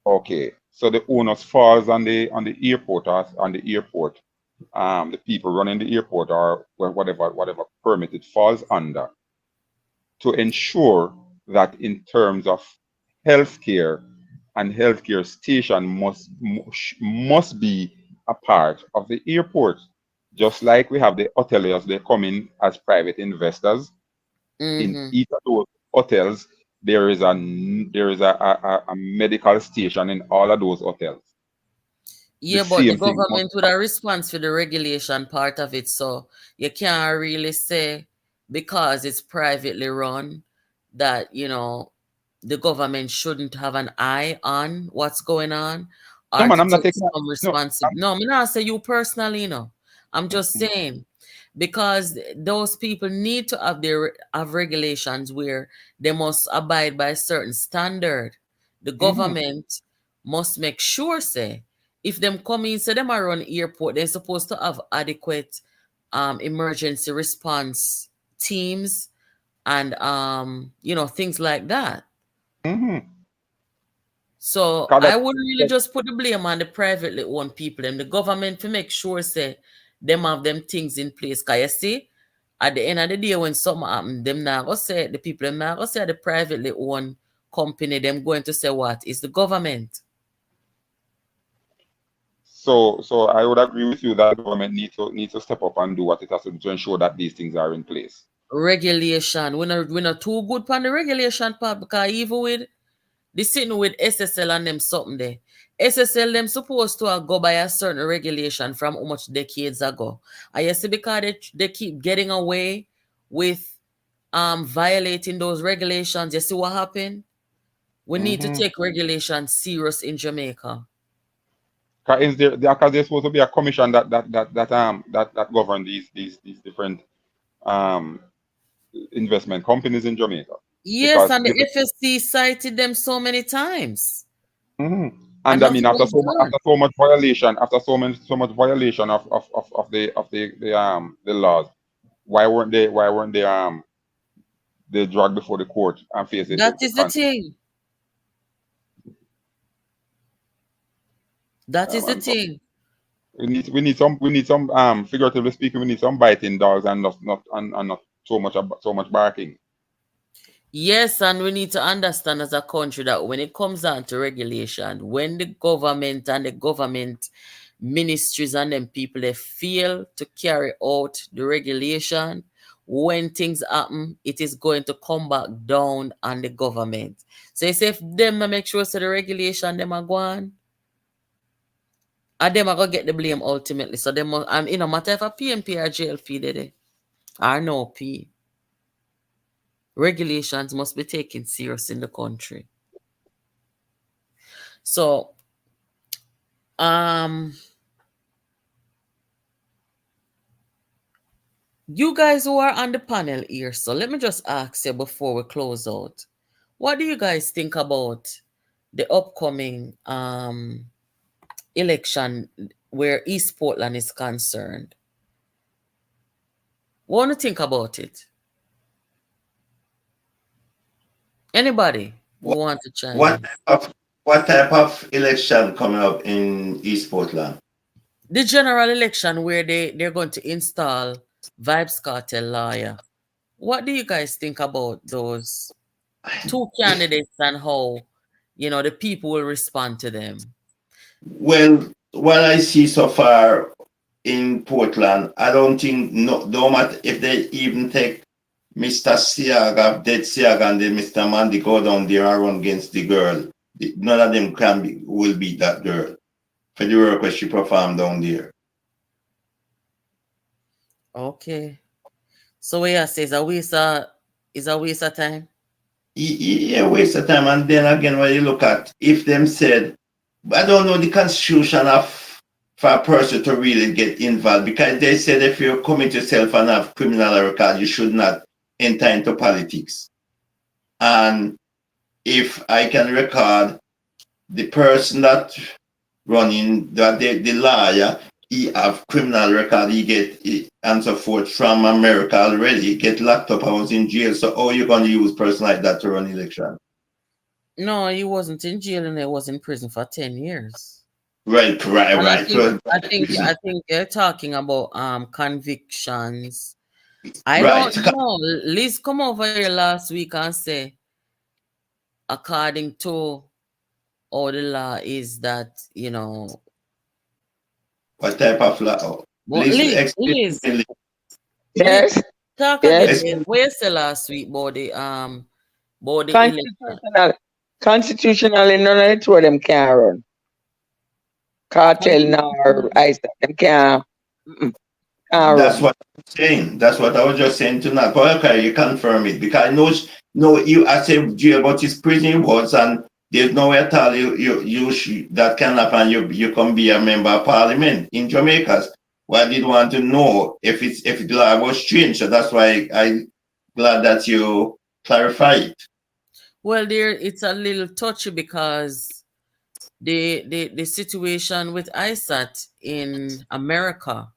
Okay. So the onus falls on the airport or on the airport, the people running the airport or whatever permit it falls under to ensure that in terms of healthcare and healthcare station must be a part of the airport. Just like we have the hoteliers, they come in as private investors. In Mm-hmm. each of those hotels, there is a medical station in all of those hotels. The Yeah, but the same thing must government would have response for the regulation part of it. So you can't really say because it's privately run that, the government shouldn't have an eye on what's going on no or man, to I'm not take taking that. some No, responsibility. No, I'm not say you personally, I'm just saying because those people need to have regulations where they must abide by a certain standard. The mhm, government must make sure, say, if them come in, say them are on airport, they're supposed to have adequate emergency response teams and things like that. mhm. So 'Cause I would really that- just put the blame on the privately owned people and the government to make sure say them have them things in place. Cause you see, at the end of the day when something happen, them now go say the people them now go say the privately owned company, them going to say what? It's the government. so I would agree with you that the government needs to step up and do what it has to do to ensure that these things are in place. Regulation. We're not too good on the regulation part because even with the sitting with SSL and them something there. SSL them supposed to go by a certain regulation from how much decades ago. I see because they keep getting away with violating those regulations. You see what happened? We need to Mhm. take regulations serious in Jamaica. Because there's supposed to be a commission that govern these different um investment companies in Jamaica. Yes, Because and the FSC cited them so many times. mhm. And I Enough mean, was good. after so much violation, of the laws, why weren't they dragged before the court and face it? That is the thing. That is the thing. We need some figuratively speaking, we need some biting dogs and not so much barking. Yes, and we need to understand as a country that when it comes down to regulation, when the government and the government ministries and them people they fail to carry out the regulation, when things happen, it is going to come back down on the government. So you say if them not make sure so the regulation them are going, and them are gonna get the blame ultimately. So them must, and no matter if a PNP or JLP did it or no P, regulations must be taken serious in the country. So you guys who are on the panel here, so let me just ask you before we close out. What do you guys think about the upcoming election where East Portland is concerned? What do you think about it? Anybody who want to chime in? What type of election coming up in East Portland? The general election where they're going to install Vibes Cartel lawyer. What do you guys think about those two candidates and how, the people will respond to them? Well, what I see so far in Portland, I don't think, no matter if they even take Mr. Siaga, Dead Siaga, and then Mr. Manley go down there and run against the girl. None of them will beat that girl for the work that she performed down there. Okay. So what you say is a waste of time? Yeah, waste of time. And then again, when you look at, if them said, I don't know the constitution for a person to really get involved, because they said if you commit yourself and have criminal record, you should not enter into politics. And if I can record, the person that running, the lawyer, he have criminal record, and so forth from America already, he get locked up, I was in jail. So how are you going to use a person like that to run election? No, he wasn't in jail and he was in prison for 10 years. Right. I think they're talking about convictions. I don't know. Liz come over here last week and say, according to all the law is that, What type of law? Liz. Yes. Talk again. What you say last week about the election? Constitutionally, none of the two of them can run. Cartel nor ISA, them can't run. That's what I'm saying. That's what I was just saying tonight. But okay, you confirm it, because I said jail, but it's prison was, and there's no way at all that can happen. You can be a member of parliament in Jamaica. Well, I did want to know if the law was changed. So that's why I'm glad that you clarify it. Well, it's a little touchy because the situation with ISAT in America.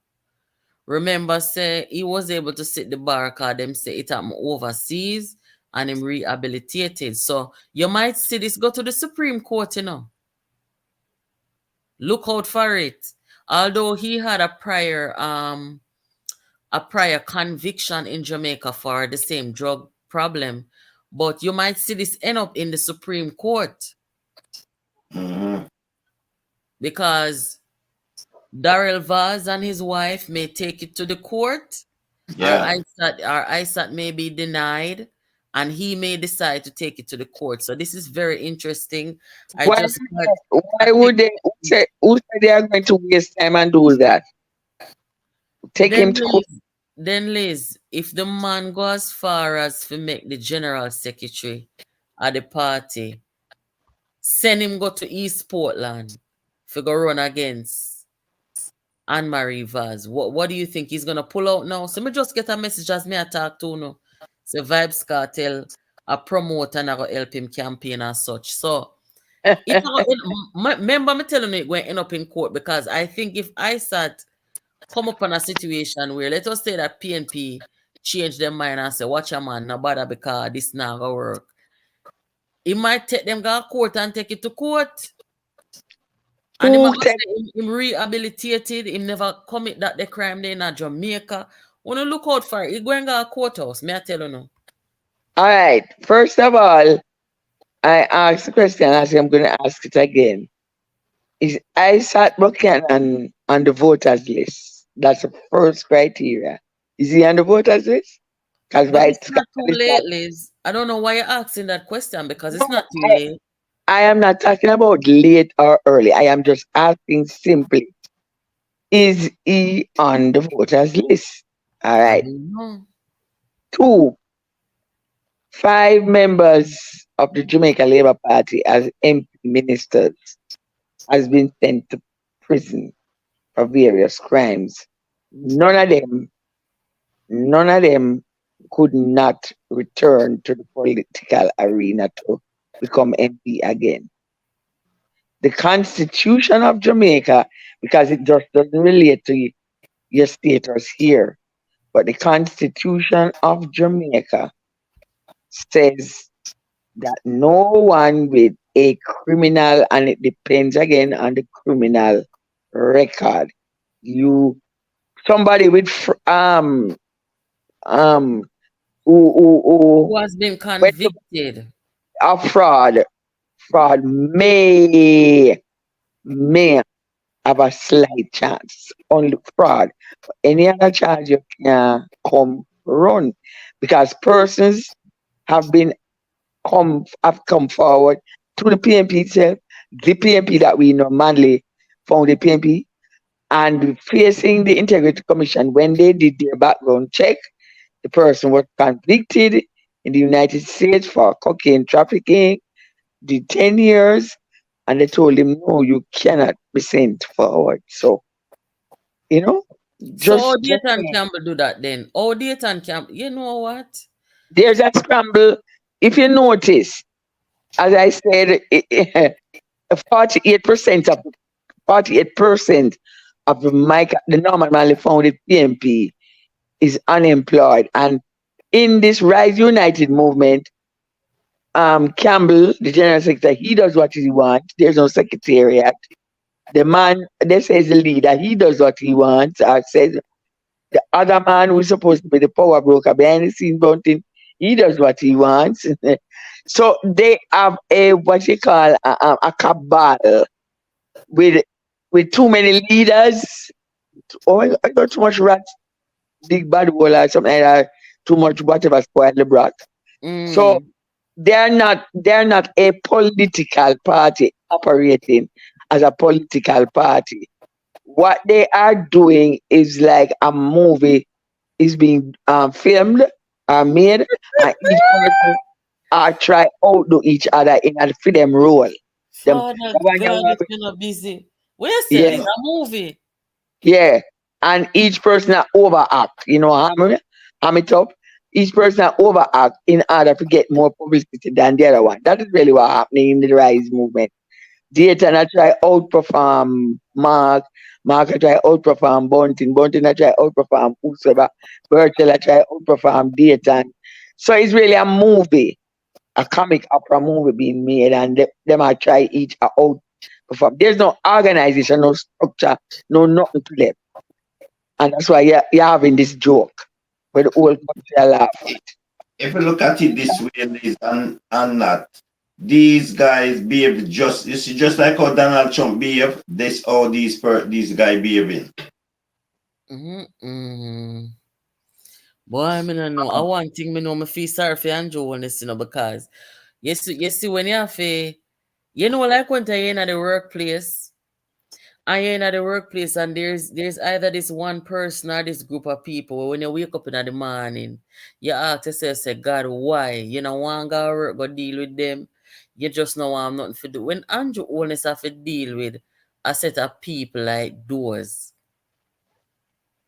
Remember, say he was able to sit the bar because them say it happened overseas and him rehabilitated. So you might see this go to the Supreme Court, Look out for it. Although he had a prior conviction in Jamaica for the same drug problem, but you might see this end up in the Supreme Court. Mm-hmm. Because Darrell Vaz and his wife may take it to the court, yeah. or ISAT may be denied, and he may decide to take it to the court. So this is very interesting. Why would they? Who said they are going to waste time and do that? Take him to court. Then Liz, if the man go as far as to make the general secretary of the party, send him go to East Portland for go run against Anne-Marie Vaz. What do you think he's gonna pull out now? So me just get a message as me attack to no. So Vibes Cartel a promote and I go help him campaign and such. So Remember me telling you it going to end up in court, because I think if I come up on a situation where, let us say that PNP change their mind and say, watch a man, no bother because this not gonna work. It might take them go to court and take it to court. And him say him rehabilitated, him never commit that the crime there in Jamaica. When you look out for it, he going to go to courthouse, may I tell you now. All right. First of all, I asked the question, I'm going to ask it again. Is Isaac Buchanan on the voters list? That's the first criteria. Is he on the voters list? But it's not too late, Liz. I don't know why you're asking that question, because it's not too late. I am not talking about late or early. I am just asking simply, is he on the voters list? All right. 2, 5 members of the Jamaica Labour Party as MP ministers has been sent to prison for various crimes. None of them could not return to the political arena to become MP again. The Constitution of Jamaica, because it just doesn't relate to your status here, but the Constitution of Jamaica says that no one with a criminal, and it depends again on the criminal record. Somebody with who has been convicted of fraud may have a slight chance. Only fraud. Any other charge you can come run, because persons have come forward to the PNP itself, the PNP that we know, Manley found the PNP, and facing the Integrity Commission when they did their background check, the person was convicted in the United States for cocaine trafficking, did 10 years, and they told him, no, you cannot be sent forward. So, so Dayton Campbell do that then. Dayton Campbell, you know what? There's a scramble. If you notice, as I said, 48% of the Norman Manley founded PNP is unemployed. And in this Rise United movement, Campbell, the general secretary, he does what he wants. There's no secretariat. The man, they say is the leader, he does what he wants. I said the other man who's supposed to be the power broker behind the scenes bunting, he does what he wants. So they have what you call a cabal with too many leaders. I got too much rats, big bad wall or something like that. Too much whatever spoil the broth. So they're not a political party operating as a political party. What they are doing is like a movie is being filmed or made, and each person try outdo each other in a film role. Father God, it's been busy. Where's it? A movie. Yeah, and each person overact. Ham it up. Each person overact in order to get more publicity than the other one. That is really what's happening in the Rise movement. Dayton I try outperform Mark I try outperform Bunting I try outperform whosoever, Birchall I try outperform Dayton. So it's really a movie, a comic opera movie being made, and them I try each outperform. There's no organization, no structure, no nothing to them. And that's why you're having this joke where the whole country laugh at. If you look at it this way, and that these guys behave just like how Donald Trump behave. This all these guys behaving. Boy, I don't know. I want thing me know me feel sorry for Andrew Holness, because you see when you have like when you're in the workplace, and there's either this one person or this group of people when you wake up in the morning, you ask yourself, say, God, why? You don't want to go work, go deal with them. You just know I'm nothing to do. When Andrew Holness have to deal with a set of people like those,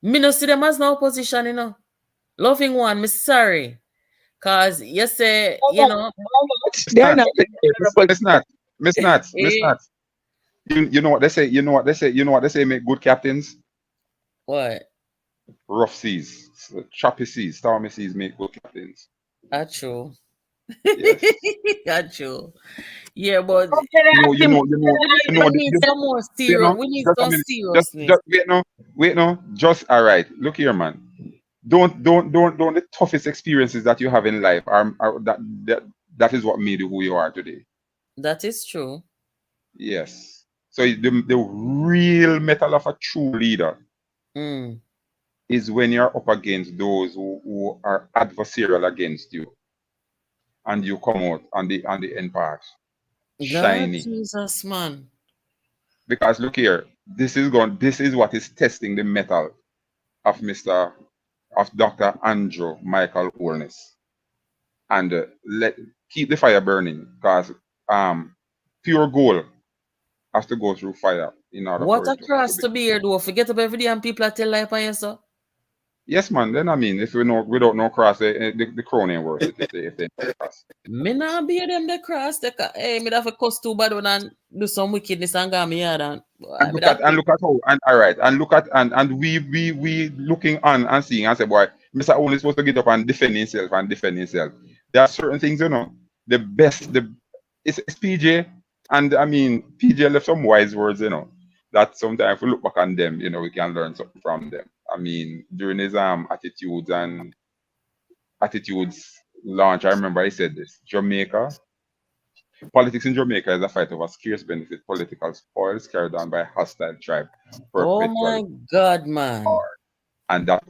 me no see them as no opposition, Loving one, me sorry. Cause you say, they're not. It's not. Miss Nats. You know what they say. You know what they say. You know what they say. Make good captains. What? Rough seas, choppy seas, stormy seas make good captains. That's true. Yes. That's true. Yeah, but we need some more serious. We need Just a some minute. seriousness. Just wait no. Just all right. Look here, man. Don't the toughest experiences that you have in life are that is what made you who you are today. That is true. Yes. So the real metal of a true leader is when you're up against those who are adversarial against you, and you come out on the end part God, shiny. Jesus, man. Because look here, this is what is testing the metal of Dr. Andrew Michael Holness. And keep the fire burning, because pure gold has to go through fire in order What for a it cross be. to bear, though. Forget about every day and people are tell lie upon you, sir. Yes, man. Then I mean, if we don't know cross, the crown ain't worth it if they cross. Me not bear them the cross. Hey, me have to cuss too bad when I do some wickedness and go me yard and Look at how all right, and look at and we looking on and seeing and say, boy, Mr. only supposed to get up and defend himself. There are certain things, it's PJ, and I mean PJ left some wise words, that sometimes if we look back on them, we can learn something from them. I mean, during his attitudes launch, I remember he said this: politics in Jamaica is a fight over scarce benefit, political spoils carried on by a hostile tribe. Oh my God, man. And that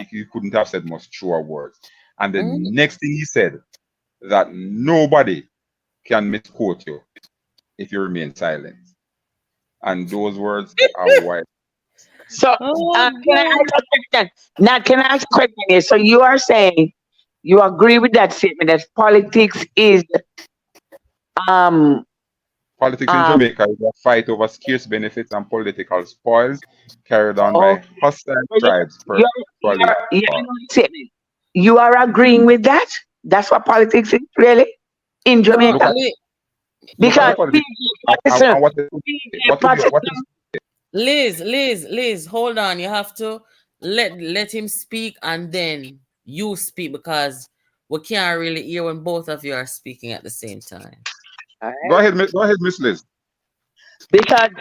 he couldn't have said much truer words. And the next thing he said, that nobody can misquote you if you remain silent. And those words are why. So, can I ask a question? Now, can I ask a question here? So, you are saying you agree with that statement that politics is Politics in Jamaica is a fight over scarce benefits and political spoils carried on by hostile tribes. You are agreeing with that? That's what politics is, really? In Jamaica? Because Liz, hold on. You have to let him speak and then you speak, because we can't really hear when both of you are speaking at the same time. Go ahead, Miss Liz. Because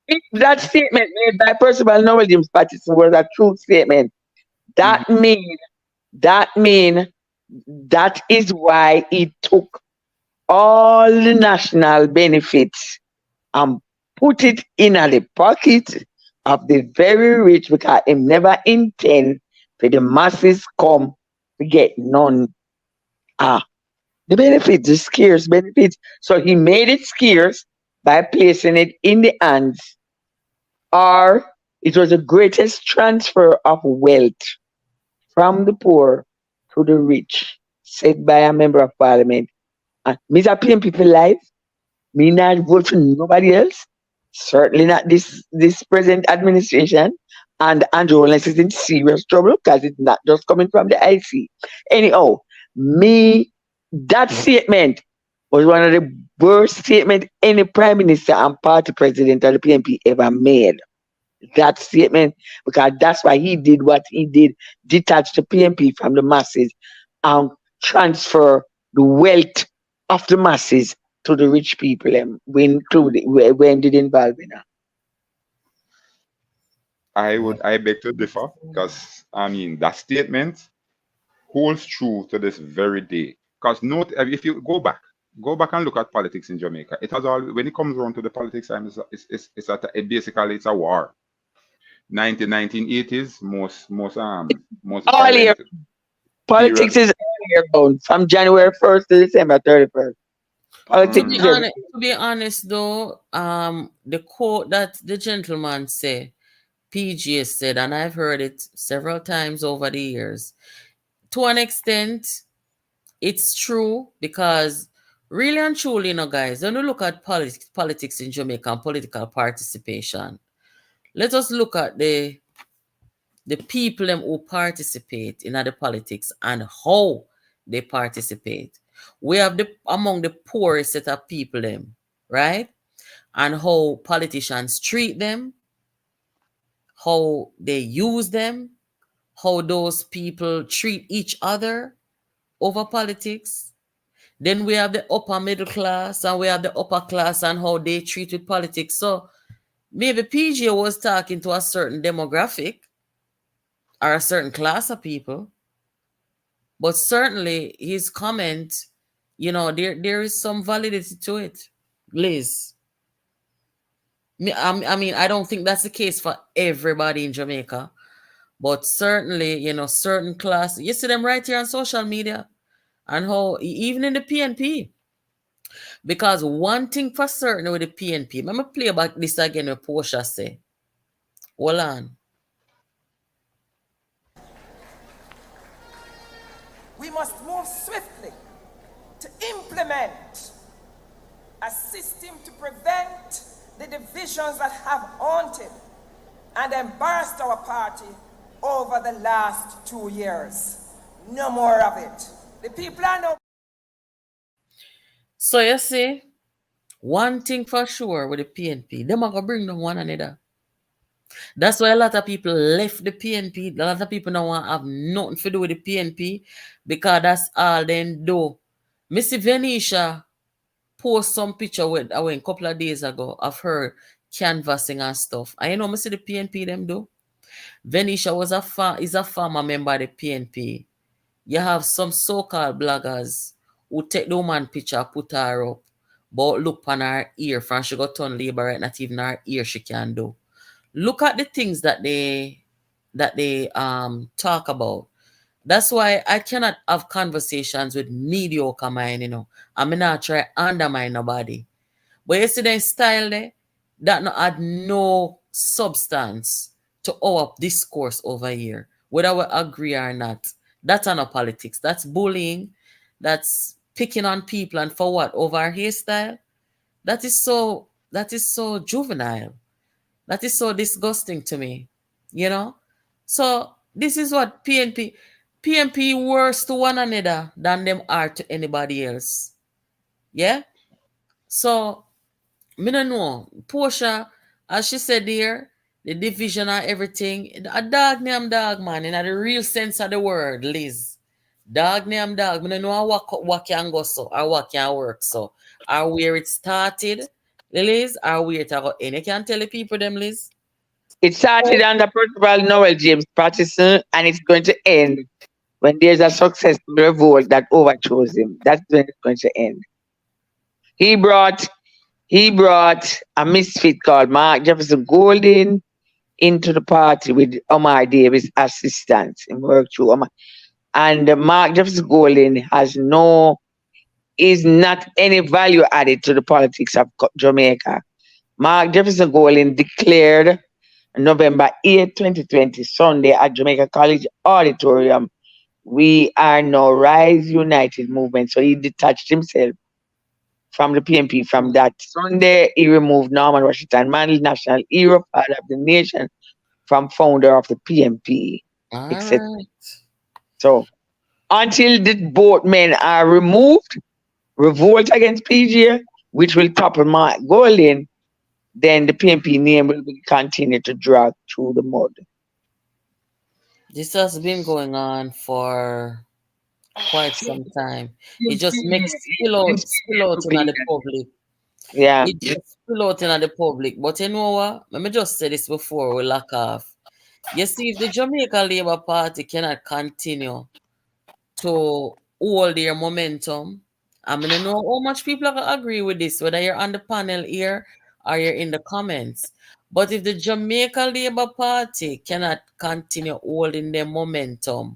if that statement made by Percival Noel James Patterson was a true statement, that mean that is why he took all the national benefits and put it in the pocket of the very rich, because he never intend for the masses come to get none. The benefits, the scarce benefits. So he made it scarce by placing it in the hands, or it was the greatest transfer of wealth from the poor to the rich, said by a member of parliament. And me a PNP for life. Me not vote for nobody else. Certainly not this present administration. And Andrew Holness is in serious trouble because it's not just coming from the IC. Anyhow, that statement was one of the worst statements any prime minister and party president of the PNP ever made. That statement, because that's why he did what he did, detach the PNP from the masses and transfer the wealth of the masses to the rich people, when did involve in that. I beg to differ, because I mean that statement holds true to this very day. Because if you go back and look at politics in Jamaica, it has all, when it comes around to the politics time, basically it's a war. 1980s, most all year. Politics is all year round, from January 1st to December 31st. Politics. To be honest though, the quote that the gentleman said, PG said, and I've heard it several times over the years, to an extent, it's true, because really and truly, guys, when we look at politics in Jamaica and political participation, let us look at the people who participate in the politics and how they participate. We have among the poorest set of people right? And how politicians treat them, how they use them, how those people treat each other over politics. Then we have the upper middle class and we have the upper class and how they treat with politics. So maybe PJ was talking to a certain demographic or a certain class of people, but certainly his comment, there is some validity to it. Liz, I mean, I don't think that's the case for everybody in Jamaica, but certainly, certain class, you see them right here on social media and how, even in the PNP, because one thing for certain with the PNP, let me play back this again with Porsche say. Hold on. We must move swiftly to implement a system to prevent the divisions that have haunted and embarrassed our party over the last 2 years. No more of it. The people are no. So you see, one thing for sure with the PNP, them are going to bring down one another. That's why a lot of people left the PNP. A lot of people don't want to have nothing to do with the PNP because that's all they do. Missy Venetia post some picture with a couple of days ago of her canvassing and stuff. And I see the PNP them do. Venetia is a former member of the PNP. You have some so-called bloggers who take the woman picture, put her up, but look on her ear from she got turn labor right, not even her ear she can do. Look at the things that they talk about. That's why I cannot have conversations with mediocre mind, I'm not try undermine nobody. But you see the style there, that not add no substance to our discourse over here, whether we agree or not. That's not politics. That's bullying. That's picking on people and for what? Over our hairstyle? That is so juvenile. That is so disgusting to me. So this is what PNP worse to one another than them are to anybody else. Yeah? So me don't know. Portia, as she said there, the division and everything, a dog name dog, man, in the real sense of the word, Liz. Dog name dog. Me don't know what can go so or what can work so. Or where it started, Liz, or where it go end. You can tell the people them, Liz. It started under Principal Noel James Patterson, and it's going to end when there's a successful revolt that overthrows him. That's when it's going to end. He brought a misfit called Mark Jefferson Golden into the party with Omar Davis' assistance and worked through Omar. And Mark Jefferson Golden is not any value added to the politics of Jamaica. Mark Jefferson Golden declared November 8, 2020, Sunday at Jamaica College Auditorium, we are now Rise United movement. So he detached himself from the PNP. From that Sunday, he removed Norman Washington Manley, national hero, father of the nation, from founder of the PNP, etc. Right. So until both men are removed, revolt against PGA, which will topple Mark Golden, then the PNP name will continue to drag through the mud. This has been going on for quite some time. It just makes spill out in the public. Yeah. It just spill out in the public. But you know what? Let me just say this before we lock off. You see, if the Jamaica Labour Party cannot continue to hold their momentum, I'm going to know how much people are going to agree with this, whether you're on the panel here or you're in the comments. But if the Jamaica Labour Party cannot continue holding their momentum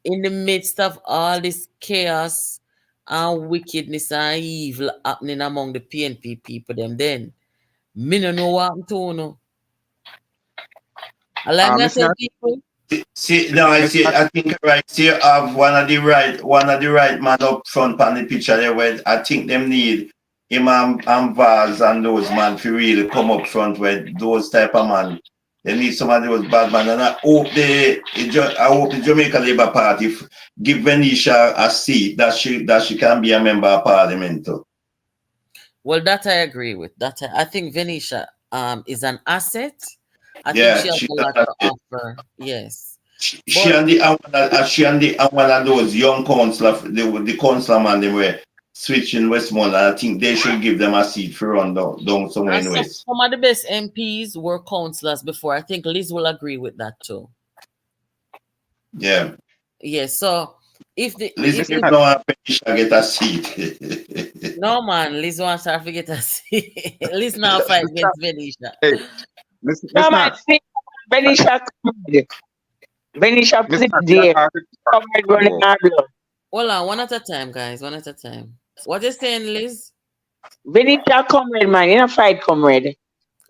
in the midst of all this chaos and wickedness and evil happening among the PNP people, then me no know what I'm to know. I like me tell people. I think right here have one of the right man up front on the picture there where I think them need him and Vaz and those man to really come up front with those type of man. They need some of those bad man, and I hope the Jamaica Labour Party give Venetia a seat that she can be a member of parliament too. Well, that I agree with. I think Venetia is an asset. I think Yeah, she has she a lot to offer. Yes. she But and the and one of those young councillor, the councillor man, they were switching Westmoreland. I think they should give them a seat for run down somewhere in West. some of the best MPs were councillors before. I think Liz will agree with that too. Yeah. Yes. So if the Liz no happy get a seat. no man, Liz wants her to get a seat. Liz now fight against Venetia. Hey, listen, No, listen, man, see, Benisha, Benisha put listen, it there. Comrade running our blood. Hold on, one at a time, guys. One at a time. What you saying, Liz? Benisha, comrade, man, you know, fight, comrade.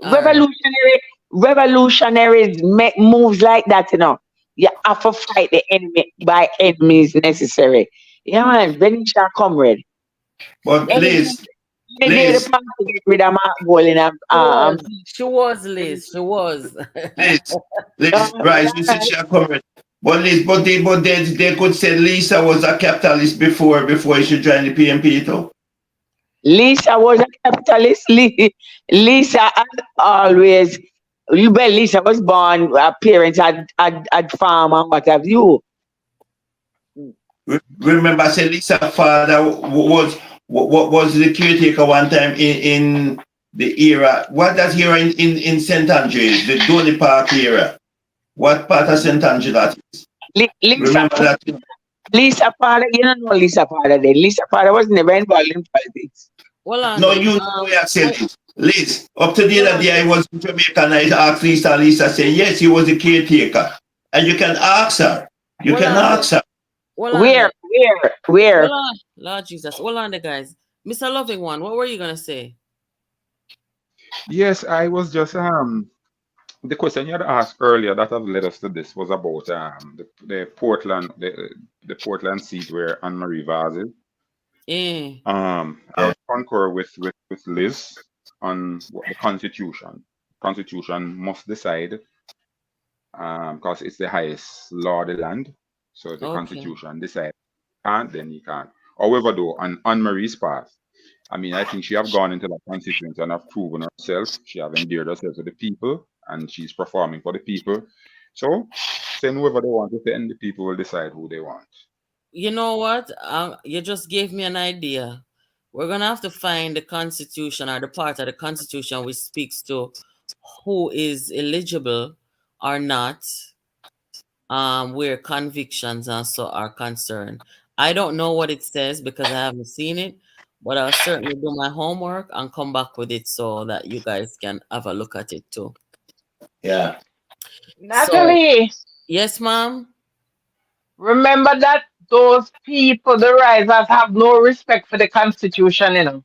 All right. Revolutionaries make moves like that, you know. You have to fight the enemy by any means necessary. Yeah, man, Benisha, comrade. But Liz, They did the party to get rid of Mark Ball in She was, Liz. She was. Liz, right? You said she a comrade. But Liz, but they could say Lisa was a capitalist before she joined the PNP too. Lisa was a capitalist. Lisa had always, Lisa was born, her parents had farm and what have you. Remember, say Lisa father was the caretaker one time in the era. What that era in St. Andrews, the Donny Park era? What part of St. Andrews that is? Remember that? Lisa father, you don't know Lisa father then. Lisa father was never involved in politics. Well, no, you know where I said this. Liz, up to the other day I was in Jamaica and I asked Lisa said, yes, he was a caretaker. And you can ask her. You can ask her. Where? Hold on. Lord Jesus. Hold on, the guys. Mr. Loving One, what were you going to say? Yes, I was just the question you had asked earlier that have led us to this was about the Portland the Portland seat where Anne-Marie Vaz is. I would concur with Liz on what the Constitution. Constitution must decide because it's the highest law of the land. So the Constitution decides. Can't, then he can't. However, though, on Anne-Marie's path, I mean, I think she have gone into that constituency and have proven herself. She have endeared herself to the people, and she's performing for the people. So, send whoever they want to send, the people will decide who they want. You know what? You just gave me an idea. We're going to have to find the Constitution or the part of the Constitution which speaks to who is eligible or not, where convictions and so are concerned. I don't know what it says because I haven't seen it, but I'll certainly do my homework and come back with it so that you guys can have a look at it too. Yeah. Natalie. So, yes, ma'am. Remember that those people, the risers, have no respect for the Constitution, you know.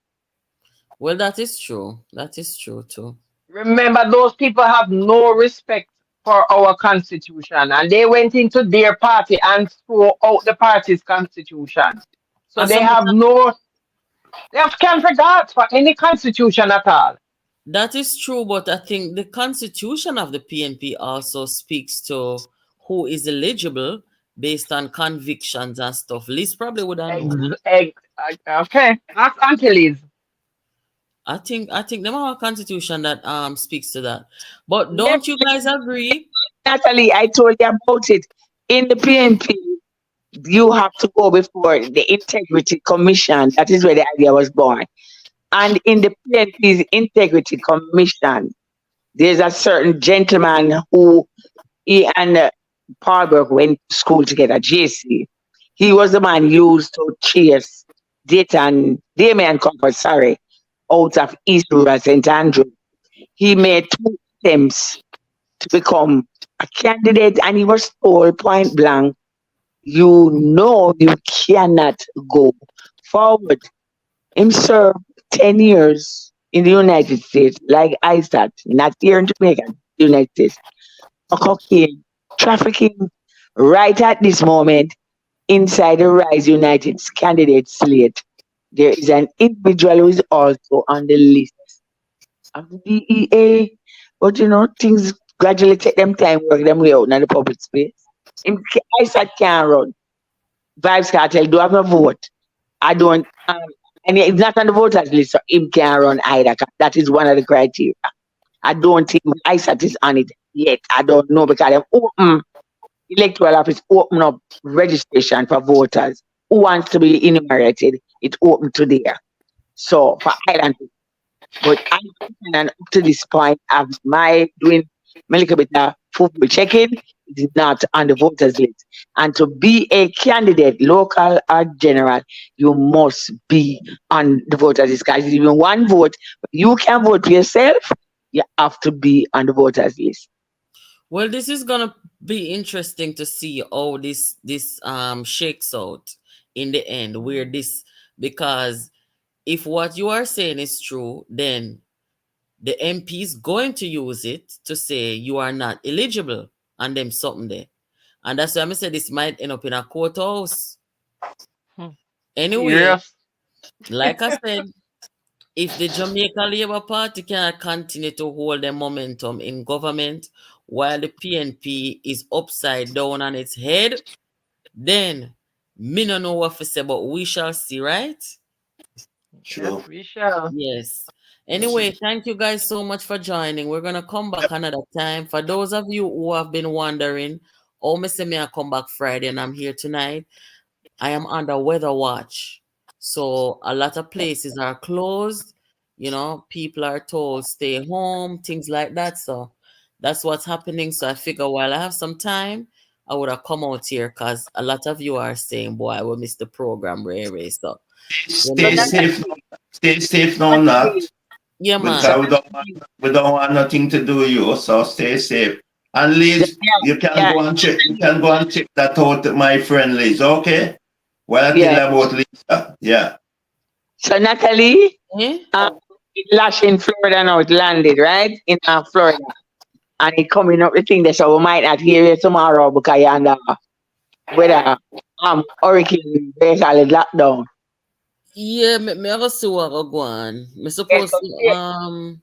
Well, that is true. That is true too. Remember, those people have no respect for our Constitution, and they went into their party and threw out the party's Constitution. So they have can't regard for any Constitution at all. That is true, but I think the Constitution of the PNP also speaks to who is eligible based on convictions and stuff. Liz probably would have known. Okay, ask Auntie Liz. I think they have a constitution that speaks to that. But don't you guys agree? Natalie, I told you about it. In the PNP, you have to go before the Integrity Commission. That is where the idea was born. And in the PNP's Integrity Commission, there's a certain gentleman who he and Paul Burke went to school together, JC. He was the man used to chase Damien Comfort, out of East Rural St. Andrew. He made 2 attempts to become a candidate and he was told point blank, you know you cannot go forward. Him served 10 years in the United States, like I said, not here in Jamaica, the United States. Cocaine trafficking right at this moment inside the Rise United's candidate slate. There is an individual who is also on the list of the DEA, but you know, things gradually take them time, work them way out in the public space. I said can't run. Vibes Cartel, do have no vote. I don't And it's not on the voters list, so him can run either. 'Cause that is one of the criteria. I don't think ISAT is on it yet. I don't know because they've open electoral office open up registration for voters who wants to be enumerated. It's open to there. So for Ireland, but I and up to this point of my doing my little bit of football checking, it is not on the voters list. And to be a candidate, local or general, you must be on the voters list. Because even one vote, you can vote for yourself, you have to be on the voters list. Well, this is gonna be interesting to see how this shakes out in the end. Where this, because if what you are saying is true, then the MP is going to use it to say you are not eligible and them something there. And that's why I said this might end up in a courthouse. Anyway, Serious? like I said, if the Jamaica Labour Party cannot continue to hold the momentum in government while the PNP is upside down on its head, then me no know what to say, but we shall see, right? Sure. Yes, we shall. Yes. Anyway, thank you guys so much for joining. We're gonna come back another time. For those of you who have been wondering, oh, me say me I come back Friday and I'm here tonight. I am under weather watch. So a lot of places are closed. You know, people are told stay home, things like that. So that's what's happening. So I figure while I have some time, I would have come out here because a lot of you are saying, boy, I will miss the program, Ray. So So Stay that, safe. Stay safe now, not. yeah, man. Because we don't want nothing to do with you, so stay safe. And Liz, you can go and check. You can go and check that out, my friend Liz. Okay. Well, I tell you about Lisa. Yeah. So Natalie, Eh? it lashed in Florida now. It landed right in Florida, and it coming up the thing there. So we might not hear it tomorrow because you're under whether hurricane basically lockdown. Yeah, me have a see what go on. Me supposed so to,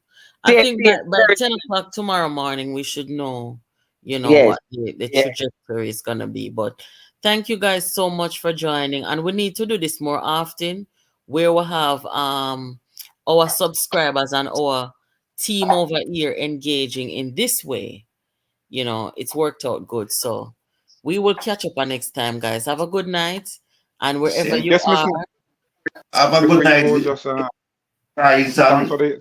I think by 10 o'clock tomorrow morning we should know, Yes. what the trajectory is gonna be. But thank you guys so much for joining. And we need to do this more often where we have our subscribers and our team over here engaging in this way. It's worked out good. So we will catch up on next time, guys. Have a good night. And wherever you Yes, Miss are. Mo, Have a before good you night, go, just guys. thanks for the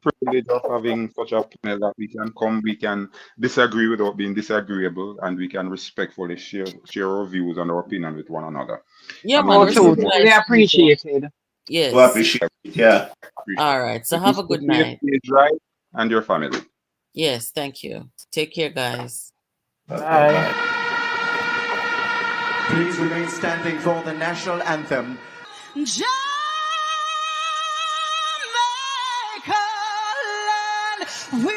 privilege of having such a panel that we can disagree without being disagreeable, and we can respectfully share our views and our opinion with one another. Yeah, And man. Oh, we too. will Really appreciated. Yes. We appreciate it. Yeah. All right. So It have is a good the night. PNP right and your family. Yes. Thank you. Take care, guys. Bye. Please remain standing for the national anthem. Jamaica land, we